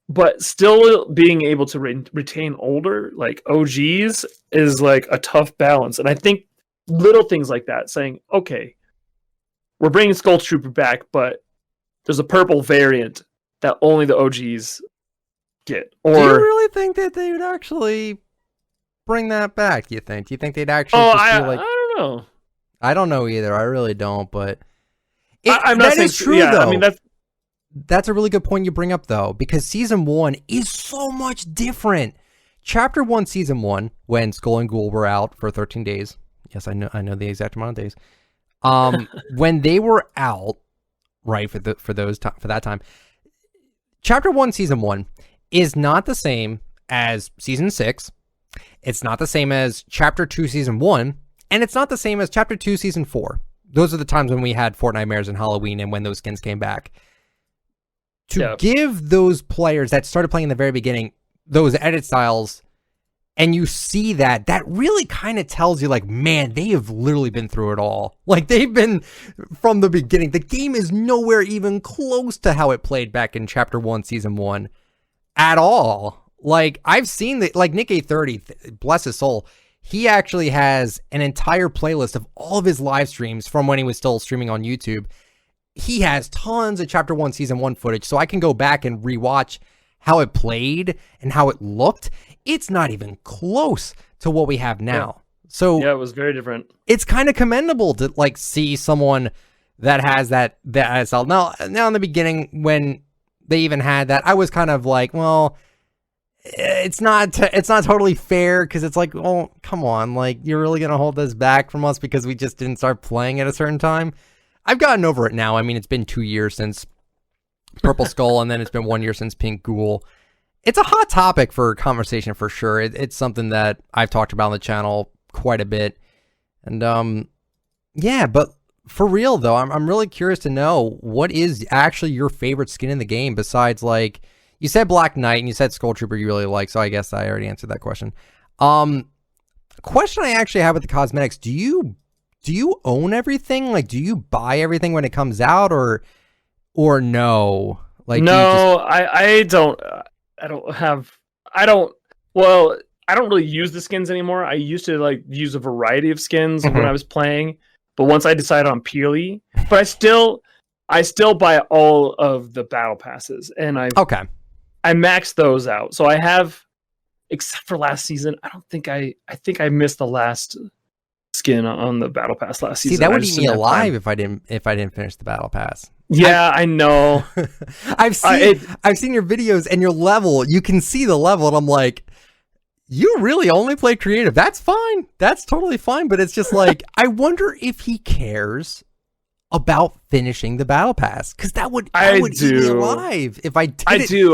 But still being able to retain older, like OGs, is like a tough balance. And I think little things like that, saying, okay, we're bringing Skull Trooper back, but there's a purple variant that only the OGs get. Or do you really think that they would actually bring that back? Do you think they'd actually I don't know. I don't know either. I really don't, but I'm not saying true, yeah, though. I mean, That's a really good point you bring up, though, because Season 1 is so much different. Chapter 1, Season 1, when Skull and Ghoul were out for 13 days. Yes, I know the exact amount of days. When they were out, right, for that time, Chapter 1, Season 1 is not the same as Season 6. It's not the same as Chapter 2, Season 1. And it's not the same as Chapter 2, Season 4. Those are the times when we had Fortnite Mares and Halloween and when those skins came back. To give those players that started playing in the very beginning those edit styles, and you see that really kind of tells you, like, man, they have literally been through it all. Like, they've been from the beginning. The game is nowhere even close to how it played back in Chapter 1, Season 1 at all. Like, I've seen that, like, Nick A30, bless his soul, he actually has an entire playlist of all of his live streams from when he was still streaming on YouTube. He has tons of Chapter 1, Season 1 footage, so I can go back and rewatch how it played and how it looked. It's not even close to what we have now. So yeah, it was very different. It's kind of commendable to, like, see someone that has that style. Now in the beginning, when they even had that, I was kind of like, well, it's not totally fair, because it's like, oh, come on, like, you're really gonna hold this back from us because we just didn't start playing at a certain time. I've gotten over it now. I mean, it's been 2 years since Purple Skull, and then it's been 1 year since Pink Ghoul. It's a hot topic for conversation for sure. It's something that I've talked about on the channel quite a bit, and yeah. But for real though, I'm really curious to know, what is actually your favorite skin in the game besides, like, you said Black Knight and you said Skull Trooper you really like, so I guess I already answered that question. Question I actually have with the cosmetics: do you own everything? Like, do you buy everything when it comes out, or no? Like, no, I don't. I don't really use the skins anymore. I used to, like, use a variety of skins when I was playing, but once I decided on Peely, but I still buy all of the battle passes, and I maxed those out. So I have, except for last season, I think I missed the last skin on the battle pass last season. See, that would eat me alive if I didn't finish the battle pass. Yeah, I know. I've seen your videos and your level. You can see the level, and I'm like, you really only play creative. That's fine. That's totally fine. But it's just like, I wonder if he cares about finishing the battle pass, because that would eat me alive if I did.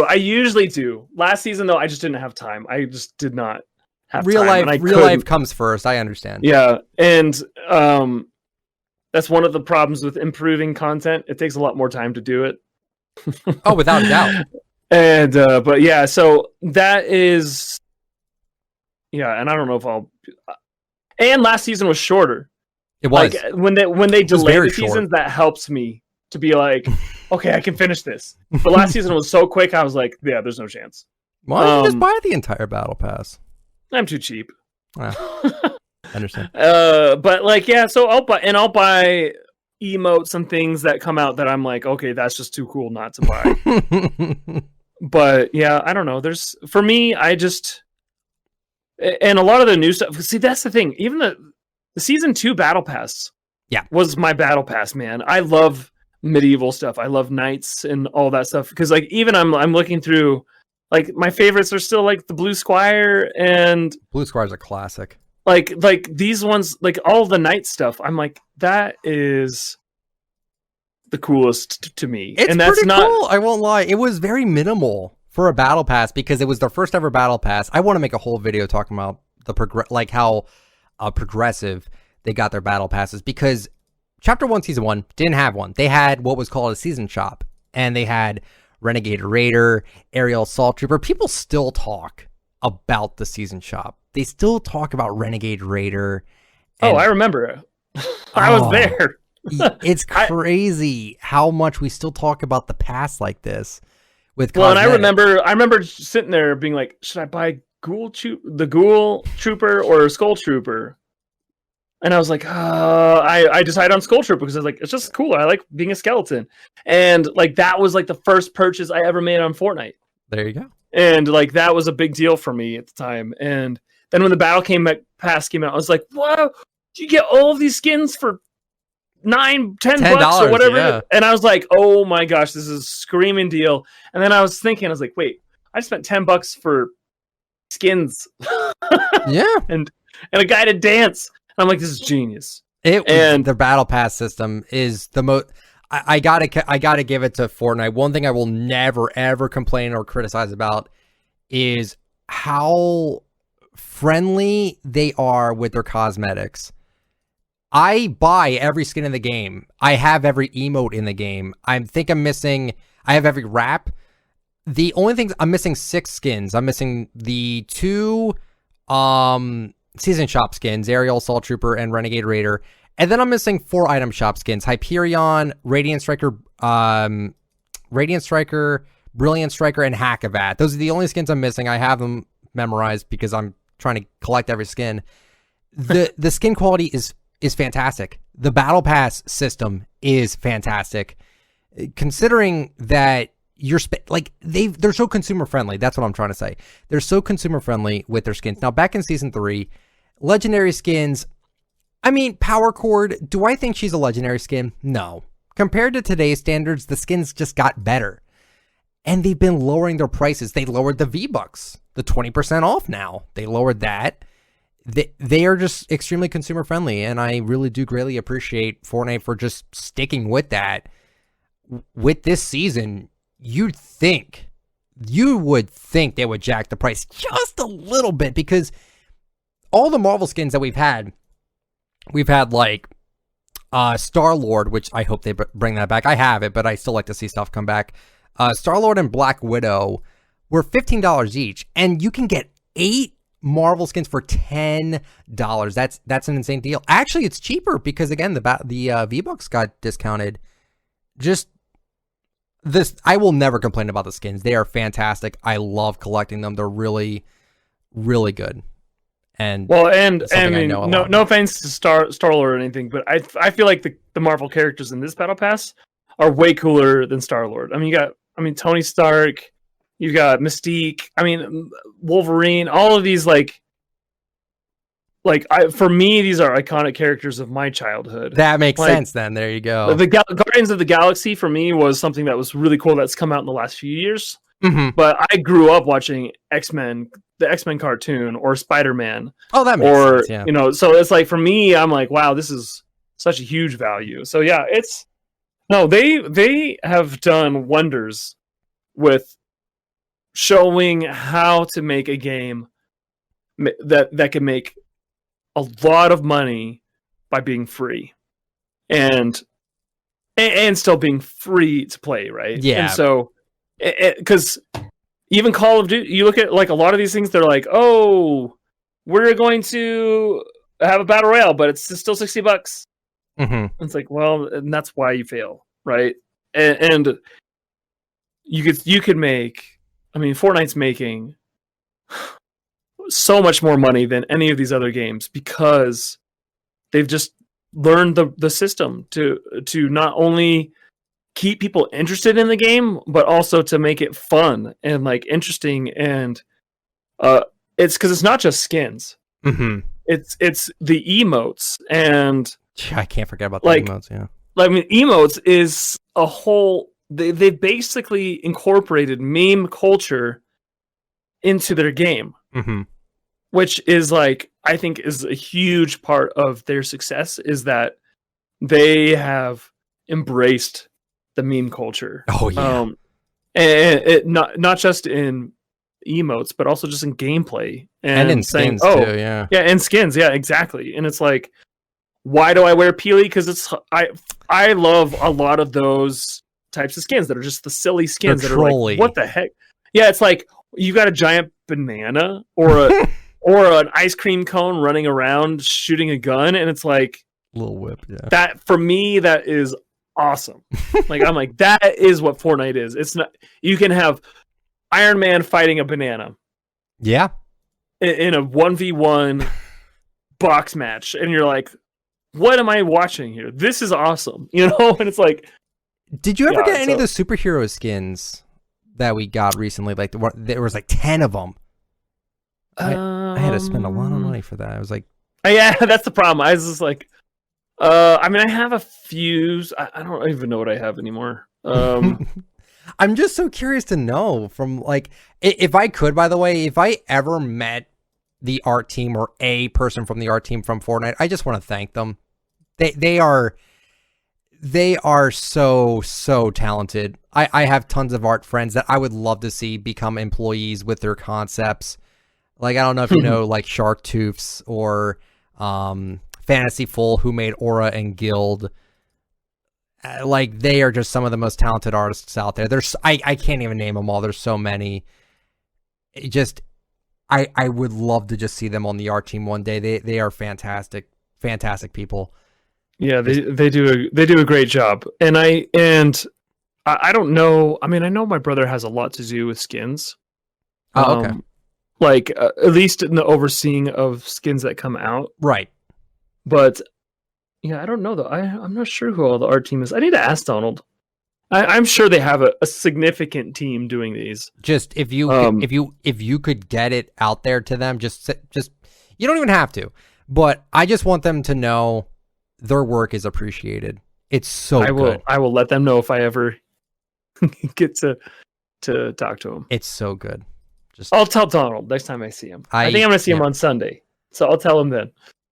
I usually do. Last season though, I just didn't have time. I just did not have real time. Real life comes first. I understand. Yeah, and that's one of the problems with improving content. It takes a lot more time to do it. Oh, without a doubt. And but yeah, so that is, yeah, and I don't know if I'll. And last season was shorter. It was. Like, when they delay the seasons, that helps me to be like, okay, I can finish this. But last season was so quick, I was like, yeah, there's no chance. Why don't you just buy the entire battle pass? I'm too cheap. I understand. But like, yeah, so I'll buy emotes and things that come out that I'm like, okay, that's just too cool not to buy. But yeah, I don't know. There's, for me, I just, and a lot of the new stuff. See, that's the thing. Even the season 2 battle pass, was my battle pass, man. I love medieval stuff. I love knights and all that stuff, because like, even I'm looking through, like, my favorites are still like the Blue Squire, and Blue Squire's a classic. like these ones, like all the night stuff. I'm like, that is the coolest to me. It's and that's pretty not cool. I won't lie. It was very minimal for a battle pass because it was their first ever battle pass. I want to make a whole video talking about the how progressive they got their battle passes, because Chapter 1, Season 1 didn't have one. They had what was called a season shop, and they had Renegade Raider, Aerial Assault Trooper. People still talk about the season shop. They still talk about Renegade Raider. Oh, I remember. I was there. It's crazy how much we still talk about the past like this with well, cosmetics. And I remember sitting there being like, should I buy the Ghoul Trooper or Skull Trooper? And I was like, I decided on Skull Trooper because I was like, it's just cooler. I like being a skeleton. And like that was like the first purchase I ever made on Fortnite. There you go. And like that was a big deal for me at the time. And then when the battle pass came out, I was like, wow, you get all of these skins for $10 bucks or whatever. Yeah. And I was like, oh my gosh, this is a screaming deal. And then I was thinking, I was like, wait, I spent $10 for skins. Yeah. and a guided dance. I'm like, this is genius. And the battle pass system is the most. I gotta give it to Fortnite. One thing I will never ever complain or criticize about is how friendly they are with their cosmetics. I buy every skin in the game. I have every emote in the game. I have every wrap. The only things I'm missing 6 skins. I'm missing the 2 season shop skins, Aerial Assault Trooper and Renegade Raider. And then I'm missing 4 item shop skins, Hyperion, Radiant Striker, Brilliant Striker, and Hackavat. Those are the only skins I'm missing. I have them memorized because I'm trying to collect every skin. The skin quality is fantastic. The battle pass system is fantastic. Considering that they're so consumer friendly. That's what I'm trying to say. They're so consumer friendly with their skins. Now, back in Season 3, legendary skins, I mean, Power Chord, do I think she's a legendary skin? No. Compared to today's standards, the skins just got better. And they've been lowering their prices. They lowered the V-Bucks, the 20% off now. They lowered that. They are just extremely consumer friendly, and I really do greatly appreciate Fortnite for just sticking with that. With this season, you would think they would jack the price just a little bit, because all the Marvel skins that we've had like Star-Lord, which I hope they bring that back. I have it, but I still like to see stuff come back. Star-Lord and Black Widow were $15 each, and you can get 8 Marvel skins for $10. That's an insane deal. Actually, it's cheaper because again the V-Bucks got discounted. Just this, I will never complain about the skins. They are fantastic. I love collecting them. They're really, really good. And well, and I mean, no offense to Star-Lord or anything, but I feel like the Marvel characters in this battle pass are way cooler than Star-Lord. I mean, you got Tony Stark, you've got Mystique, I mean Wolverine, all of these for me, these are iconic characters of my childhood. That makes sense then. There you go. The Guardians of the Galaxy for me was something that was really cool that's come out in the last few years. Mm-hmm. But I grew up watching X-Men, the X-Men cartoon, or Spider-Man. Oh, that makes sense, yeah. So it's like, for me, I'm like, wow, this is such a huge value. So yeah, they have done wonders with showing how to make a game that can make a lot of money by being free and still being free to play, right? Yeah. And so, because even Call of Duty, you look at like a lot of these things, they're like, oh, we're going to have a battle royale, but it's still $60. Mm-hmm. It's like, well, and that's why you fail, right? And you could make, I mean, Fortnite's making so much more money than any of these other games because they've just learned the system to not only keep people interested in the game, but also to make it fun and like interesting. And it's because it's not just skins. Mm-hmm. It's the emotes, and I can't forget about the emotes. Yeah, I mean, emotes is a whole. They basically incorporated meme culture into their game. Mm-hmm. which is like, I think is a huge part of their success, is that they have embraced the meme culture. Oh yeah. And it not just in emotes, but also just in gameplay And in saying, skins too, yeah. Yeah, and skins, yeah, exactly. And it's like, why do I wear Peely? Because I love a lot of those types of skins that are just the silly skins that are like, what the heck? Yeah, it's like you got a giant banana or an ice cream cone running around shooting a gun, and it's like little whip. Yeah, that for me, that is awesome. Like I'm like, that is what Fortnite is. It's not, you can have Iron Man fighting a banana. Yeah, in a 1v1 box match, and you're like, what am I watching here? This is awesome, you know? And it's like, did you ever get any of the superhero skins that we got recently? Like there was like 10 of them. I had to spend a lot of money for that. I was like, yeah, that's the problem. I was just like, I mean, I have a few. I don't even know what I have anymore. I'm just so curious to know from like, if I could, by the way, if I ever met the art team or a person from the art team from Fortnite, I just want to thank them. They are so talented. I have tons of art friends that I would love to see become employees with their concepts. Like, I don't know if you know, like Shark Tooths or Fantasy Full, who made Aura and Guild. Like, they are just some of the most talented artists out there. I can't even name them all. There's so many. I would love to just see them on the art team one day. They are fantastic people. Yeah, they do a great job. And I don't know. I mean, I know my brother has a lot to do with skins. Oh, okay. Like at least in the overseeing of skins that come out. Right. But yeah, I don't know though. I'm not sure who all the art team is. I need to ask Donald. I'm sure they have a significant team doing these. Just if you could get it out there to them, just you don't even have to. But I just want them to know their work is appreciated. It's so good. I will let them know if I ever get to talk to him. It's so good. I'll tell Donald next time I see him. I think I'm going to see him on Sunday, so I'll tell him then.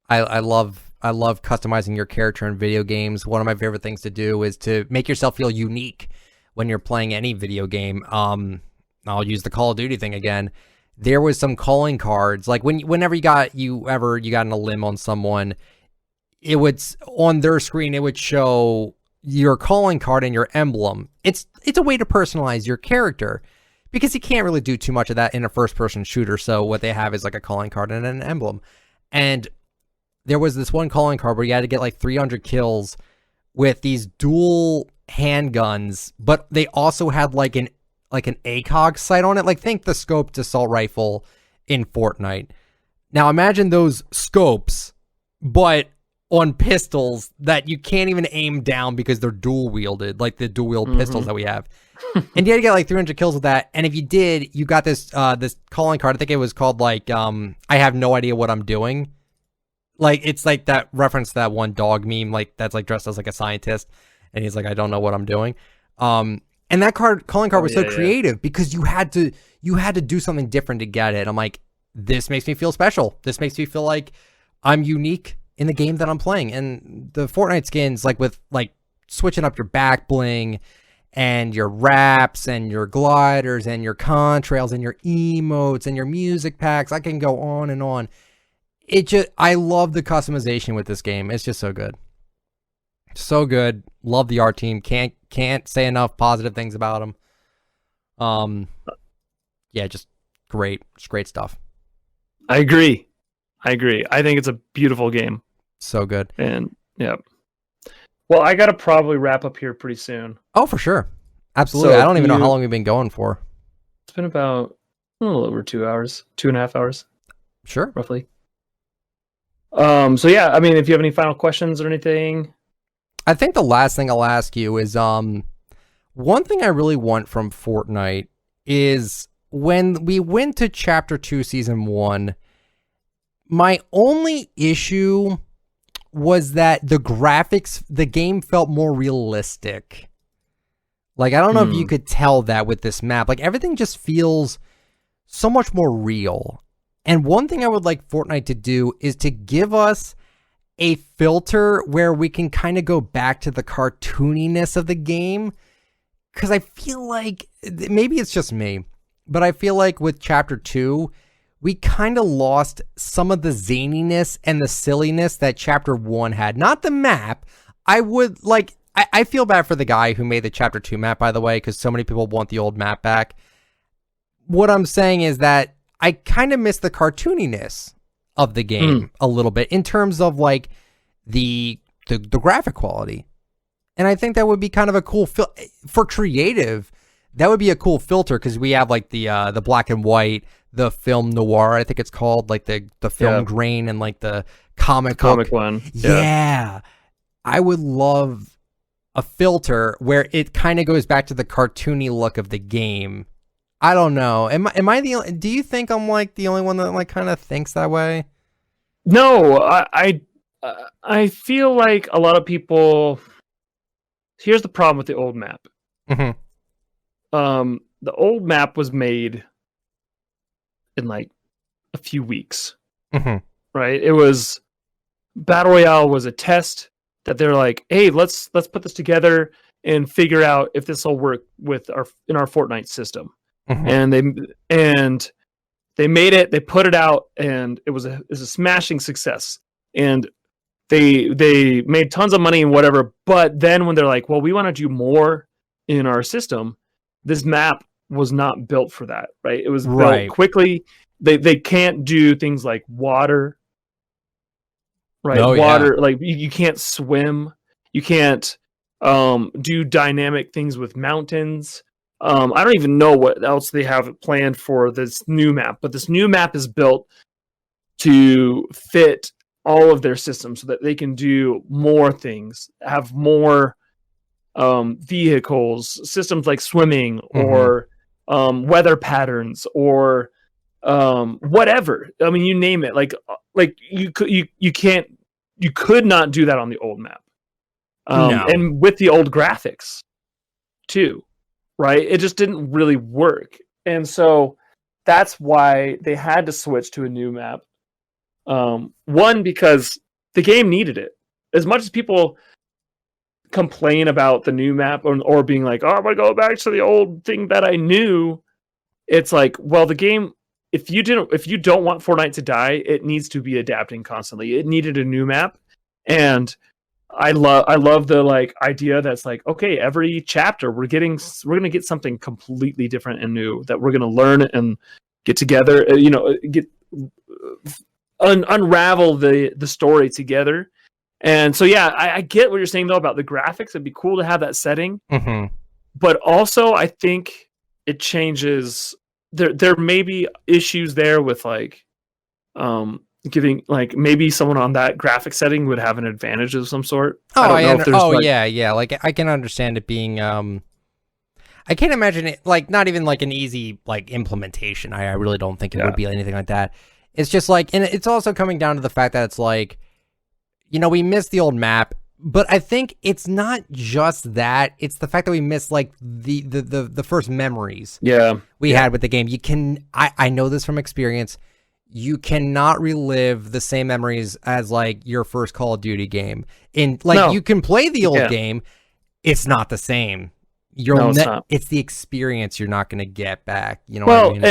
I love customizing your character in video games. One of my favorite things to do is to make yourself feel unique when you're playing any video game. I'll use the Call of Duty thing again. There was some calling cards, like whenever you got in a limb on someone, it would, on their screen, it would show your calling card and your emblem. It's a way to personalize your character, because you can't really do too much of that in a first-person shooter. So what they have is like a calling card and an emblem. And there was this one calling card where you had to get like 300 kills with these dual handguns, but they also had like an ACOG sight on it. Like, think the scoped assault rifle in Fortnite. Now imagine those scopes, but on pistols that you can't even aim down because they're dual wielded, like the dual wield pistols that we have. And you had to get like 300 kills with that. And if you did, you got this calling card. I think it was called like, I have no idea what I'm doing. Like, it's like that reference to that one dog meme, like that's like dressed as like a scientist, and he's like, I don't know what I'm doing. And that calling card was so creative because you had to do something different to get it. I'm like, this makes me feel special. This makes me feel like I'm unique in the game that I'm playing. And the Fortnite skins, like with like switching up your back bling and your wraps and your gliders and your contrails and your emotes and your music packs, I can go on and on. I love the customization with this game. It's just so good. So good. Love the art team. Can't say enough positive things about them. Yeah, just great. Just great stuff. I agree. I think it's a beautiful game. So good. And yeah. Well, I gotta probably wrap up here pretty soon. Oh, for sure. Absolutely. So I don't even know how long we've been going for. It's been about a little over 2 hours, 2.5 hours. Sure. Roughly. So yeah, I mean, if you have any final questions or anything. I think the last thing I'll ask you is, one thing I really want from Fortnite is when we went to Chapter 2, Season 1, my only issue was that the graphics, the game felt more realistic. Like, I don't know if you could tell that with this map. Like, everything just feels so much more real. And one thing I would like Fortnite to do is to give us a filter where we can kind of go back to the cartooniness of the game. Because I feel like, maybe it's just me, but I feel like with Chapter 2, we kind of lost some of the zaniness and the silliness that Chapter 1 had. Not the map. I feel bad for the guy who made the Chapter 2 map, by the way, because so many people want the old map back. What I'm saying is that I kind of miss the cartooniness of the game a little bit in terms of like the graphic quality. And I think that would be kind of a cool for creative. That would be a cool filter because we have like the black and white, the film noir, I think it's called, like the film grain and like the comic one. Yeah. I would love a filter where it kind of goes back to the cartoony look of the game. I don't know. Am I do you think I'm like the only one that like kind of thinks that way? No, I feel like a lot of people. Here's the problem with the old map. Mm-hmm. The old map was made in like a few weeks, right? It was Battle Royale was a test that they're like, hey, let's put this together and figure out if this will work with our Fortnite system. And they made it, they put it out, and it was a smashing success. And they made tons of money and whatever. But then when they're like, well, we want to do more in our system, this map was not built for that, right? It was built quickly. They can't do things like water, right? Water, like you can't swim. You can't do dynamic things with mountains. I don't even know what else they have planned for this new map, but this new map is built to fit all of their systems so that they can do more things, have more vehicles, systems like swimming or weather patterns or whatever. I mean, you name it. Like you could not do that on the old map. No. And with the old graphics too. Right? It just didn't really work. And so that's why they had to switch to a new map. One, because the game needed it. As much as people complain about the new map or being like, oh, I'm going to go back to the old thing that I knew. It's like, well, the game, if you don't want Fortnite to die, it needs to be adapting constantly. It needed a new map. And I love the like idea that's like, okay, every chapter we're going to get something completely different and new that we're going to learn and get together, unravel the story together. And so, yeah, I get what you're saying though about the graphics. It'd be cool to have that setting, but also I think it changes. There may be issues there with like, giving like maybe someone on that graphic setting would have an advantage of some sort. Yeah. Like I can understand it being. I can't imagine it like not even like an easy like implementation. I really don't think it would be anything like that. It's just like, and it's also coming down to the fact that it's like, we miss the old map, but I think it's not just that. It's the fact that we miss like the first memories. We had with the game. I know this from experience. You cannot relive the same memories as like your first Call of Duty game. You can play the old game. It's not the same. It's the experience you're not going to get back. You know what I mean?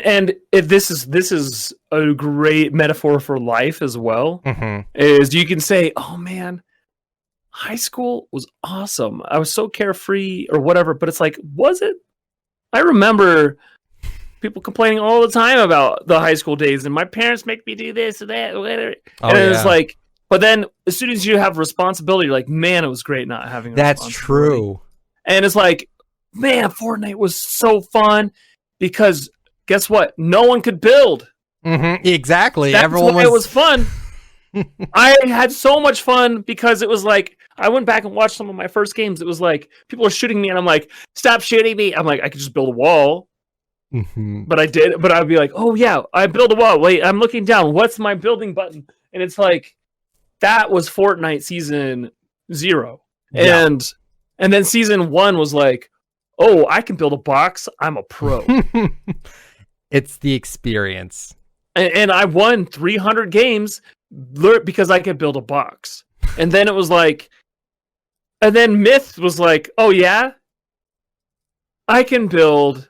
And this is a great metaphor for life as well. Is you can say, oh man, high school was awesome. I was so carefree or whatever, but it's like, was it? I remember people complaining all the time about the high school days, and my parents make me do this and that, whatever. It's like, but then as soon as you have responsibility, you're like, man, it was great not having. That's true. And it's like, man, Fortnite was so fun because guess what? No one could build. Exactly. That's why it was fun. I had so much fun because it was like, I went back and watched some of my first games. It was like, people are shooting me and I'm like, stop shooting me. I'm like, I could just build a wall. But I'd be like, oh yeah, I build a wall. Wait, I'm looking down. What's my building button? And it's like, that was Fortnite season 0. Yeah. And then season 1 was like, oh, I can build a box. I'm a pro. It's the experience. and I won 300 games because I could build a box. And then it was like, and then Myth was like, oh yeah, I can build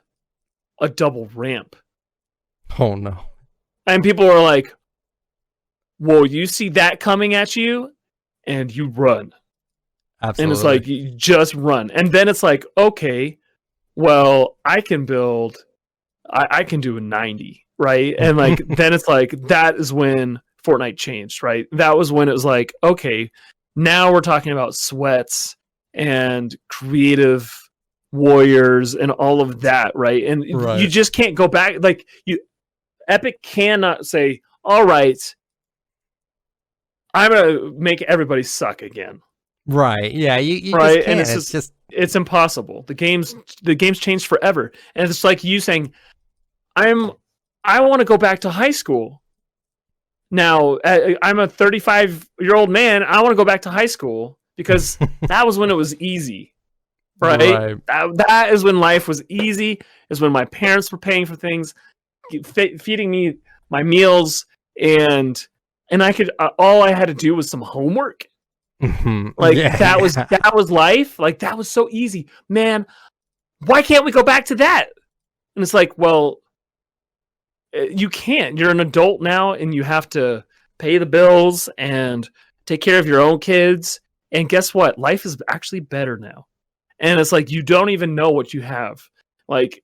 a double ramp. Oh no. And people were like, whoa, you see that coming at you and you run. Absolutely. And it's like, you just run. And then it's like, okay, well, I can build, I can do a 90, right? And like, then it's like, that is when Fortnite changed, right? That was when it was like, okay, now we're talking about sweats and creative warriors and all of that, right? And you just can't go back. Like, Epic cannot say, all right, I'm gonna make everybody suck again. Right. Yeah. You right, just can't. and it's just it's impossible. The game's changed forever, and it's like you saying, I want to go back to high school. Now I'm a 35-year-old man. I want to go back to high school because that was when it was easy. Right. That is when life was easy. Is when my parents were paying for things, feeding me my meals, and I could all I had to do was some homework. Like that was life. Like that was so easy, man. Why can't we go back to that? And it's like, well, you can't. You're an adult now, and you have to pay the bills and take care of your own kids. And guess what? Life is actually better now. And it's like you don't even know what you have, like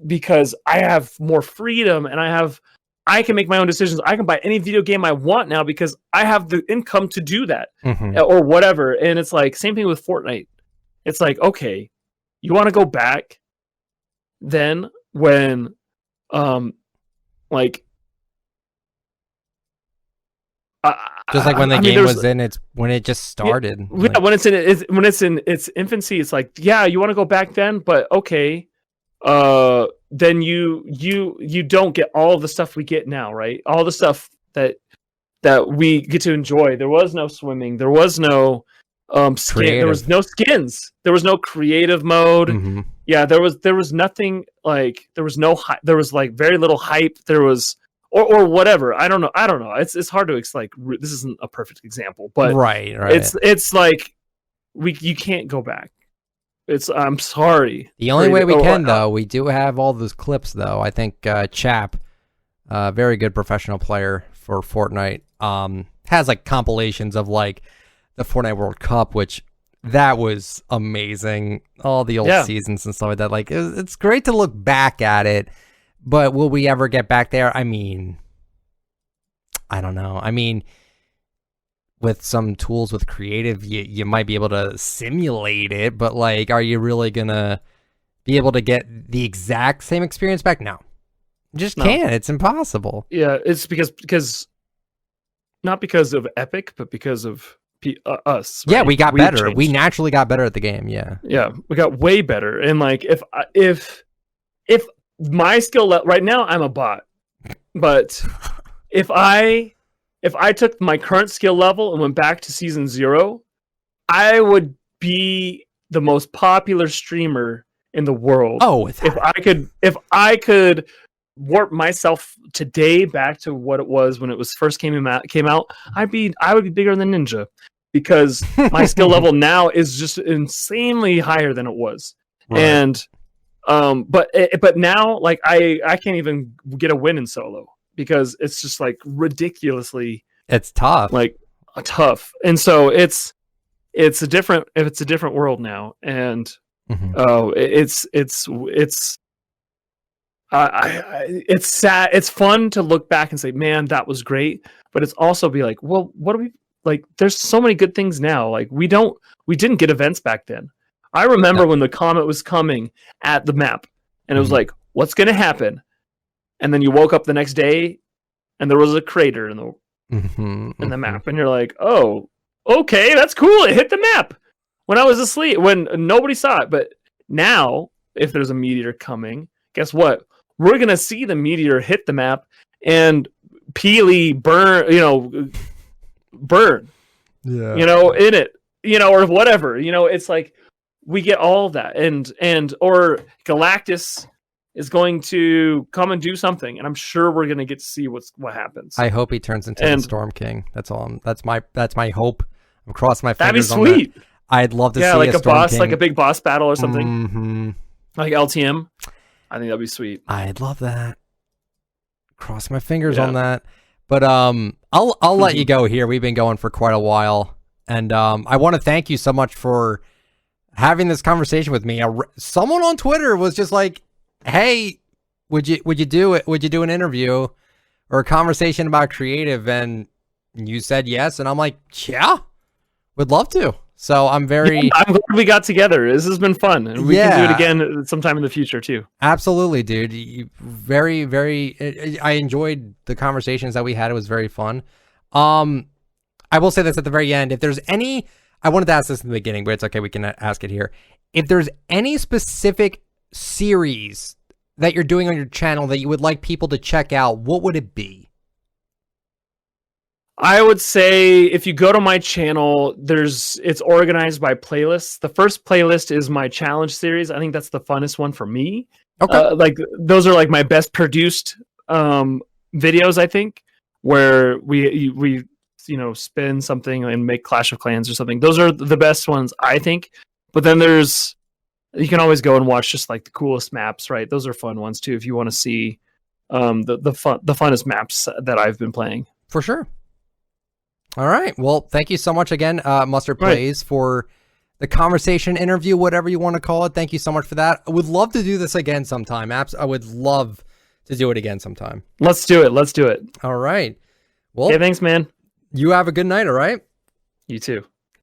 because I have more freedom and I can make my own decisions. I can buy any video game I want now because I have the income to do that or whatever. And it's like, same thing with Fortnite. It's like, okay, you want to go back then when, like, just like when the game was when it just started. Yeah, like, when it's in its infancy, it's like, yeah, you want to go back then, but okay. Then you don't get all the stuff we get now, right? All the stuff that we get to enjoy. There was no swimming. There was no skin. There was no skins. There was no creative mode. Yeah, there was nothing. Like there was no there was like very little hype. There was or whatever. I don't know. It's hard to like this isn't a perfect example, but right. It's like you can't go back. I'm sorry. The only way we can, though, we do have all those clips, though. I think Chap, very good professional player for Fortnite, has like compilations of like the Fortnite World Cup, which that was amazing. All the old seasons and stuff like that. Like it's great to look back at it, but will we ever get back there? I mean, I don't know. I mean, with some tools with creative, you might be able to simulate it, but like, are you really gonna be able to get the exact same experience back? No, you just can't. It's impossible. Yeah, it's because not because of Epic, but because of us. Right? Yeah, we got better. Changed. We naturally got better at the game. Yeah, we got way better. And like, if my skill right now, I'm a bot, but if I took my current skill level and went back to season 0, I would be the most popular streamer in the world. Oh, if I could warp myself today back to what it was when it was first came out, I would be bigger than Ninja because my skill level now is just insanely higher than it was. Right. And but now like I can't even get a win in solo. Because it's just like ridiculously, it's tough, like tough, and so it's a different world now, and it's sad. It's fun to look back and say, man, that was great, but it's also be like, well, what do we like? There's so many good things now. Like we didn't get events back then. I remember when the comet was coming at the map, and it was like, what's gonna happen? And then you woke up the next day, and there was a crater in the map, and you're like, "Oh, okay, that's cool. It hit the map when I was asleep, when nobody saw it." But now, if there's a meteor coming, guess what? We're gonna see the meteor hit the map and Peely burn, in it, or whatever. It's like we get all of that, and or Galactus is going to come and do something, and I'm sure we're going to get to see what happens. I hope he turns into the Storm King. That's all. That's my hope. I'm crossing my fingers. That'd be sweet. On that. I'd love to see like a Storm boss, King. like a big boss battle or something, Mm-hmm. like LTM. I think that'd be sweet. I'd love that. Cross my fingers on that. But I'll let you go here. We've been going for quite a while, and I want to thank you so much for having this conversation with me. Someone on Twitter was just like, "Hey, would you do it? Would you do an interview or a conversation about creative?" And you said yes, and I'm like, "Yeah, would love to." So I'm very. I'm glad we got together. This has been fun, and we can do it again sometime in the future too. Absolutely, dude. Very, very. I enjoyed the conversations that we had. It was very fun. I will say this at the very end. If there's any, I wanted to ask this in the beginning, but it's okay. We can ask it here. If there's any specific series that you're doing on your channel that you would like people to check out, what would it be? I would say if you go to my channel, it's organized by playlists. The first playlist is my challenge series. I think that's the funnest one for me. Okay. Like those are like my best produced videos, I think, where we spin something and make Clash of Clans or something. Those are the best ones, I think. But then you can always go and watch just like the coolest maps, right? Those are fun ones too if you want to see the funnest maps that I've been playing. For sure. All right. Well, thank you so much again, MustardPlays, for the conversation, interview, whatever you want to call it. Thank you so much for that. I would love to do this again sometime. I would love to do it again sometime. Let's do it. All right. Well, thanks, man. You have a good night, all right? You too.